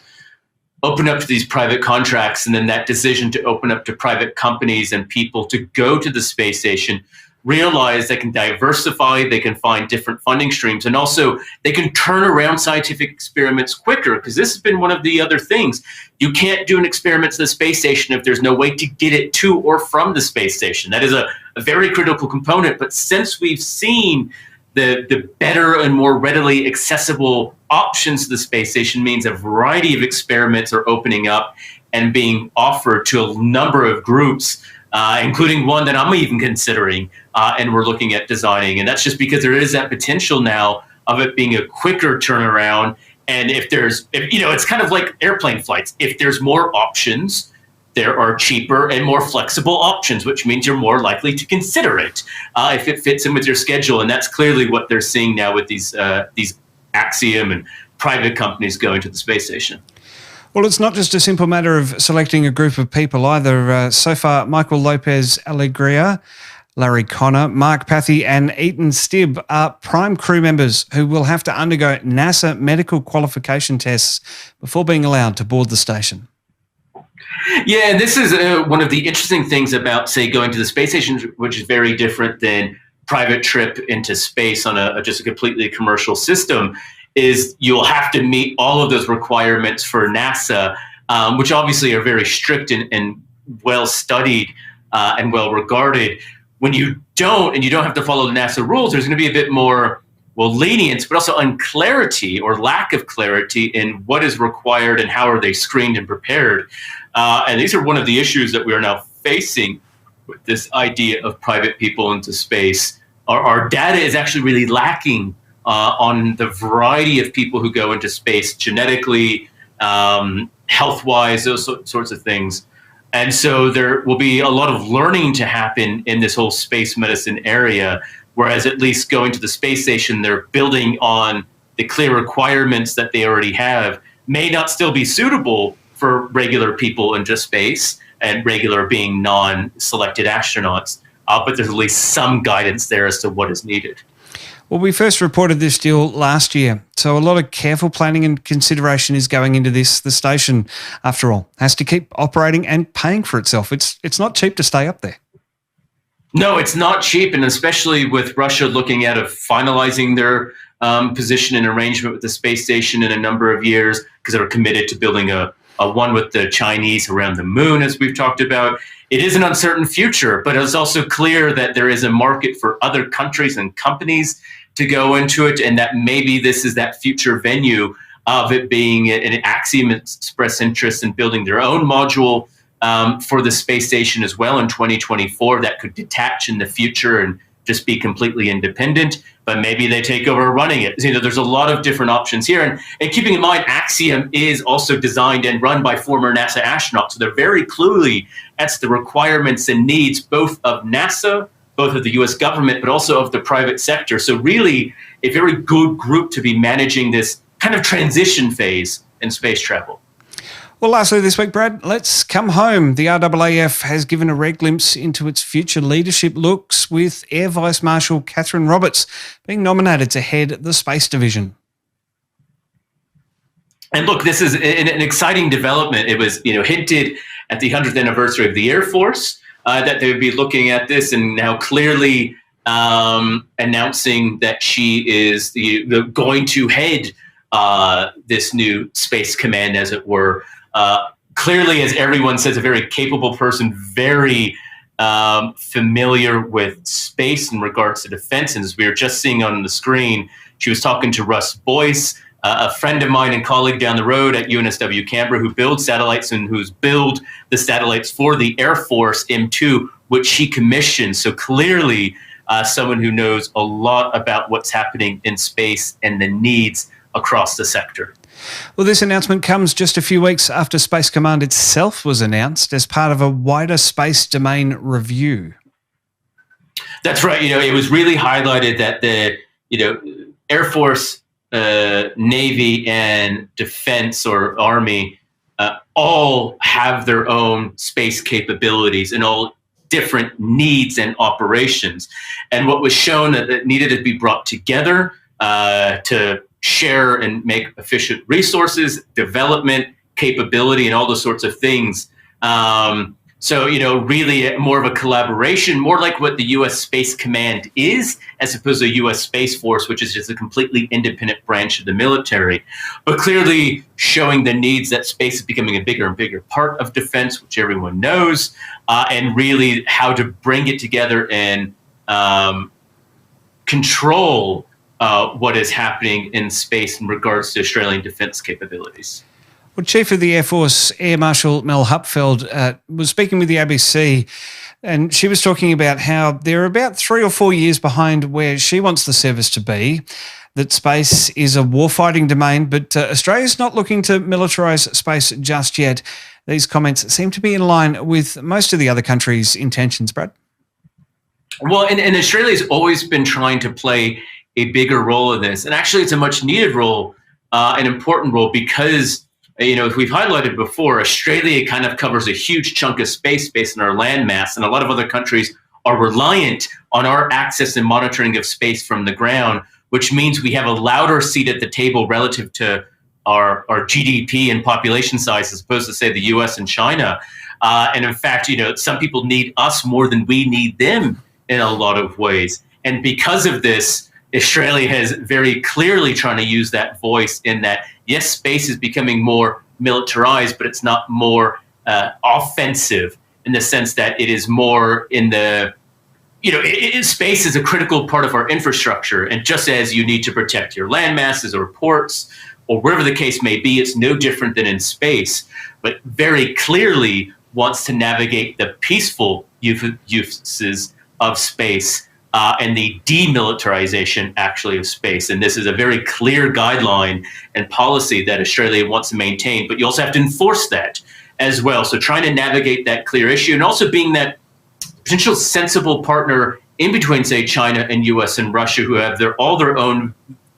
open up to these private contracts, and then that decision to open up to private companies and people to go to the space station, realize they can diversify, they can find different funding streams, and also they can turn around scientific experiments quicker, because this has been one of the other things. You can't do an experiment to the space station if there's no way to get it to or from the space station. That is a very critical component. But since we've seen the better and more readily accessible options to the space station, means a variety of experiments are opening up and being offered to a number of groups, including one that I'm even considering, and we're looking at designing. And that's just because there is that potential now of it being a quicker turnaround. And if it's kind of like airplane flights. If there's more options, there are cheaper and more flexible options, which means you're more likely to consider it if it fits in with your schedule. And that's clearly what they're seeing now with these Axiom and private companies going to the space station. Well, it's not just a simple matter of selecting a group of people either. So far, Michael Lopez Alegria, Larry Connor, Mark Pathy and Ethan Stibb are prime crew members who will have to undergo NASA medical qualification tests before being allowed to board the station. Yeah, this is one of the interesting things about, say, going to the space station, which is very different than private trip into space on just a completely commercial system is you'll have to meet all of those requirements for NASA, which obviously are very strict and well studied and well regarded. When you don't, and you don't have to follow the NASA rules, there's going to be a bit more, lenience, but also unclarity or lack of clarity in what is required and how are they screened and prepared. And these are one of the issues that we are now facing with this idea of private people into space. Our data is actually really lacking on the variety of people who go into space genetically, health-wise, those sorts of things. And so there will be a lot of learning to happen in this whole space medicine area, whereas at least going to the space station, they're building on the clear requirements that they already have, may not still be suitable for regular people into space, and regular being non-selected astronauts. But there's at least some guidance there as to what is needed. Well, we first reported this deal last year, so a lot of careful planning and consideration is going into this. The station, after all, has to keep operating and paying for itself. It's not cheap to stay up there. No, it's not cheap, and especially with Russia looking at finalizing their position and arrangement with the space station in a number of years, because they're committed to building a one with the Chinese around the moon, as we've talked about. It is an uncertain future, but it's also clear that there is a market for other countries and companies to go into it, and that maybe this is that future venue of it being an Axiom express interest in building their own module for the space station as well in 2024 that could detach in the future and just be completely independent, but maybe they take over running it. There's a lot of different options here. And keeping in mind, Axiom is also designed and run by former NASA astronauts. So they're very clearly, that's the requirements and needs both of NASA, both of the US government, but also of the private sector. So really a very good group to be managing this kind of transition phase in space travel. Well, lastly this week, Brad, let's come home. The RAAF has given a rare glimpse into its future leadership looks, with Air Vice Marshal Catherine Roberts being nominated to head the Space Division. And look, this is an exciting development. It was, hinted at the 100th anniversary of the Air Force that they would be looking at this, and now clearly announcing that she is going to head this new space command, as it were. Clearly, as everyone says, a very capable person, very familiar with space in regards to defense. And as we were just seeing on the screen, she was talking to Russ Boyce, a friend of mine and colleague down the road at UNSW Canberra, who builds satellites and who's built the satellites for the Air Force M2, which she commissioned. So clearly someone who knows a lot about what's happening in space and the needs across the sector. Well, this announcement comes just a few weeks after Space Command itself was announced as part of a wider space domain review. That's right. It was really highlighted that the Air Force, Navy, and Defense or Army all have their own space capabilities and all different needs and operations. And what was shown that needed to be brought together to share and make efficient resources, development, capability, and all those sorts of things. So, really more of a collaboration, more like what the U.S. Space Command is, as opposed to the U.S. Space Force, which is just a completely independent branch of the military. But clearly showing the needs that space is becoming a bigger and bigger part of defense, which everyone knows, and really how to bring it together and control what is happening in space in regards to Australian defence capabilities. Well, Chief of the Air Force, Air Marshal Mel Hupfeld, was speaking with the ABC, and she was talking about how they're about 3 or 4 years behind where she wants the service to be, that space is a warfighting domain, but Australia's not looking to militarise space just yet. These comments seem to be in line with most of the other countries' intentions, Brad. Well, and Australia's always been trying to play a bigger role in this. And actually, it's a much needed role, an important role, because, as we've highlighted before, Australia kind of covers a huge chunk of space based on our landmass, and a lot of other countries are reliant on our access and monitoring of space from the ground, which means we have a louder seat at the table relative to our GDP and population size, as opposed to, say, the US and China. And in fact, some people need us more than we need them in a lot of ways. And because of this, Australia has very clearly trying to use that voice in that, yes, space is becoming more militarized, but it's not more offensive in the sense that it is more in the, space is a critical part of our infrastructure. And just as you need to protect your land masses or ports or wherever the case may be, it's no different than in space, but very clearly wants to navigate the peaceful uses of space and the demilitarization actually of space. And this is a very clear guideline and policy that Australia wants to maintain, but you also have to enforce that as well. So trying to navigate that clear issue and also being that potential sensible partner in between, say, China and US and Russia, who have all their own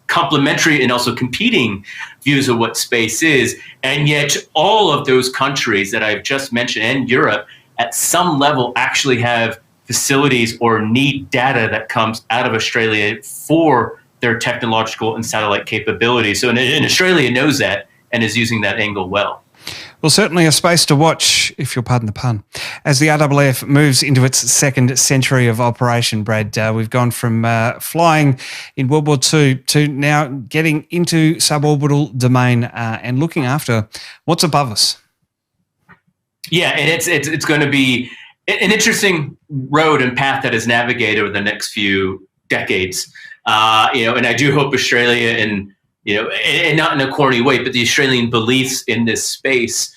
complementary and also competing views of what space is. And yet all of those countries that I've just mentioned and Europe at some level actually have facilities or need data that comes out of Australia for their technological and satellite capabilities. So and Australia knows that and is using that angle well. Well, certainly a space to watch, if you'll pardon the pun, as the RAAF moves into its second century of operation, Brad. We've gone from flying in World War II to now getting into suborbital domain and looking after what's above us. Yeah, and it's going to be an interesting road and path that is navigated over the next few decades. And I do hope Australia and not in a corny way, but the Australian beliefs in this space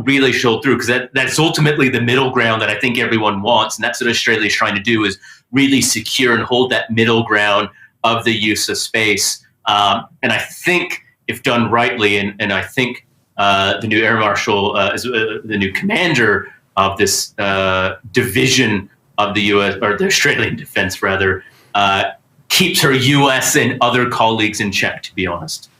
really show through, because that's ultimately the middle ground that I think everyone wants. And that's what Australia is trying to do, is really secure and hold that middle ground of the use of space. And I think if done rightly, and I think the new Air Marshal, the new commander of this division of the U.S., or the Australian Defence rather, keeps her U.S. and other colleagues in check, to be honest.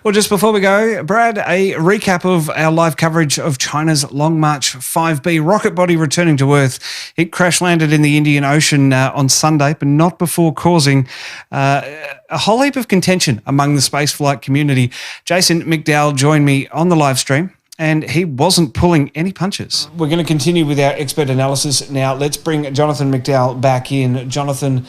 Well, just before we go, Brad, a recap of our live coverage of China's Long March 5B rocket body returning to Earth. It crash-landed in the Indian Ocean on Sunday, but not before causing a whole heap of contention among the spaceflight community. Jason McDowell joined me on the live stream, and he wasn't pulling any punches. We're going to continue with our expert analysis now. Let's bring Jonathan McDowell back in. Jonathan,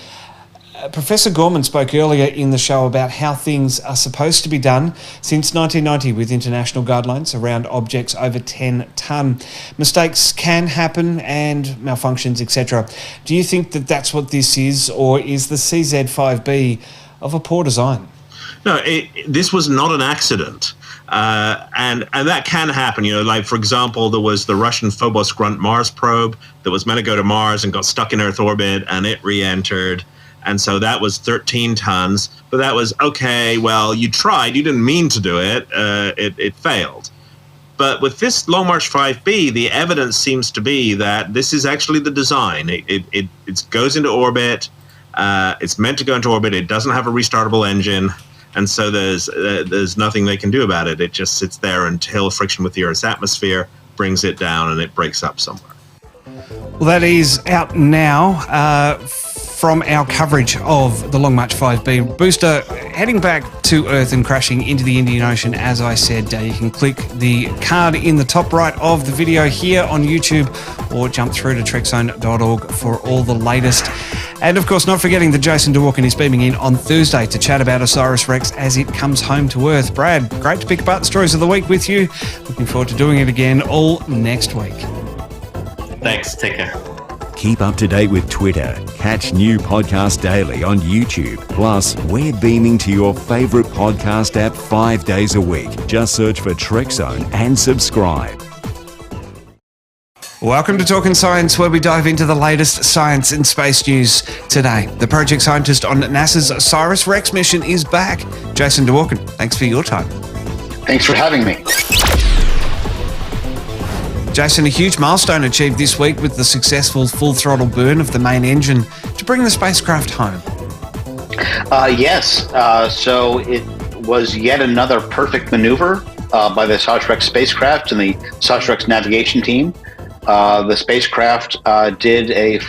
Professor Gorman spoke earlier in the show about how things are supposed to be done since 1990 with international guidelines around objects over 10 tonne. Mistakes can happen and malfunctions, etc. Do you think that that's what this is, or is the CZ-5B of a poor design? No, this was not an accident. And that can happen, like, for example, there was the Russian Phobos Grunt Mars probe that was meant to go to Mars and got stuck in Earth orbit, and it re-entered. And so that was 13 tons, but that was, okay, well, you tried, you didn't mean to do it, it failed. But with this Long March 5B, the evidence seems to be that this is actually the design. It goes into orbit, it's meant to go into orbit, it doesn't have a restartable engine, and so there's nothing they can do about it. It just sits there until friction with the Earth's atmosphere brings it down and it breaks up somewhere. Well, that is out now from our coverage of the Long March 5B booster heading back to Earth and crashing into the Indian Ocean. As I said, you can click the card in the top right of the video here on YouTube, or jump through to trekzone.org for all the latest. And of course, not forgetting that Jason DeWalken is beaming in on Thursday to chat about Osiris-Rex as it comes home to Earth. Brad, great to pick apart the stories of the week with you. Looking forward to doing it again all next week. Thanks. Take care. Keep up to date with Twitter. Catch new podcasts daily on YouTube. Plus, we're beaming to your favorite podcast app 5 days a week. Just search for Trekzone and subscribe. Welcome to Talking Science, where we dive into the latest science and space news today. The project scientist on NASA's Osiris-Rex mission is back. Jason DeWalken, thanks for your time. Thanks for having me. Jason, a huge milestone achieved this week with the successful full throttle burn of the main engine to bring the spacecraft home. Yes. So it was yet another perfect maneuver by the Osiris-Rex spacecraft and the Osiris-Rex navigation team. The spacecraft did a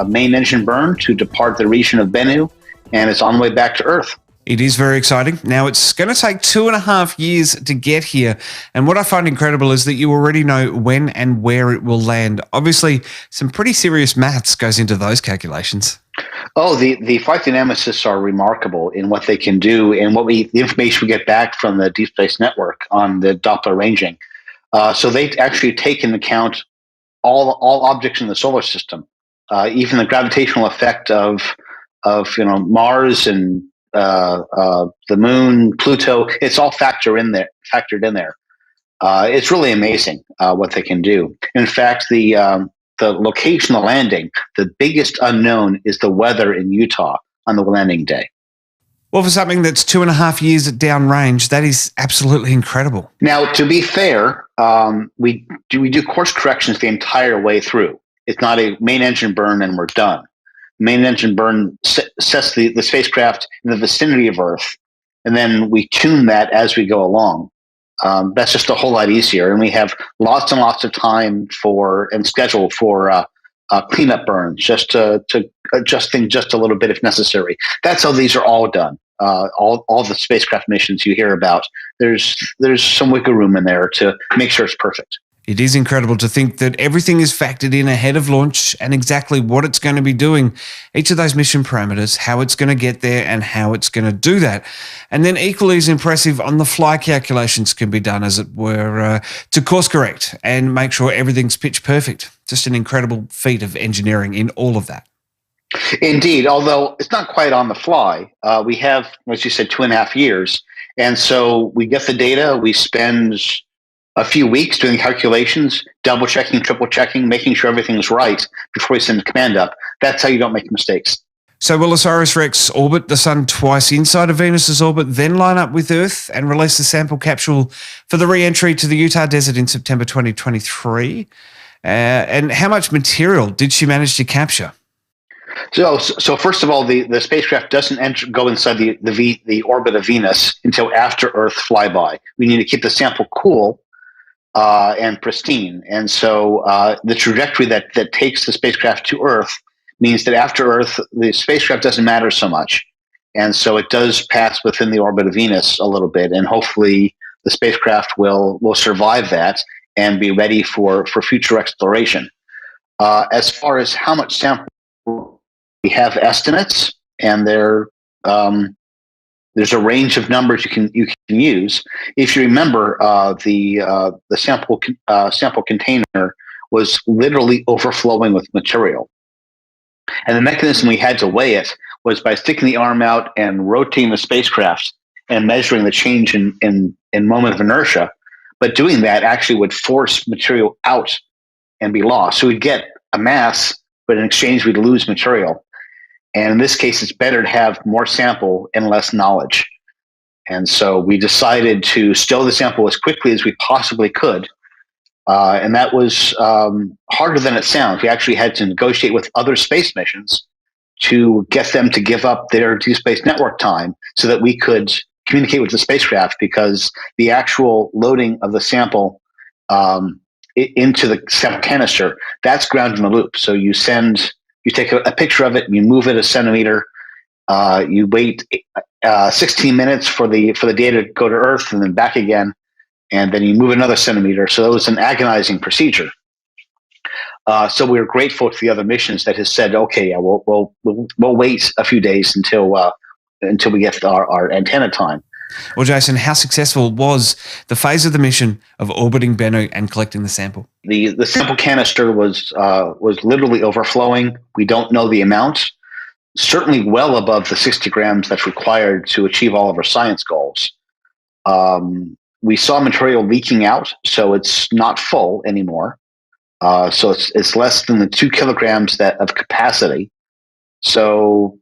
main engine burn to depart the region of Bennu, and it's on the way back to Earth. It is very exciting. Now, it's going to take 2.5 years to get here. And what I find incredible is that you already know when and where it will land. Obviously, some pretty serious maths goes into those calculations. Oh, the flight dynamicists are remarkable in what they can do and the information we get back from the Deep Space Network on the Doppler ranging. So they actually take into account all objects in the solar system, even the gravitational effect of Mars and the Moon, Pluto. It's all factored in there. It's really amazing what they can do. In fact, the location of the landing, the biggest unknown is the weather in Utah on the landing day. Well, for something that's 2.5 years downrange, that is absolutely incredible. Now, to be fair, we do course corrections the entire way through. It's not a main engine burn and we're done. Main engine burn sets the spacecraft in the vicinity of Earth, and then we tune that as we go along. That's just a whole lot easier, and we have lots and lots of time and schedule for cleanup burns, just to adjust things just a little bit if necessary. That's how these are all done. All the spacecraft missions you hear about, there's some wiggle room in there to make sure it's perfect. It is incredible to think that everything is factored in ahead of launch and exactly what it's going to be doing, each of those mission parameters, how it's going to get there and how it's going to do that. And then equally as impressive, on the fly calculations can be done, as it were, to course correct and make sure everything's pitch perfect. Just an incredible feat of engineering in all of that. Indeed, although it's not quite on the fly. We have, as you said, 2.5 years. And so we get the data, we spend a few weeks doing calculations, double checking, triple checking, making sure everything is right before we send the command up. That's how you don't make mistakes. So will Osiris-Rex orbit the Sun twice inside of Venus's orbit, then line up with Earth and release the sample capsule for the re-entry to the Utah desert in September 2023? And how much material did she manage to capture? So first of all, the spacecraft doesn't go inside the orbit of Venus until after Earth flyby. We need to keep the sample cool and pristine. And so the trajectory that takes the spacecraft to Earth means that after Earth, the spacecraft doesn't matter so much. And so it does pass within the orbit of Venus a little bit. And hopefully the spacecraft will survive that and be ready for future exploration. As far as how much sample, we have estimates, and there's a range of numbers you can use. If you remember, the sample container was literally overflowing with material, and the mechanism we had to weigh it was by sticking the arm out and rotating the spacecraft and measuring the change in moment of inertia. But doing that actually would force material out and be lost. So we'd get a mass, but in exchange we'd lose material. And in this case, it's better to have more sample and less knowledge. And so we decided to stow the sample as quickly as we possibly could. And that was harder than it sounds. We actually had to negotiate with other space missions to get them to give up their Deep Space Network time so that we could communicate with the spacecraft, because the actual loading of the sample into the sample canister, that's ground in the loop. So you take a picture of it, you move it a centimeter, you wait 16 minutes for the data to go to Earth and then back again, and then you move another centimeter. So it was an agonizing procedure. So we were grateful to the other missions that has said, okay, yeah, we'll wait a few days until we get our antenna time. Well, Jason, how successful was the phase of the mission of orbiting Bennu and collecting the sample? The sample canister was literally overflowing. We don't know the amount. Certainly well above the 60 grams that's required to achieve all of our science goals. We saw material leaking out, so it's not full anymore. So it's less than the 2 kilograms of capacity. So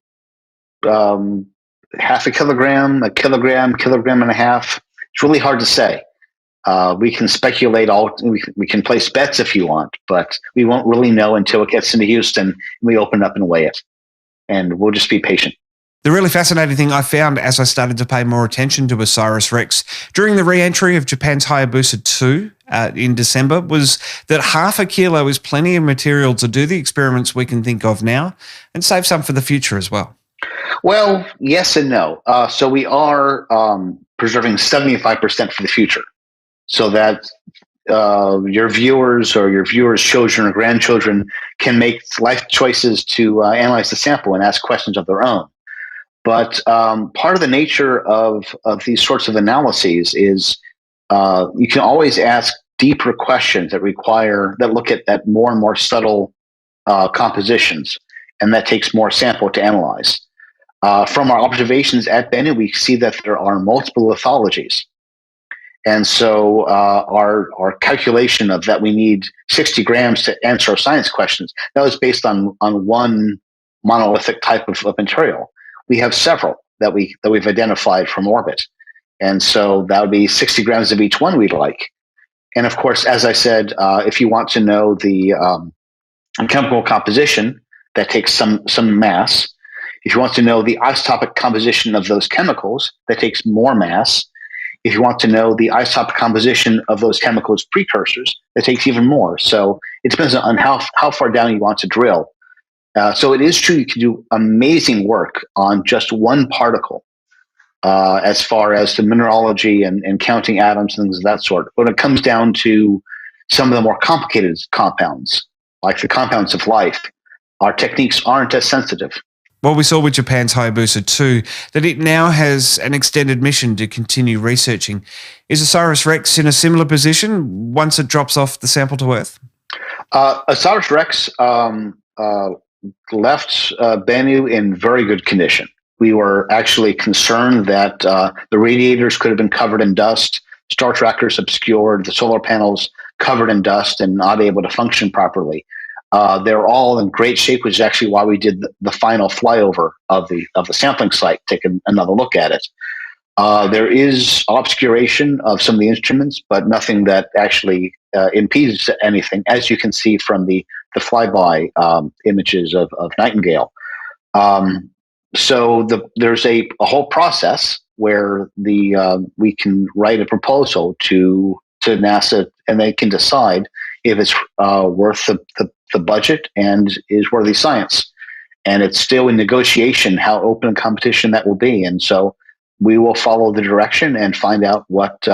half a kilogram and a half. It's really hard to say. We can speculate we can place bets if you want, but we won't really know until it gets into Houston and we open up and weigh it. And we'll just be patient. The really fascinating thing I found as I started to pay more attention to Osiris-Rex during the re-entry of Japan's Hayabusa 2 in December was that half a kilo is plenty of material to do the experiments we can think of now and save some for the future as well. Well, yes and no. So we are preserving 75% for the future. So that your viewers or your viewers' children or grandchildren can make life choices to analyze the sample and ask questions of their own. But part of the nature of these sorts of analyses is you can always ask deeper questions that look at more and more subtle compositions, and that takes more sample to analyze. From our observations at Bennu, we see that there are multiple lithologies. And so our calculation of that we need 60 grams to answer our science questions, that was based on one monolithic type of material. We have several that we've identified from orbit. And so that would be 60 grams of each one we'd like. And of course, as I said, if you want to know the chemical composition, that takes some mass. If you want to know the isotopic composition of those chemicals, that takes more mass. If you want to know the isotopic composition of those chemicals precursors, that takes even more. So it depends on how far down you want to drill. So it is true you can do amazing work on just one particle as far as the mineralogy and counting atoms and things of that sort. When it comes down to some of the more complicated compounds, like the compounds of life, our techniques aren't as sensitive. Well, we saw with Japan's Hayabusa 2 that it now has an extended mission to continue researching. Is Osiris-Rex in a similar position once it drops off the sample to Earth? Osiris-Rex left Bennu in very good condition. We were actually concerned that the radiators could have been covered in dust, star trackers obscured, the solar panels covered in dust and not able to function properly. They're all in great shape, which is actually why we did the final flyover of the sampling site, take another look at it. There is obscuration of some of the instruments, but nothing that actually impedes anything, as you can see from the flyby images of Nightingale. So there's a whole process where we can write a proposal to NASA, and they can decide if it's worth the budget and is worthy science. And it's still in negotiation how open competition that will be. And so we will follow the direction and find out what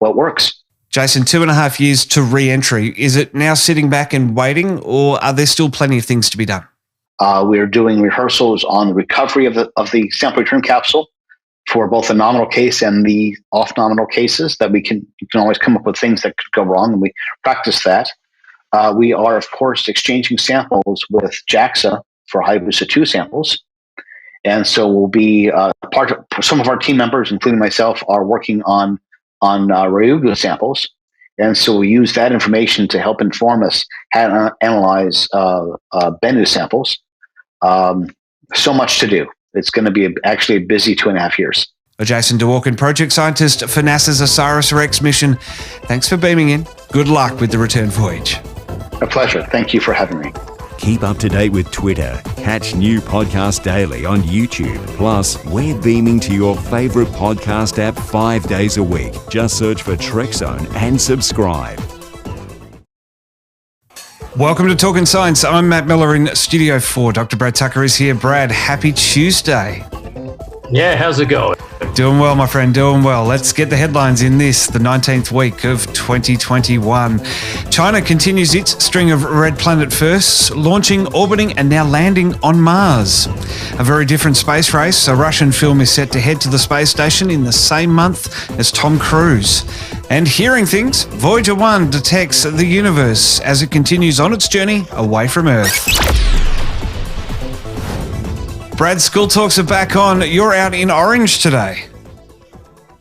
works. Jason, 2.5 years to re-entry. Is it now sitting back and waiting, or are there still plenty of things to be done? We're doing rehearsals on the recovery of the sample return capsule for both the nominal case and the off-nominal cases. That you can always come up with things that could go wrong, and we practice that. We are, of course, exchanging samples with JAXA for Hayabusa 2 samples. And so we'll be some of our team members, including myself, are working on Ryugu samples. And so we'll use that information to help inform us how to analyze Bennu samples. So much to do. It's going to be actually a busy 2.5 years. Jason Dworkin, project scientist for NASA's Osiris-Rex mission. Thanks for beaming in. Good luck with the return voyage. A pleasure. Thank you for having me. Keep up to date with Twitter. Catch new podcasts daily on YouTube. Plus, we're beaming to your favorite podcast app 5 days a week. Just search for Trekzone and subscribe. Welcome to Talking Science. I'm Matt Miller in Studio 4. Dr. Brad Tucker is here. Brad, happy Tuesday. Yeah, how's it going? Doing well, my friend, doing well. Let's get the headlines in the 19th week of 2021. China continues its string of red planet firsts, launching, orbiting, and now landing on Mars. A very different space race. A Russian film is set to head to the space station in the same month as Tom Cruise. And hearing things, Voyager 1 detects the universe as it continues on its journey away from Earth. Brad, school talks are back on. You're out in Orange today.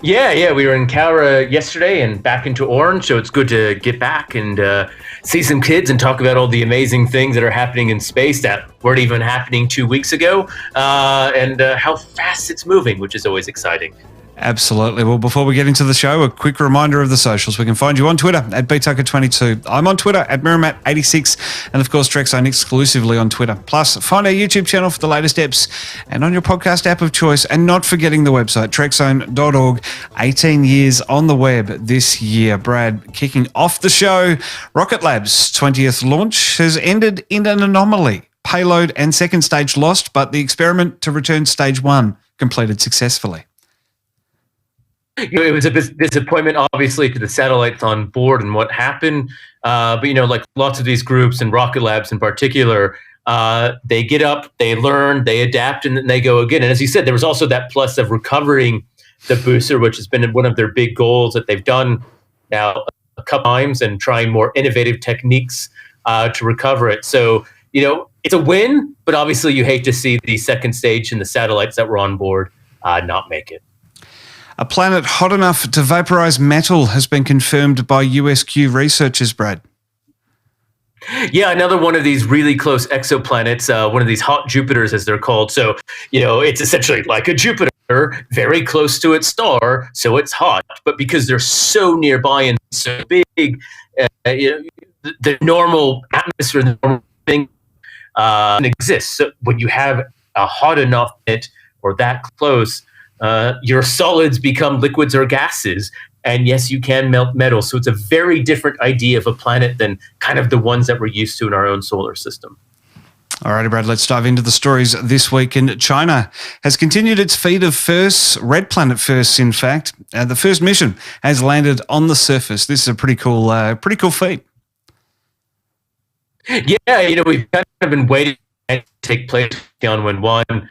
Yeah, we were in Cowra yesterday and back into Orange, so it's good to get back and see some kids and talk about all the amazing things that are happening in space that weren't even happening 2 weeks ago, and how fast it's moving, which is always exciting. Absolutely. Well, before we get into the show, a quick reminder of the socials. We can find you on Twitter at btucker22. I'm on Twitter at Miramat86, and of course, Trekzone exclusively on Twitter. Plus, find our YouTube channel for the latest eps and on your podcast app of choice, and not forgetting the website, trekzone.org. 18 years on the web this year. Brad, kicking off the show, Rocket Lab's 20th launch has ended in an anomaly. Payload and second stage lost, but the experiment to return stage 1 completed successfully. It was a disappointment, obviously, to the satellites on board and what happened. But like lots of these groups and rocket labs in particular, they get up, they learn, they adapt, and then they go again. And as you said, there was also that plus of recovering the booster, which has been one of their big goals that they've done now a couple times, and trying more innovative techniques to recover it. So it's a win, but obviously you hate to see the second stage and the satellites that were on board not make it. A planet hot enough to vaporize metal has been confirmed by USQ researchers, Brad. Yeah, another one of these really close exoplanets, one of these hot Jupiters, as they're called. So, it's essentially like a Jupiter, very close to its star, so it's hot. But because they're so nearby and so big, the normal atmosphere, the normal thing exists. So when you have a hot enough planet or that close, your solids become liquids or gases. And yes, you can melt metal. So it's a very different idea of a planet than kind of the ones that we're used to in our own solar system. All righty, Brad, let's dive into the stories this week. And China has continued its feat of firsts, red planet firsts, in fact. The first mission has landed on the surface. This is a pretty cool feat. Yeah, we've kind of been waiting to take place on Tianwen-1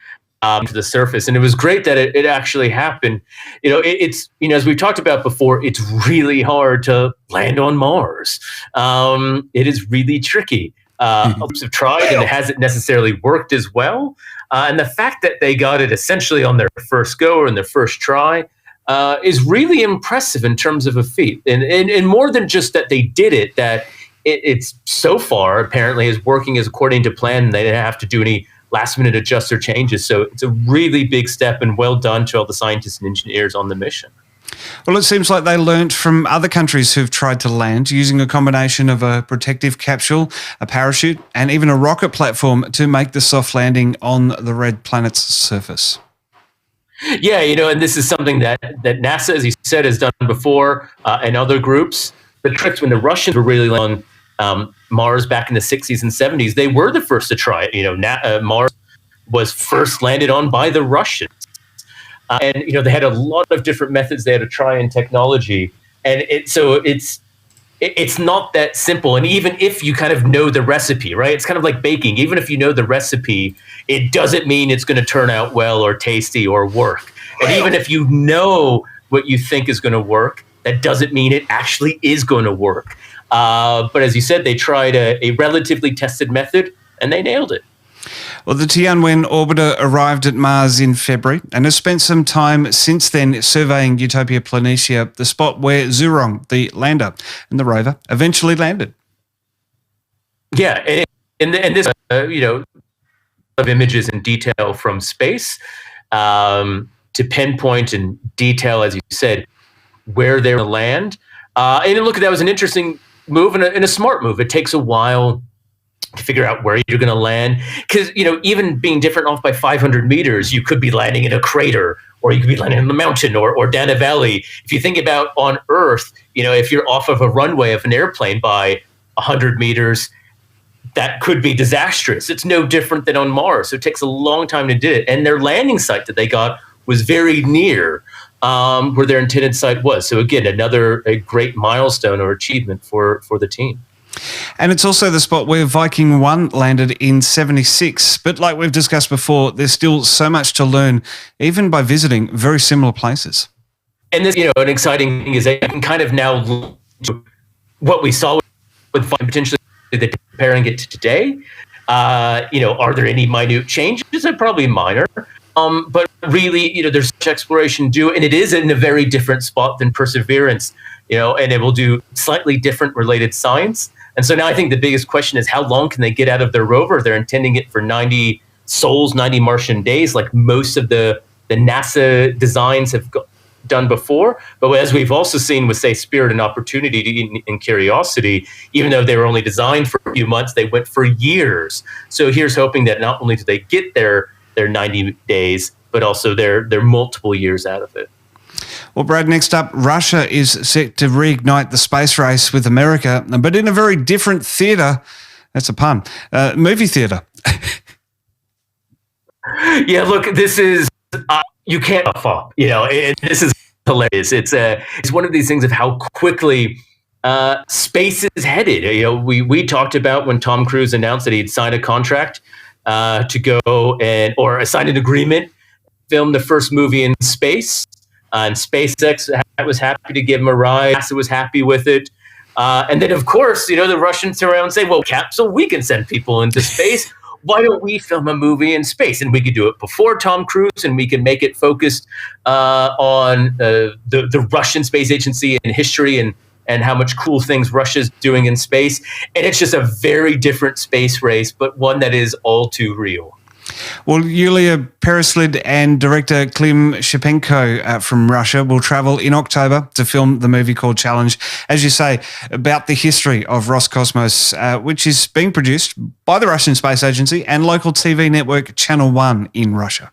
to the surface, and it was great that it actually happened. It's as we've talked about before, it's really hard to land on Mars. It is really tricky. Others have tried, and it hasn't necessarily worked as well. And the fact that they got it essentially on their first go or in their first try is really impressive in terms of a feat, and more than just that they did it, that it's so far apparently is working as according to plan, and they didn't have to do any last-minute adjusts or changes. So it's a really big step, and well done to all the scientists and engineers on the mission. Well, it seems like they learnt from other countries who've tried to land using a combination of a protective capsule, a parachute, and even a rocket platform to make the soft landing on the red planet's surface. Yeah, and this is something that NASA, as you said, has done before, and other groups. The tricks when the Russians were really on Mars back in the 60s and 70s, they were the first to try it. Mars was first landed on by the Russians. And they had a lot of different methods they had to try in technology. And it's not that simple. And even if you kind of know the recipe, right? It's kind of like baking. Even if you know the recipe, it doesn't mean it's going to turn out well or tasty or work. And even if you know what you think is going to work, that doesn't mean it actually is going to work. But as you said, they tried a relatively tested method, and they nailed it. Well, the Tianwen orbiter arrived at Mars in February and has spent some time since then surveying Utopia Planitia, the spot where Zhurong, the lander, and the rover eventually landed. Yeah, and this, of images in detail from space to pinpoint in detail, as you said, where they're going to land. And look, that was an interesting move and a smart move. It takes a while to figure out where you're going to land, because even being different off by 500 meters, you could be landing in a crater, or you could be landing in a mountain, or down a valley. If you think about on Earth, if you're off of a runway of an airplane by 100 meters, that could be disastrous. It's no different than on Mars. So it takes a long time to do it, and their landing site that they got was very near where their intended site was. So again, a great milestone or achievement for the team. And it's also the spot where Viking 1 landed in 76. But like we've discussed before, there's still so much to learn, even by visiting very similar places. And this, an exciting thing is that you can kind of now look to what we saw with Viking, potentially comparing it to today. Are there any minute changes? They're probably minor. But really, there's such exploration due, and it is in a very different spot than Perseverance, and it will do slightly different related science. And so now I think the biggest question is, how long can they get out of their rover? They're intending it for 90 sols, 90 Martian days, like most of the NASA designs have done before. But as we've also seen with, say, Spirit and Opportunity and Curiosity, even though they were only designed for a few months, they went for years. So here's hoping that not only do they get their 90 days, but also their multiple years out of it. Well, Brad, next up, Russia is set to reignite the space race with America, but in a very different theatre. That's a pun. Movie theatre. Yeah, look, this is, you can't off up. This is hilarious. It's one of these things of how quickly space is headed. You know, we talked about when Tom Cruise announced that he'd signed a contract to go or signed an agreement, film the first movie in space. And SpaceX was happy to give him a ride. NASA was happy with it. And then, of course, you know, the Russians turn around and say, well, capsule, we can send people into space. Why don't we film a movie in space? And we could do it before Tom Cruise, and we can make it focused on the Russian Space Agency and history and how much cool things Russia's doing in space. And it's just a very different space race, but one that is all too real. Well, Yulia Pereslid and director Klim Shipenko from Russia will travel in October to film the movie called Challenge, as you say, about the history of Roscosmos, which is being produced by the Russian Space Agency and local TV network Channel 1 in Russia.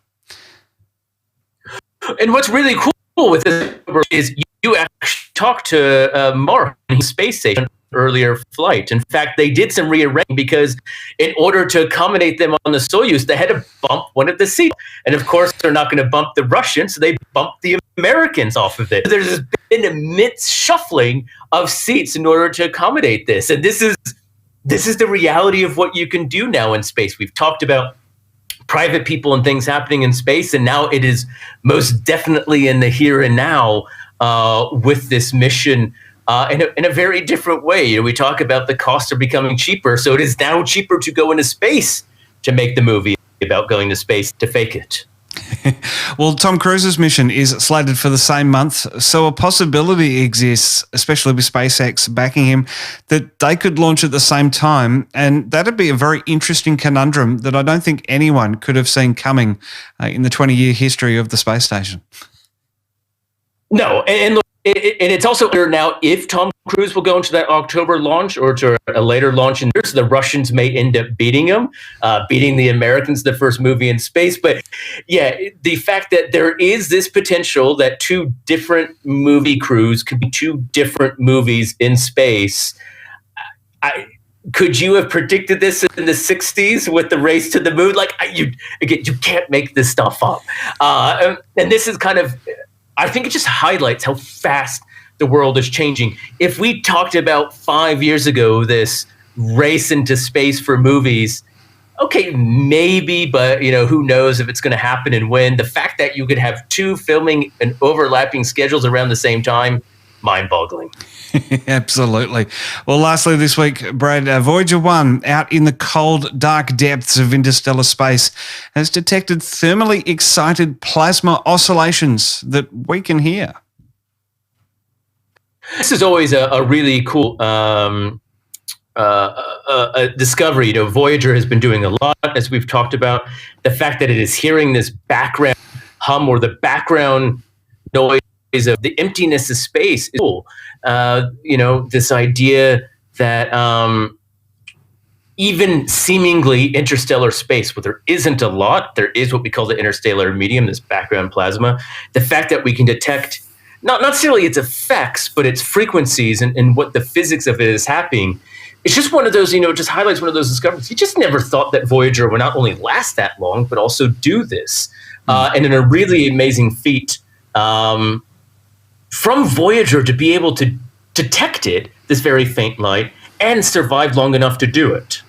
And what's really cool with this is you actually talked to Mark on his space station earlier flight. In fact, they did some rearranging because in order to accommodate them on the Soyuz, they had to bump one of the seats. And of course, they're not going to bump the Russians, so they bumped the Americans off of it. There's been a immense shuffling of seats in order to accommodate this. And this is the reality of what you can do now in space. We've talked about private people and things happening in space, and now it is most definitely in the here and now with this mission. In a very different way. You know, we talk about the costs are becoming cheaper, so it is now cheaper to go into space to make the movie about going to space to fake it. Well, Tom Cruise's mission is slated for the same month, so a possibility exists, especially with SpaceX backing him, that they could launch at the same time, and that'd be a very interesting conundrum that I don't think anyone could have seen coming in the 20-year history of the space station. No, and look, and it's also clear now if Tom Cruise will go into that October launch or to a later launch in years, the Russians may end up beating him, beating the Americans, the first movie in space. But yeah, the fact that there is this potential that two different movie crews could be two different movies in space. Could you have predicted this in the 60s with the race to the moon? Like, you can't make this stuff up. And this is kind of, I think it just highlights how fast the world is changing. If we talked about 5 years ago this race into space for movies, okay, maybe, but you know, who knows if it's going to happen and when. The fact that you could have two filming and overlapping schedules around the same time, mind-boggling. Absolutely. Well, lastly this week, Brad, Voyager 1 out in the cold, dark depths of interstellar space has detected thermally excited plasma oscillations that we can hear. This is always a really cool discovery. You know, Voyager has been doing a lot, as we've talked about. The fact that it is hearing this background hum or the background noise of the emptiness of space is cool. You know, this idea that even seemingly interstellar space, where there isn't a lot, there is what we call the interstellar medium, this background plasma. The fact that we can detect not necessarily its effects, but its frequencies and what the physics of it is happening. It's just one of those, you know, it just highlights one of those discoveries. You just never thought that Voyager would not only last that long, but also do this. And in a really amazing feat, from Voyager to be able to detect it, this very faint light, and survive long enough to do it.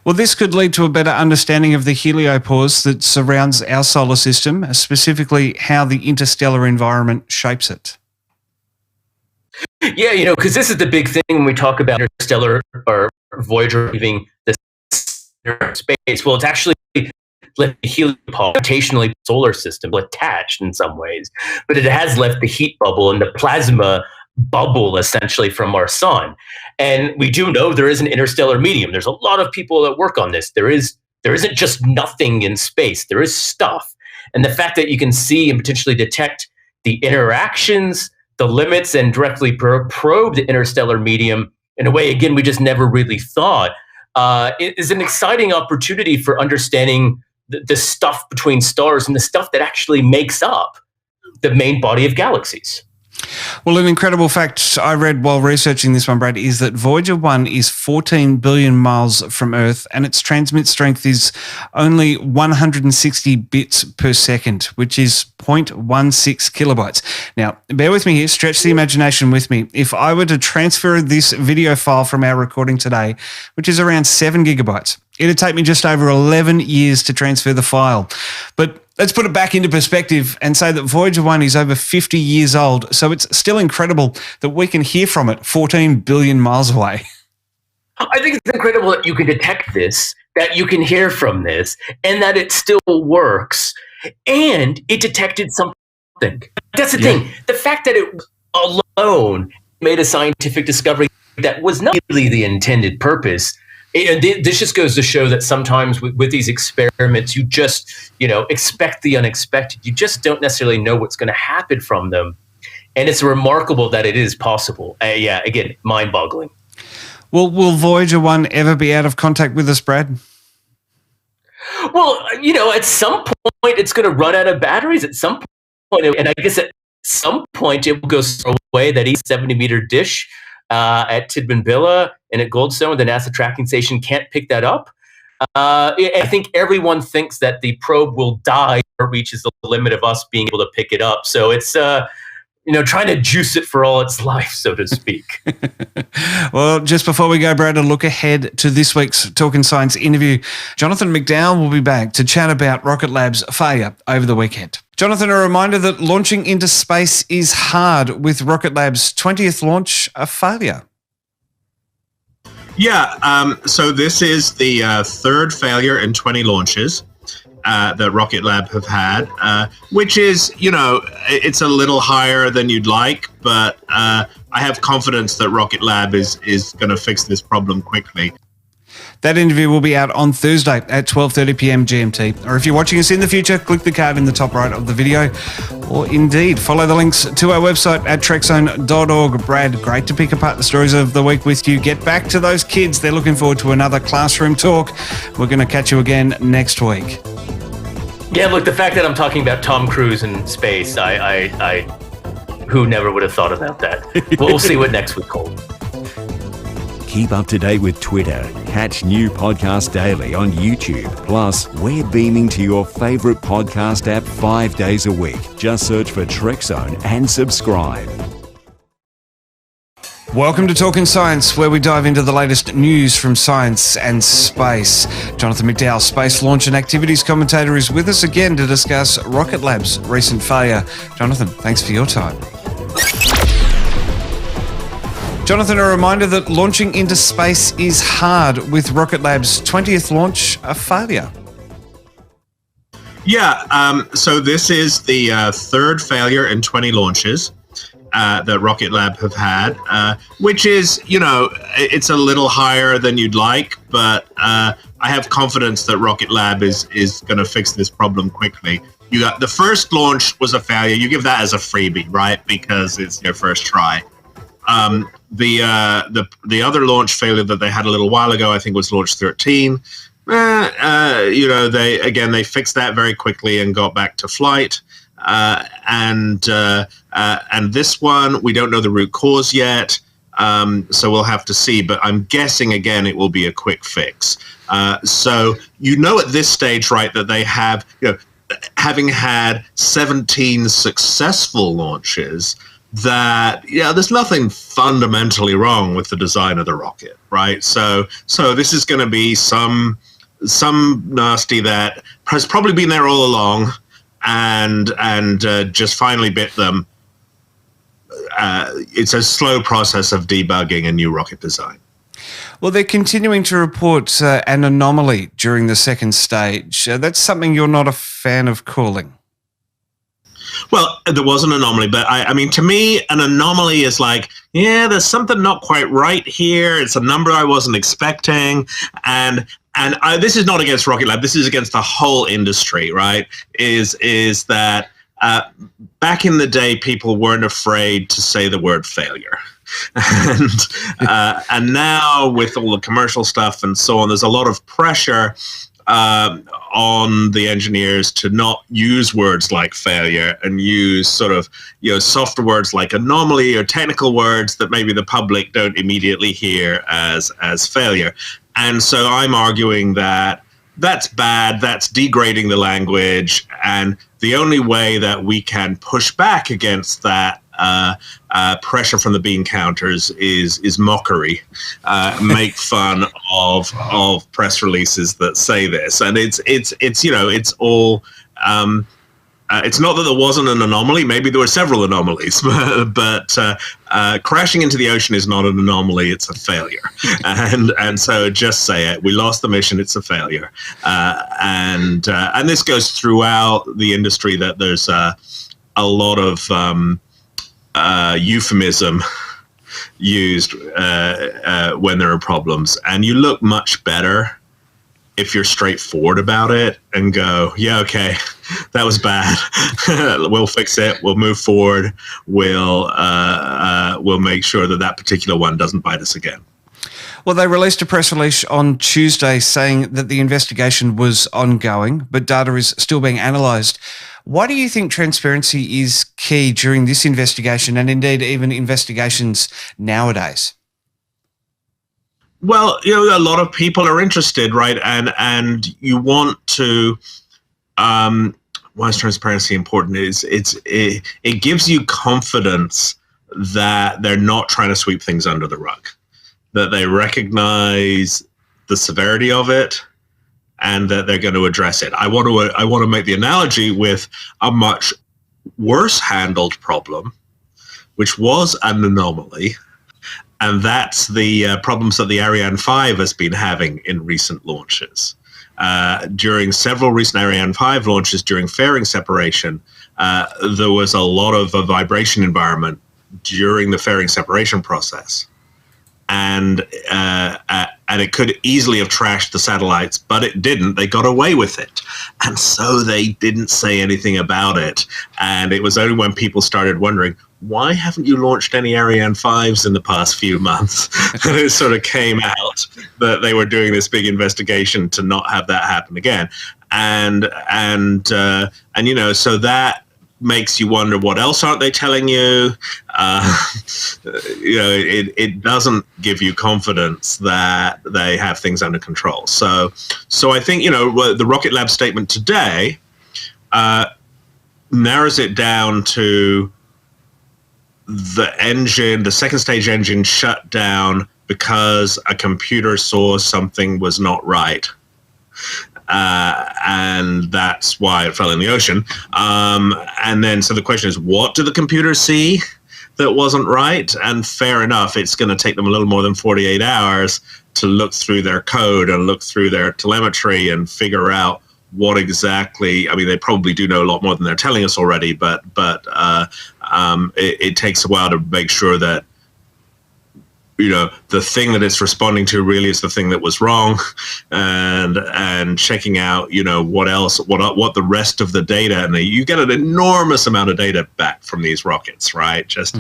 Well, this could lead to a better understanding of the heliopause that surrounds our solar system, specifically how the interstellar environment shapes it. Yeah, you know, because this is the big thing when we talk about interstellar or Voyager leaving the space. Well, it's actually left the heliopause, rotationally solar system, attached in some ways, but it has left the heat bubble and the plasma bubble essentially from our sun. And we do know there is an interstellar medium. There's a lot of people that work on this. There isn't just nothing in space. There is stuff. And the fact that you can see and potentially detect the interactions, the limits, and directly probe the interstellar medium in a way, again, we just never really thought, is an exciting opportunity for understanding the stuff between stars and the stuff that actually makes up the main body of galaxies. Well, an incredible fact I read while researching this one, Brad, is that Voyager 1 is 14 billion miles from Earth and its transmit strength is only 160 bits per second, which is 0.16 kilobytes. Now, bear with me here, stretch the imagination with me. If I were to transfer this video file from our recording today, which is around 7 gigabytes, it'd take me just over 11 years to transfer the file. But let's put it back into perspective and say that Voyager 1 is over 50 years old, so it's still incredible that we can hear from it 14 billion miles away. I think it's incredible that you can detect this, that you can hear from this, and that it still works, and it detected something. That's the thing. The fact that it alone made a scientific discovery that was not really the intended purpose. And this just goes to show that sometimes with these experiments, you just, expect the unexpected. You just don't necessarily know what's going to happen from them. And it's remarkable that it is possible. Again, mind-boggling. Well, will Voyager 1 ever be out of contact with us, Brad? Well, at some point, it's going to run out of batteries at some point. And I guess at some point, it will go away, that 70-meter dish at Tidbinbilla and at Goldstone, the NASA tracking station can't pick that up. I think everyone thinks that the probe will die or reaches the limit of us being able to pick it up. So it's trying to juice it for all its life, so to speak. Well, just before we go, Brad, a look ahead to this week's Talking Science interview. Jonathan McDowell will be back to chat about Rocket Lab's failure over the weekend. Jonathan, a reminder that launching into space is hard, with Rocket Lab's 20th launch a failure. Yeah, so this is the third failure in 20 launches that Rocket Lab have had, which is, it's a little higher than you'd like, but I have confidence that Rocket Lab is going to fix this problem quickly. That interview will be out on Thursday at 12:30 p.m. GMT. Or if you're watching us in the future, click the card in the top right of the video. Or indeed, follow the links to our website at trekzone.org. Brad, great to pick apart the stories of the week with you. Get back to those kids. They're looking forward to another classroom talk. We're going to catch you again next week. Yeah, look, the fact that I'm talking about Tom Cruise in space, I who never would have thought about that. We'll see what next week holds. Keep up to date with Twitter. Catch new podcasts daily on YouTube. Plus, we're beaming to your favorite podcast app 5 days a week. Just search for Trekzone and subscribe. Welcome to Talking Science, where we dive into the latest news from science and space. Jonathan McDowell, space launch and activities commentator, is with us again to discuss Rocket Lab's recent failure. Jonathan, thanks for your time. Jonathan, a reminder that launching into space is hard, with Rocket Lab's 20th launch a failure. Yeah, so this is the third failure in 20 launches that Rocket Lab have had, which is, it's a little higher than you'd like, but I have confidence that Rocket Lab is going to fix this problem quickly. You got the first launch was a failure. You give that as a freebie, right? Because it's your first try. The other launch failure that they had a little while ago, I think, was launch 13. They fixed that very quickly and got back to flight. And this one, we don't know the root cause yet, so we'll have to see. But I'm guessing, again, it will be a quick fix. So at this stage, right, that they have, having had 17 successful launches, that there's nothing fundamentally wrong with the design of the rocket, right? So this is going to be some nasty that has probably been there all along, and just finally bit them. It's a slow process of debugging a new rocket design. Well, they're continuing to report an anomaly during the second stage. That's something you're not a fan of calling. Well, there was an anomaly, but I mean, to me, an anomaly is like, there's something not quite right here. It's a number I wasn't expecting, and this is not against Rocket Lab. This is against the whole industry, right? Is that back in the day, people weren't afraid to say the word failure. And now with all the commercial stuff and so on, there's a lot of pressure on the engineers to not use words like failure and use sort of, softer words like anomaly or technical words that maybe the public don't immediately hear as failure. And so I'm arguing that that's bad, that's degrading the language, and the only way that we can push back against that pressure from the bean counters is mockery, make fun of press releases that say this, and it's all. It's not that there wasn't an anomaly. Maybe there were several anomalies, but crashing into the ocean is not an anomaly. It's a failure. And so just say it. We lost the mission. It's a failure. And this goes throughout the industry, that there's a lot of euphemism used when there are problems. And you look much better if you're straightforward about it and go, yeah, okay, that was bad. We'll fix it. We'll move forward. We'll make sure that particular one doesn't bite us again. Well, they released a press release on Tuesday saying that the investigation was ongoing, but data is still being analysed. Why do you think transparency is key during this investigation, and indeed even investigations nowadays? Well, a lot of people are interested, right? And you want to. Why is transparency important? It gives you confidence that they're not trying to sweep things under the rug, that they recognize the severity of it, and that they're going to address it. I want to make the analogy with a much worse handled problem, which was an anomaly. And that's the problems that the Ariane 5 has been having in recent launches. During several recent Ariane 5 launches, during fairing separation, there was a lot of a vibration environment during the fairing separation process. And it could easily have trashed the satellites, but it didn't. They got away with it. And so they didn't say anything about it. And it was only when people started wondering, why haven't you launched any Ariane 5s in the past few months? And it sort of came out that they were doing this big investigation to not have that happen again. And so that makes you wonder, what else aren't they telling you? It doesn't give you confidence that they have things under control. So I think, the Rocket Lab statement today narrows it down to the second stage engine shut down because a computer saw something was not right. And that's why it fell in the ocean. And then, so the question is, what do the computers see that wasn't right? And fair enough, it's going to take them a little more than 48 hours to look through their code and look through their telemetry and figure out what exactly. I mean, they probably do know a lot more than they're telling us already, but it takes a while to make sure that the thing that it's responding to really is the thing that was wrong, and checking out what the rest of the data, and you get an enormous amount of data back from these rockets, right? Just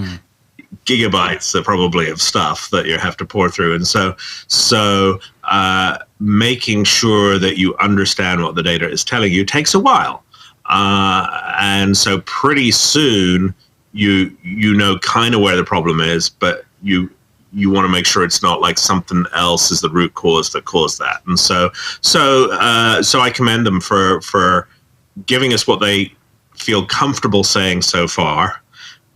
gigabytes probably of stuff that you have to pour through, and so making sure that you understand what the data is telling you takes a while, and so pretty soon you know kind of where the problem is, but you want to make sure it's not like something else is the root cause that caused that. And so I commend them for giving us what they feel comfortable saying so far,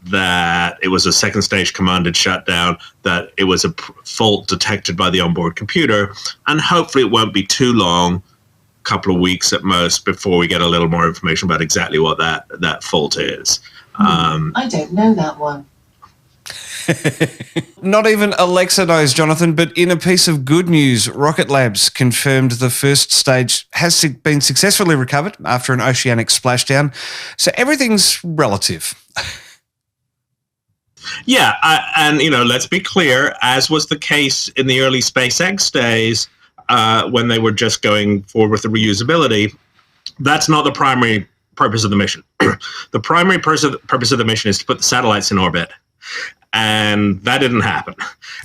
that it was a second stage commanded shutdown, that it was a fault detected by the onboard computer, and hopefully it won't be too long, a couple of weeks at most, before we get a little more information about exactly what that fault is. I don't know that one. Not even Alexa knows, Jonathan, but in a piece of good news, Rocket Labs confirmed the first stage has been successfully recovered after an oceanic splashdown. So everything's relative. Yeah, and let's be clear, as was the case in the early SpaceX days, when they were just going forward with the reusability, that's not the primary purpose of the mission. The primary purpose of the mission is to put the satellites in orbit. And that didn't happen.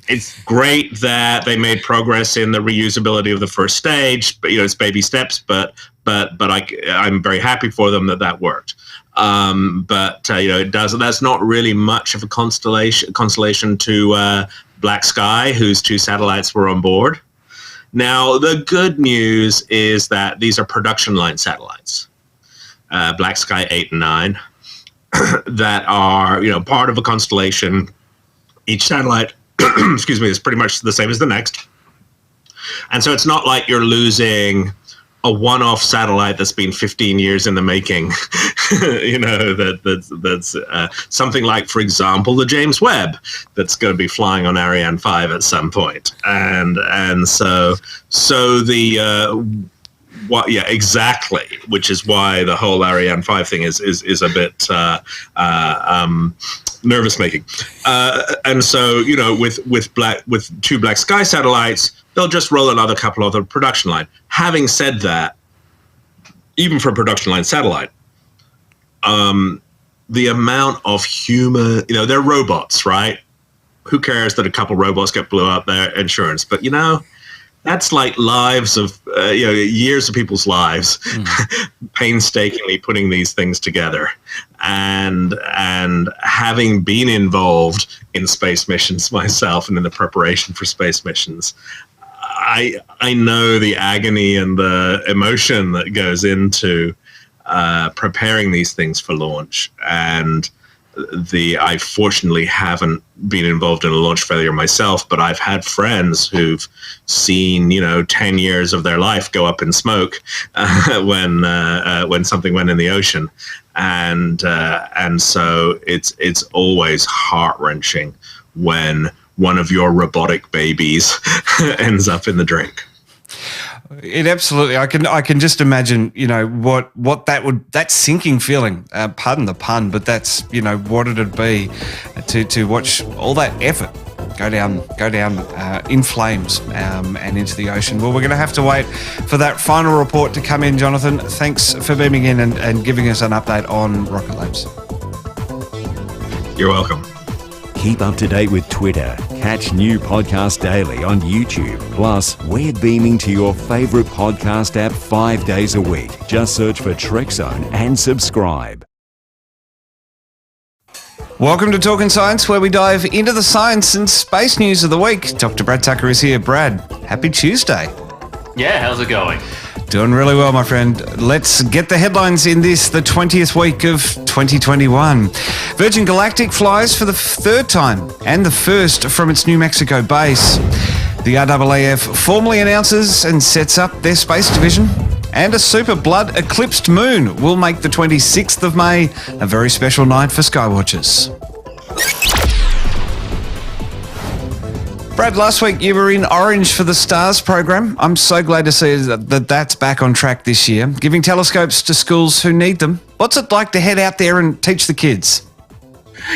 It's great that they made progress in the reusability of the first stage, but it's baby steps. But I'm very happy for them that worked. It doesn't. That's not really much of a consolation to Black Sky, whose 2 satellites were on board. Now, the good news is that these are production line satellites, Black Sky 8 and 9, that are part of a constellation. Each satellite, excuse me, is pretty much the same as the next, and so it's not like you're losing a one-off satellite that's been 15 years in the making. That's something like, for example, the James Webb that's going to be flying on Ariane 5 at some point. And so exactly, which is why the whole Ariane 5 thing is a bit nervous making. And so, with 2 Black Sky satellites, they'll just roll another couple other production line. Having said that, even for a production line satellite, the amount of human, they're robots, right? Who cares that a couple robots get blew up? Their insurance, but that's like lives of years of people's lives, painstakingly putting these things together, and having been involved in space missions myself and in the preparation for space missions, I know the agony and the emotion that goes into preparing these things for launch. And I fortunately haven't been involved in a launch failure myself, but I've had friends who've seen 10 years of their life go up in smoke when something went in the ocean, and so it's always heart-wrenching when one of your robotic babies ends up in the drink. It absolutely. I can just imagine, what that sinking feeling. Pardon the pun, but that's what it'd be to watch all that effort go down in flames and into the ocean. Well, we're going to have to wait for that final report to come in, Jonathan. Thanks for beaming in and giving us an update on Rocket Labs. You're welcome. Keep up to date with Twitter. Catch new podcasts daily on YouTube. Plus, we're beaming to your favorite podcast app 5 days a week. Just search for Trekzone and subscribe. Welcome to Talking Science, where we dive into the science and space news of the week. Dr. Brad Tucker is here. Brad, happy Tuesday. Yeah, how's it going? Doing really well, my friend. Let's get the headlines in this, the 20th week of 2021. Virgin Galactic flies for the 3rd time and the first from its New Mexico base. The RAAF formally announces and sets up their space division. And a super blood eclipsed moon will make the 26th of May a very special night for skywatchers. Brad, last week you were in Orange for the STARS program. I'm so glad to see that that's back on track this year, giving telescopes to schools who need them. What's it like to head out there and teach the kids?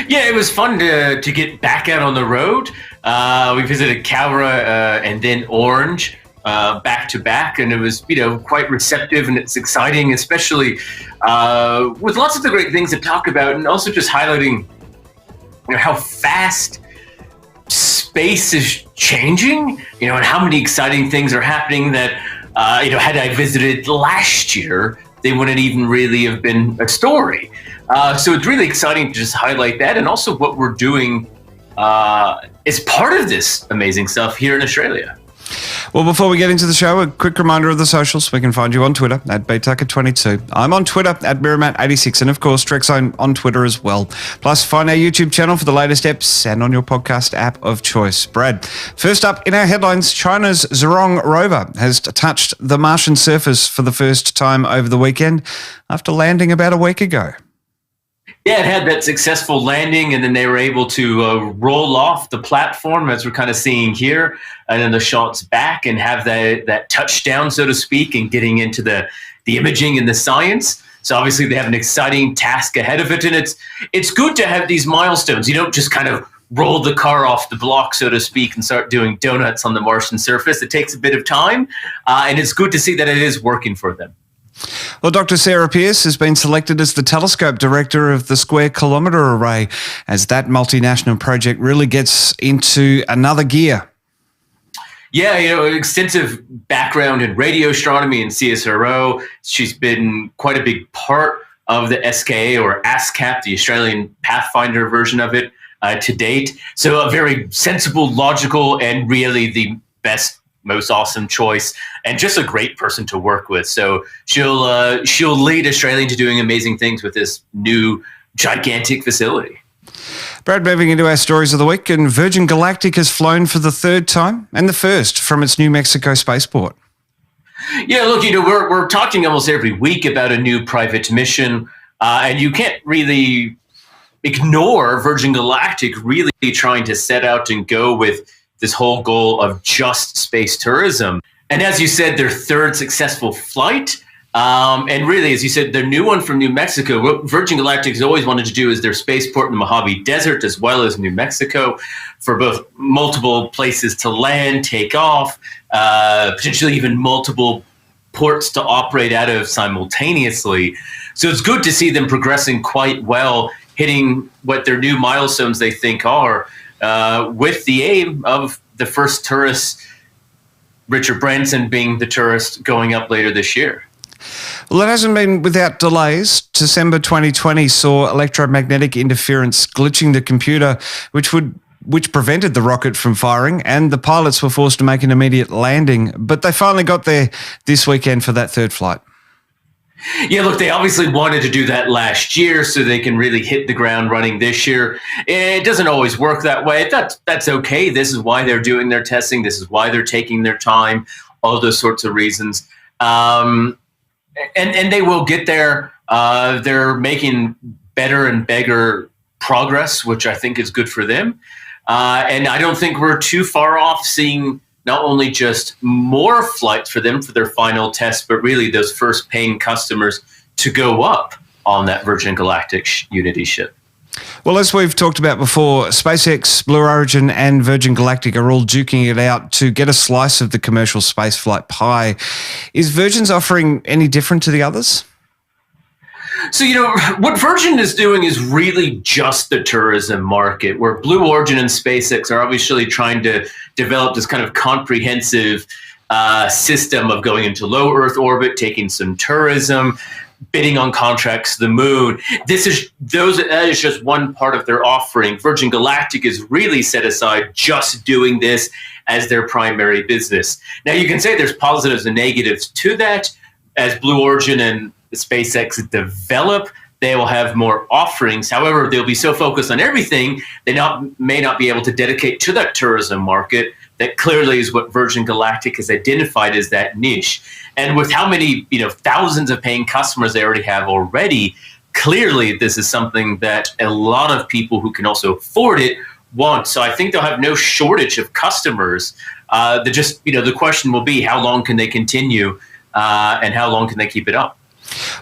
Yeah, it was fun to get back out on the road. We visited Cowra and then Orange back to back, and it was quite receptive, and it's exciting, especially with lots of the great things to talk about, and also just highlighting how fast space is changing, and how many exciting things are happening that, had I visited last year, they wouldn't even really have been a story. So it's really exciting to just highlight that, and also what we're doing as part of this amazing stuff here in Australia. Well, before we get into the show, a quick reminder of the socials. We can find you on Twitter at BTucker22. I'm on Twitter at Miramat86, and of course, Trekzone on Twitter as well. Plus, find our YouTube channel for the latest eps and on your podcast app of choice. Brad, first up in our headlines, China's Zhurong rover has touched the Martian surface for the first time over the weekend after landing about a week ago. Yeah, it had that successful landing, and then they were able to roll off the platform, as we're kind of seeing here, and then the shots back and have that touchdown, so to speak, and getting into the imaging and the science. So obviously they have an exciting task ahead of it, and it's good to have these milestones. You don't just kind of roll the car off the block, so to speak, and start doing donuts on the Martian surface. It takes a bit of time, and it's good to see that it is working for them. Well, Dr. Sarah Pearce has been selected as the telescope director of the Square Kilometer Array as that multinational project really gets into another gear. Yeah, extensive background in radio astronomy and CSRO. She's been quite a big part of the SKA or ASCAP, the Australian Pathfinder version of it, to date. So a very sensible, logical, and really the best, most awesome choice, and just a great person to work with. So she'll lead Australia into doing amazing things with this new gigantic facility. Brad, moving into our stories of the week, and Virgin Galactic has flown for the third time and the first from its New Mexico spaceport. Yeah, look, we're talking almost every week about a new private mission, and you can't really ignore Virgin Galactic really trying to set out and go with this whole goal of just space tourism. And as you said, their third successful flight. And really, as you said, their new one from New Mexico, what Virgin Galactic has always wanted to do is their spaceport in the Mojave Desert as well as New Mexico for both multiple places to land, take off, potentially even multiple ports to operate out of simultaneously. So it's good to see them progressing quite well, hitting what their new milestones they think are, with the aim of the first tourist, Richard Branson being the tourist going up later this year. Well, it hasn't been without delays. December 2020 saw electromagnetic interference glitching the computer, which prevented the rocket from firing, and the pilots were forced to make an immediate landing. But they finally got there this weekend for that third flight. Yeah, look, they obviously wanted to do that last year so they can really hit the ground running this year. It doesn't always work that way. That's okay. This is why they're doing their testing. This is why they're taking their time, all those sorts of reasons. And they will get there. They're making better and bigger progress, which I think is good for them. And I don't think we're too far off seeing not only just more flights for them for their final test, but really those first paying customers to go up on that Virgin Galactic Unity ship. Well, as we've talked about before, SpaceX, Blue Origin and Virgin Galactic are all duking it out to get a slice of the commercial spaceflight pie. Is Virgin's offering any different to the others? So, what Virgin is doing is really just the tourism market, where Blue Origin and SpaceX are obviously trying to develop this kind of comprehensive system of going into low Earth orbit, taking some tourism, bidding on contracts to the moon. That is just one part of their offering. Virgin Galactic is really set aside just doing this as their primary business. Now, you can say there's positives and negatives to that. As Blue Origin and SpaceX develop, they will have more offerings. However, they'll be so focused on everything, they may not be able to dedicate to that tourism market. That clearly is what Virgin Galactic has identified as that niche. And with how many, thousands of paying customers they already have already, clearly this is something that a lot of people who can also afford it want. So I think they'll have no shortage of customers. The question will be, how long can they continue and how long can they keep it up?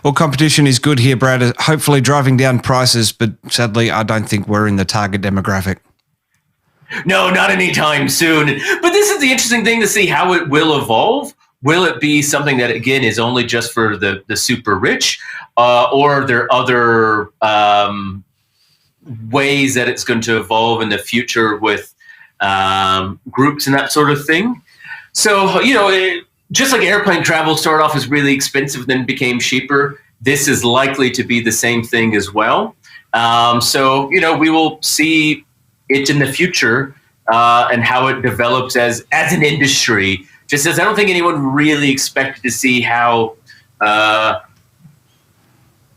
Well, competition is good here, Brad, hopefully driving down prices, but sadly, I don't think we're in the target demographic. No, not anytime soon. But this is the interesting thing to see how it will evolve. Will it be something that, again, is only just for the super rich, or are there other ways that it's going to evolve in the future with groups and that sort of thing? So, just like airplane travel started off as really expensive, then became cheaper, this is likely to be the same thing as well. So, we will see it in the future and how it develops as an industry. Just as I don't think anyone really expected to see how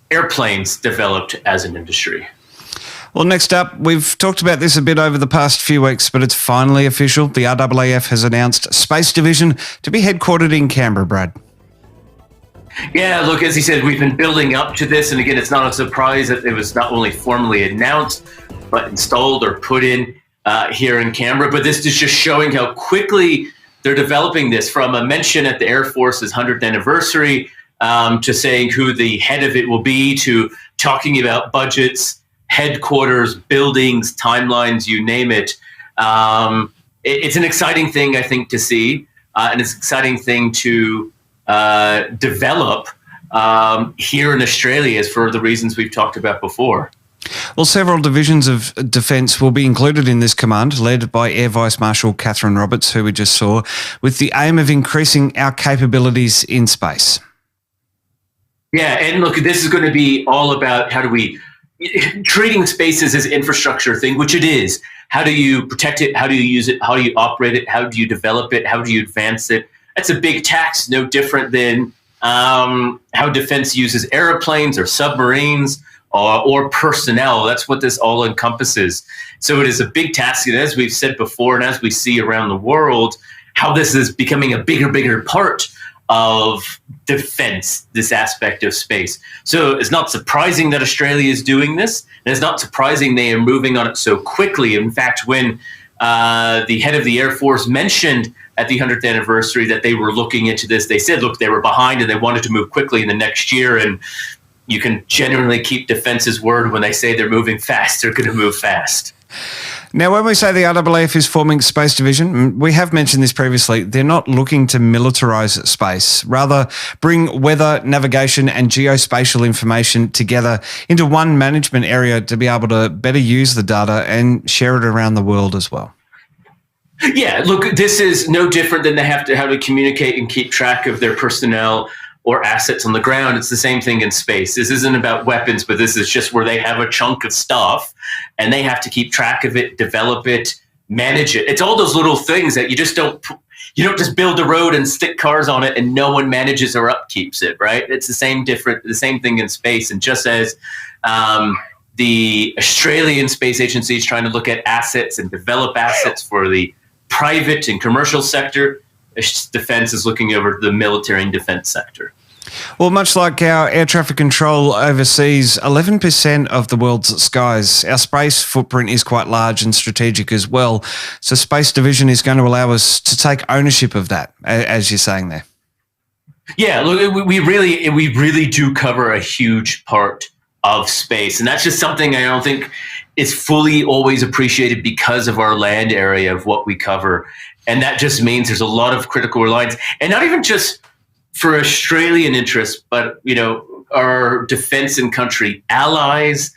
airplanes developed as an industry. Well, next up, we've talked about this a bit over the past few weeks, but it's finally official. The RAAF has announced Space Division to be headquartered in Canberra, Brad. Yeah, look, as he said, we've been building up to this. And again, it's not a surprise that it was not only formally announced, but installed or put in here in Canberra. But this is just showing how quickly they're developing this, from a mention at the Air Force's 100th anniversary to saying who the head of it will be, to talking about budgets, headquarters, buildings, timelines, you name it. It's an exciting thing, I think, to see, and it's an exciting thing to develop. here in Australia, is for the reasons we've talked about before. Well, several divisions of defence will be included in this command, led by Air Vice Marshal Catherine Roberts, who we just saw, with the aim of increasing our capabilities in space. Yeah, and look, this is going to be all about how do we treating space as this infrastructure thing, which it is. How do you protect it? How do you use it? How do you operate it? How do you develop it? How do you advance it? That's a big task, no different than how defense uses airplanes or submarines or personnel. That's what this all encompasses. So it is a big task, and as we've said before, and as we see around the world, how this is becoming a bigger part of defense, this aspect of space. So it's not surprising that Australia is doing this, and it's not surprising they are moving on it so quickly. In fact, when the head of the Air Force mentioned at the 100th anniversary that they were looking into this, they said, look, they were behind and they wanted to move quickly in the next year, and you can generally keep defense's word when they say they're moving fast, they're going to move fast. Now, when we say the RAAF is forming Space Division, we have mentioned this previously, they're not looking to militarise space, rather bring weather, navigation and geospatial information together into one management area to be able to better use the data and share it around the world as well. Yeah, look, this is no different than they have to how to communicate and keep track of their personnel or assets on the ground. It's the same thing in space. This isn't about weapons, but this is just where they have a chunk of stuff and they have to keep track of it, develop it, manage it. It's all those little things that you don't just build a road and stick cars on it and no one manages or upkeeps it, right? It's the same thing in space. And just as the Australian Space Agency is trying to look at assets and develop assets for the private and commercial sector, defense is looking over the military and defense sector. Well, much like our air traffic control oversees 11% of the world's skies, our space footprint is quite large and strategic as well. So Space Division is going to allow us to take ownership of that, as you're saying there. Yeah, look, we really do cover a huge part of space. And that's just something I don't think is fully always appreciated because of our land area of what we cover. And that just means there's a lot of critical reliance, and not even just for Australian interests, but our defense and country allies,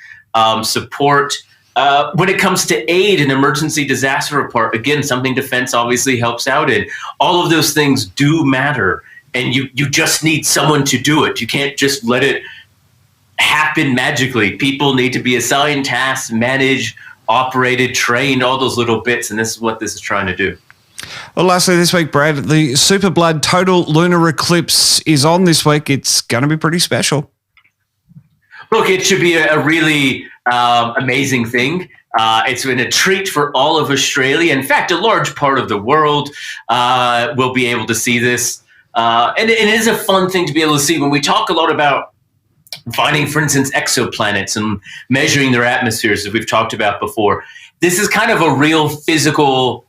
support. When it comes to aid and emergency disaster report, again, something defense obviously helps out in. All of those things do matter, and you just need someone to do it. You can't just let it happen magically. People need to be assigned tasks, managed, operated, trained, all those little bits, and this is what this is trying to do. Well, lastly this week, Brad, the Super Blood Total Lunar Eclipse is on this week. It's going to be pretty special. Look, it should be a really amazing thing. It's been a treat for all of Australia. In fact, a large part of the world will be able to see this. And it is a fun thing to be able to see. When we talk a lot about finding, for instance, exoplanets and measuring their atmospheres, as we've talked about before, this is kind of a real physical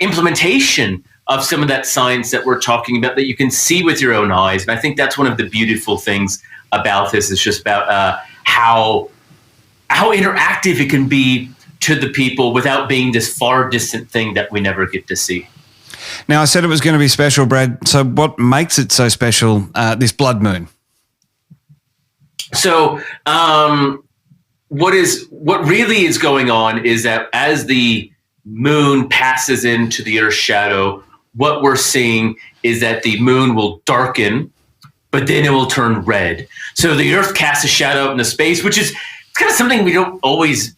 implementation of some of that science that we're talking about that you can see with your own eyes. And I think that's one of the beautiful things about this. It's just about how interactive it can be to the people without being this far distant thing that we never get to see. Now, I said it was going to be special, Brad. So what makes it so special, this blood moon? So what really is going on is that as the moon passes into the Earth's shadow, what we're seeing is that the moon will darken, but then it will turn red. So the Earth casts a shadow out into space, which is kind of something we don't always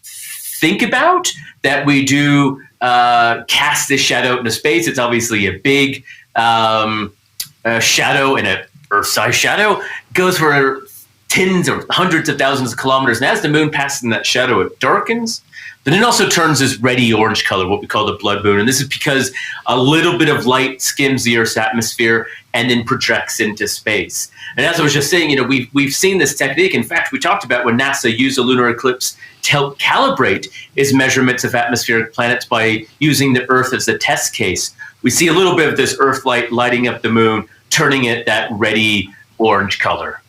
think about, that we do cast this shadow out into space. It's obviously a big shadow, and an Earth-sized shadow goes for tens or hundreds of thousands of kilometers. And as the moon passes in that shadow, it darkens. But it also turns this reddy orange color, what we call the blood moon. And this is because a little bit of light skims the Earth's atmosphere and then projects into space. And as I was just saying, we've seen this technique. In fact, we talked about when NASA used a lunar eclipse to help calibrate its measurements of atmospheric planets by using the Earth as a test case. We see a little bit of this Earth light lighting up the moon, turning it that reddy orange color.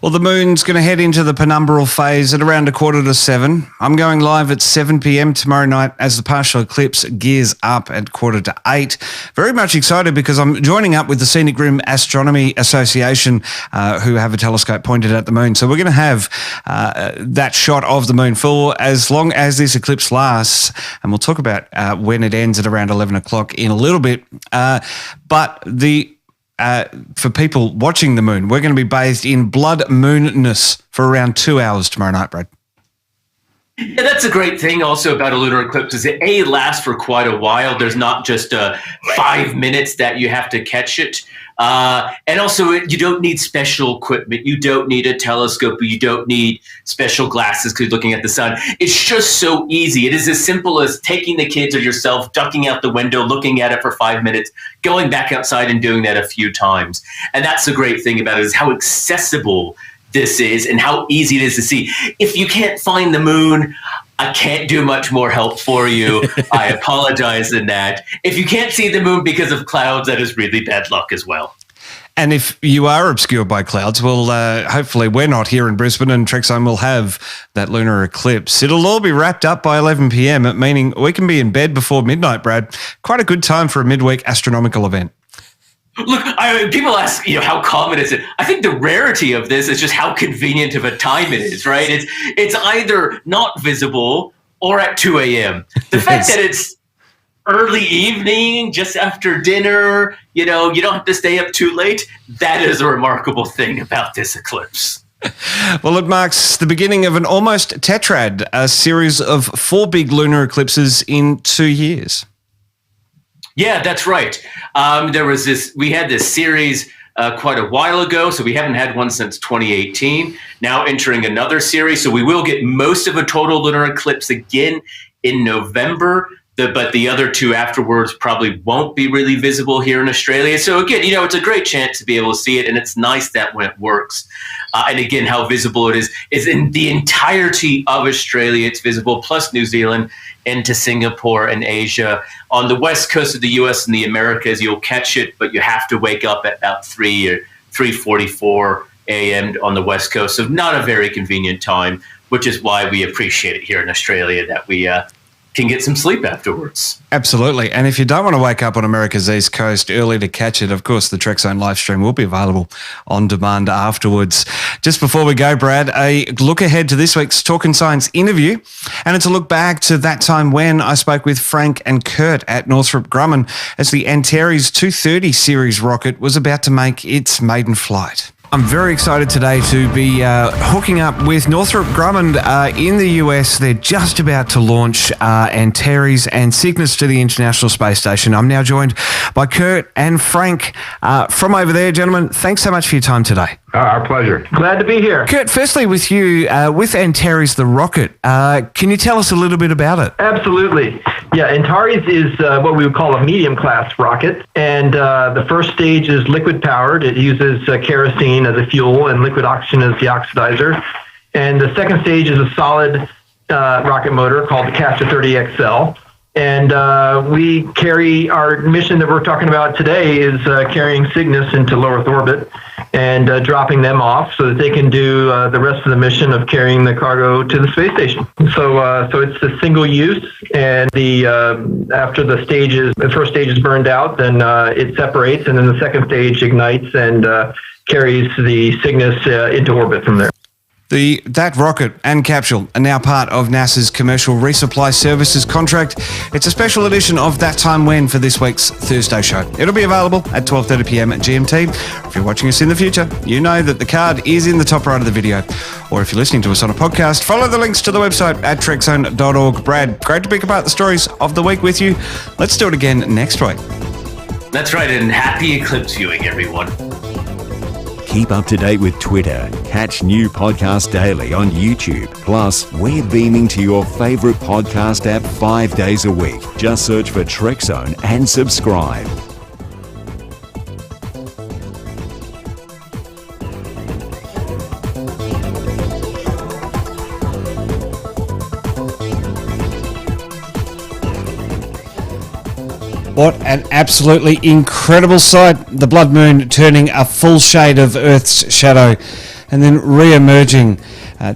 Well, the moon's going to head into the penumbral phase at around 6:45. I'm going live at 7 p.m. tomorrow night as the partial eclipse gears up at 7:45. Very much excited because I'm joining up with the Scenic Astronomy Association, who have a telescope pointed at the moon. So we're going to have that shot of the moon for as long as this eclipse lasts. And we'll talk about when it ends at around 11 o'clock in a little bit. But for people watching the moon, we're going to be bathed in blood moonness for around 2 hours tomorrow night, Brad. Yeah, that's a great thing also about a lunar eclipse is it lasts for quite a while. There's not just 5 minutes that you have to catch it. And also, you don't need special equipment. You don't need a telescope. You don't need special glasses because you're looking at the sun. It's just so easy. It is as simple as taking the kids or yourself, ducking out the window, looking at it for 5 minutes, going back outside and doing that a few times. And that's the great thing about it is how accessible this is and how easy it is to see. If you can't find the moon, I can't do much more help for you. I apologize in that. If you can't see the moon because of clouds, that is really bad luck as well. And if you are obscured by clouds, well, hopefully we're not here in Brisbane and Trekzone will have that lunar eclipse. It'll all be wrapped up by 11 p.m, meaning we can be in bed before midnight, Brad. Quite a good time for a midweek astronomical event. Look, people ask, how common is it? I think the rarity of this is just how convenient of a time it is, right? It's either not visible or at 2 a.m. The fact that it's early evening, just after dinner, you don't have to stay up too late. That is a remarkable thing about this eclipse. Well, it marks the beginning of an almost tetrad, a series of 4 big lunar eclipses in 2 years. Yeah, that's right. We had this series quite a while ago, so we haven't had one since 2018. Now entering another series, so we will get most of a total lunar eclipse again in November. But the other 2 afterwards probably won't be really visible here in Australia. So again, it's a great chance to be able to see it, and it's nice that when it works. And again, how visible it is in the entirety of Australia. It's visible, plus New Zealand, into Singapore and Asia. On the west coast of the U.S. and the Americas, you'll catch it, but you have to wake up at about 3 or 3:44 a.m. on the west coast. So not a very convenient time, which is why we appreciate it here in Australia that we can get some sleep afterwards. Absolutely. And if you don't want to wake up on America's East Coast early to catch it, of course, the Trekzone live stream will be available on demand afterwards. Just before we go, Brad, a look ahead to this week's Talkin' Science interview. And it's a look back to that time when I spoke with Frank and Kurt at Northrop Grumman as the Antares 230 series rocket was about to make its maiden flight. I'm very excited today to be hooking up with Northrop Grumman in the US. They're just about to launch Antares and Cygnus to the International Space Station. I'm now joined by Kurt and Frank from over there. Gentlemen, thanks so much for your time today. Our pleasure. Glad to be here. Kurt, firstly with you, with Antares the rocket, can you tell us a little bit about it? Absolutely. Yeah, Antares is what we would call a medium-class rocket, and the first stage is liquid-powered. It uses kerosene as a fuel and liquid oxygen as the oxidizer. And the second stage is a solid rocket motor called the Castor 30XL. And we carry our mission that we're talking about today is carrying Cygnus into low Earth orbit and dropping them off so that they can do the rest of the mission of carrying the cargo to the space station. So it's a single use, and after the first stage is burned out, then it separates, and then the second stage ignites and carries the Cygnus into orbit from there. That rocket and capsule are now part of NASA's Commercial Resupply Services contract. It's a special edition of That Time When for this week's Thursday show. It'll be available at 12:30 p.m. at GMT. If you're watching us in the future, you know that the card is in the top right of the video. Or if you're listening to us on a podcast, follow the links to the website at trekzone.org. Brad, great to pick apart the stories of the week with you. Let's do it again next week. That's right, and happy eclipse viewing, everyone. Keep up to date with Twitter. Catch new podcasts daily on YouTube. Plus, we're beaming to your favorite podcast app 5 days a week. Just search for Trekzone and subscribe. What an absolutely incredible sight. The blood moon turning a full shade of Earth's shadow and then re-emerging.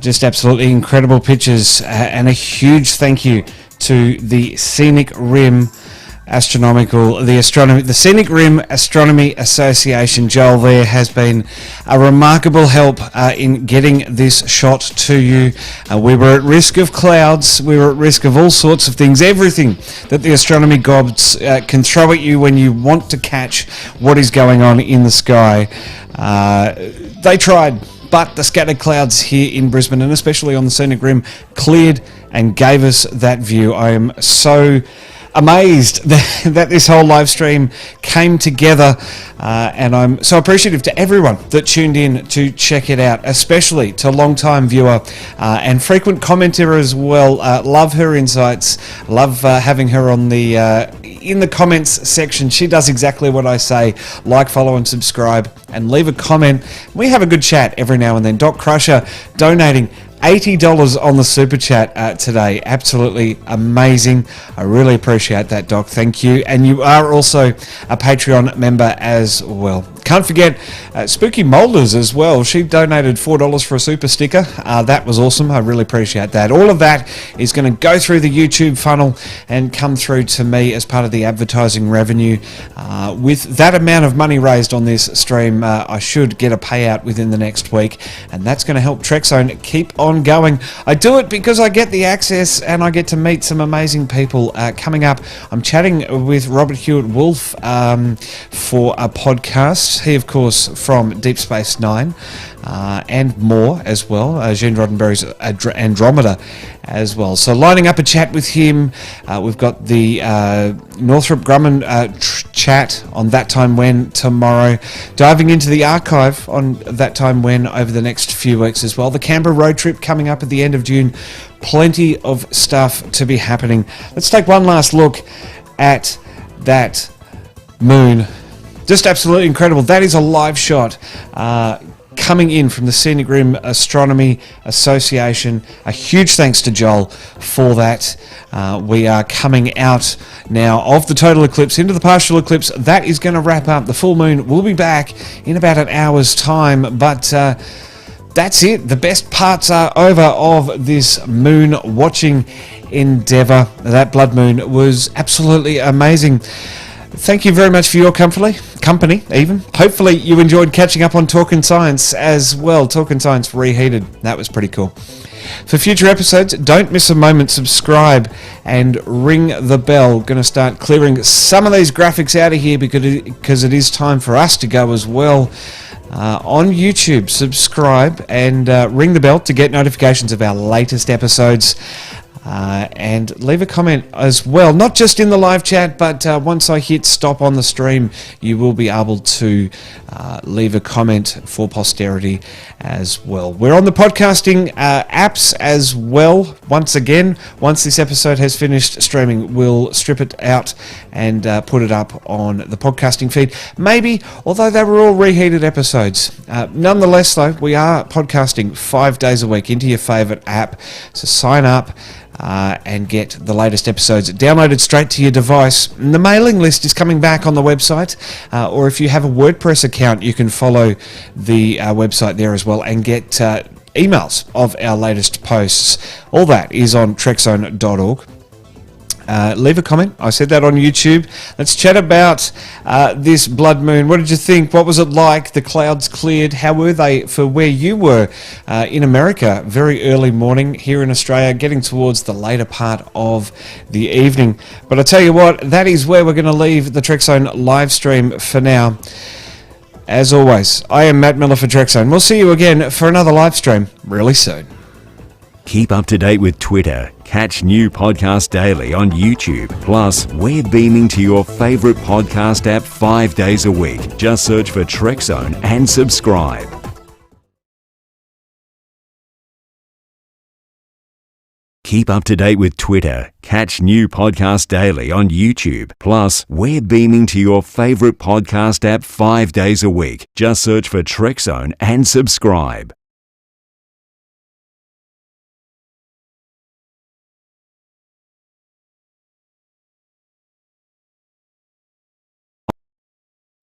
Just absolutely incredible pictures, and a huge thank you to the Scenic Rim Astronomical, the Scenic Rim Astronomy Association. Joel there has been a remarkable help in getting this shot to you. We were at risk of clouds, we were at risk of all sorts of things, everything that the astronomy gods can throw at you when you want to catch what is going on in the sky. They tried, but the scattered clouds here in Brisbane, and especially on the Scenic Rim, cleared and gave us that view. I am so amazed that this whole live stream came together, and I'm so appreciative to everyone that tuned in to check it out, especially to long-time viewer and frequent commenter as well. Love her insights, love having her on the in the comments section. She does exactly what I say: like, follow and subscribe and leave a comment. We have a good chat every now and then. Doc Crusher donating $80 on the super chat today. Absolutely amazing. I really appreciate that, Doc. Thank you. And you are also a Patreon member as well. Can't forget Spooky Moulders as well. She donated $4 for a super sticker. That was awesome. I really appreciate that. All of that is going to go through the YouTube funnel and come through to me as part of the advertising revenue. With that amount of money raised on this stream, I should get a payout within the next week, and that's going to help Trekzone keep on going. I do it because I get the access and I get to meet some amazing people. Coming up, I'm chatting with Robert Hewitt Wolf for a podcast. He, of course, from Deep Space Nine, and more as well. Gene Roddenberry's Andromeda as well. So lining up a chat with him. We've got the Northrop Grumman chat on That Time When tomorrow. Diving into the archive on That Time When over the next few weeks as well. The Canberra road trip coming up at the end of June. Plenty of stuff to be happening. Let's take one last look at that moon. Just absolutely incredible. That is a live shot coming in from the Scenic Rim Astronomy Association. A huge thanks to Joel for that. We are coming out now of the total eclipse into the partial eclipse. That is going to wrap up. The full moon will be back in about an hour's time, but that's it. The best parts are over of this moon watching endeavour. That blood moon was absolutely amazing. Thank you very much for your company, even. Hopefully you enjoyed catching up on Talkin' Science as well. Talkin' Science Reheated. That was pretty cool. For future episodes, don't miss a moment. Subscribe and ring the bell. Going to start clearing some of these graphics out of here because it is time for us to go as well. On YouTube, subscribe and ring the bell to get notifications of our latest episodes. And leave a comment as well, not just in the live chat, but once I hit stop on the stream, you will be able to leave a comment for posterity as well. We're on the podcasting apps as well. Once again, once this episode has finished streaming, we'll strip it out and put it up on the podcasting feed. Maybe, although they were all reheated episodes. Nonetheless, though, we are podcasting 5 days a week into your favourite app, so sign up. And get the latest episodes downloaded straight to your device. And the mailing list is coming back on the website, or if you have a WordPress account, you can follow the website there as well and get emails of our latest posts. All that is on trekzone.org. Leave a comment. I said that on YouTube. Let's chat about this blood moon. What did you think? What was it like? The clouds cleared. How were they for where you were in America? Very early morning here in Australia, getting towards the later part of the evening. But I tell you what, that is where we're going to leave the Trekzone live stream for now. As always, I am Matt Miller for Trekzone. We'll see you again for another live stream really soon. Keep up to date with Twitter. Catch new podcasts daily on YouTube. Plus, we're beaming to your favourite podcast app 5 days a week. Just search for Trekzone and subscribe. Keep up to date with Twitter. Catch new podcasts daily on YouTube. Plus, we're beaming to your favourite podcast app 5 days a week. Just search for Trekzone and subscribe.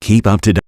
Keep up to date.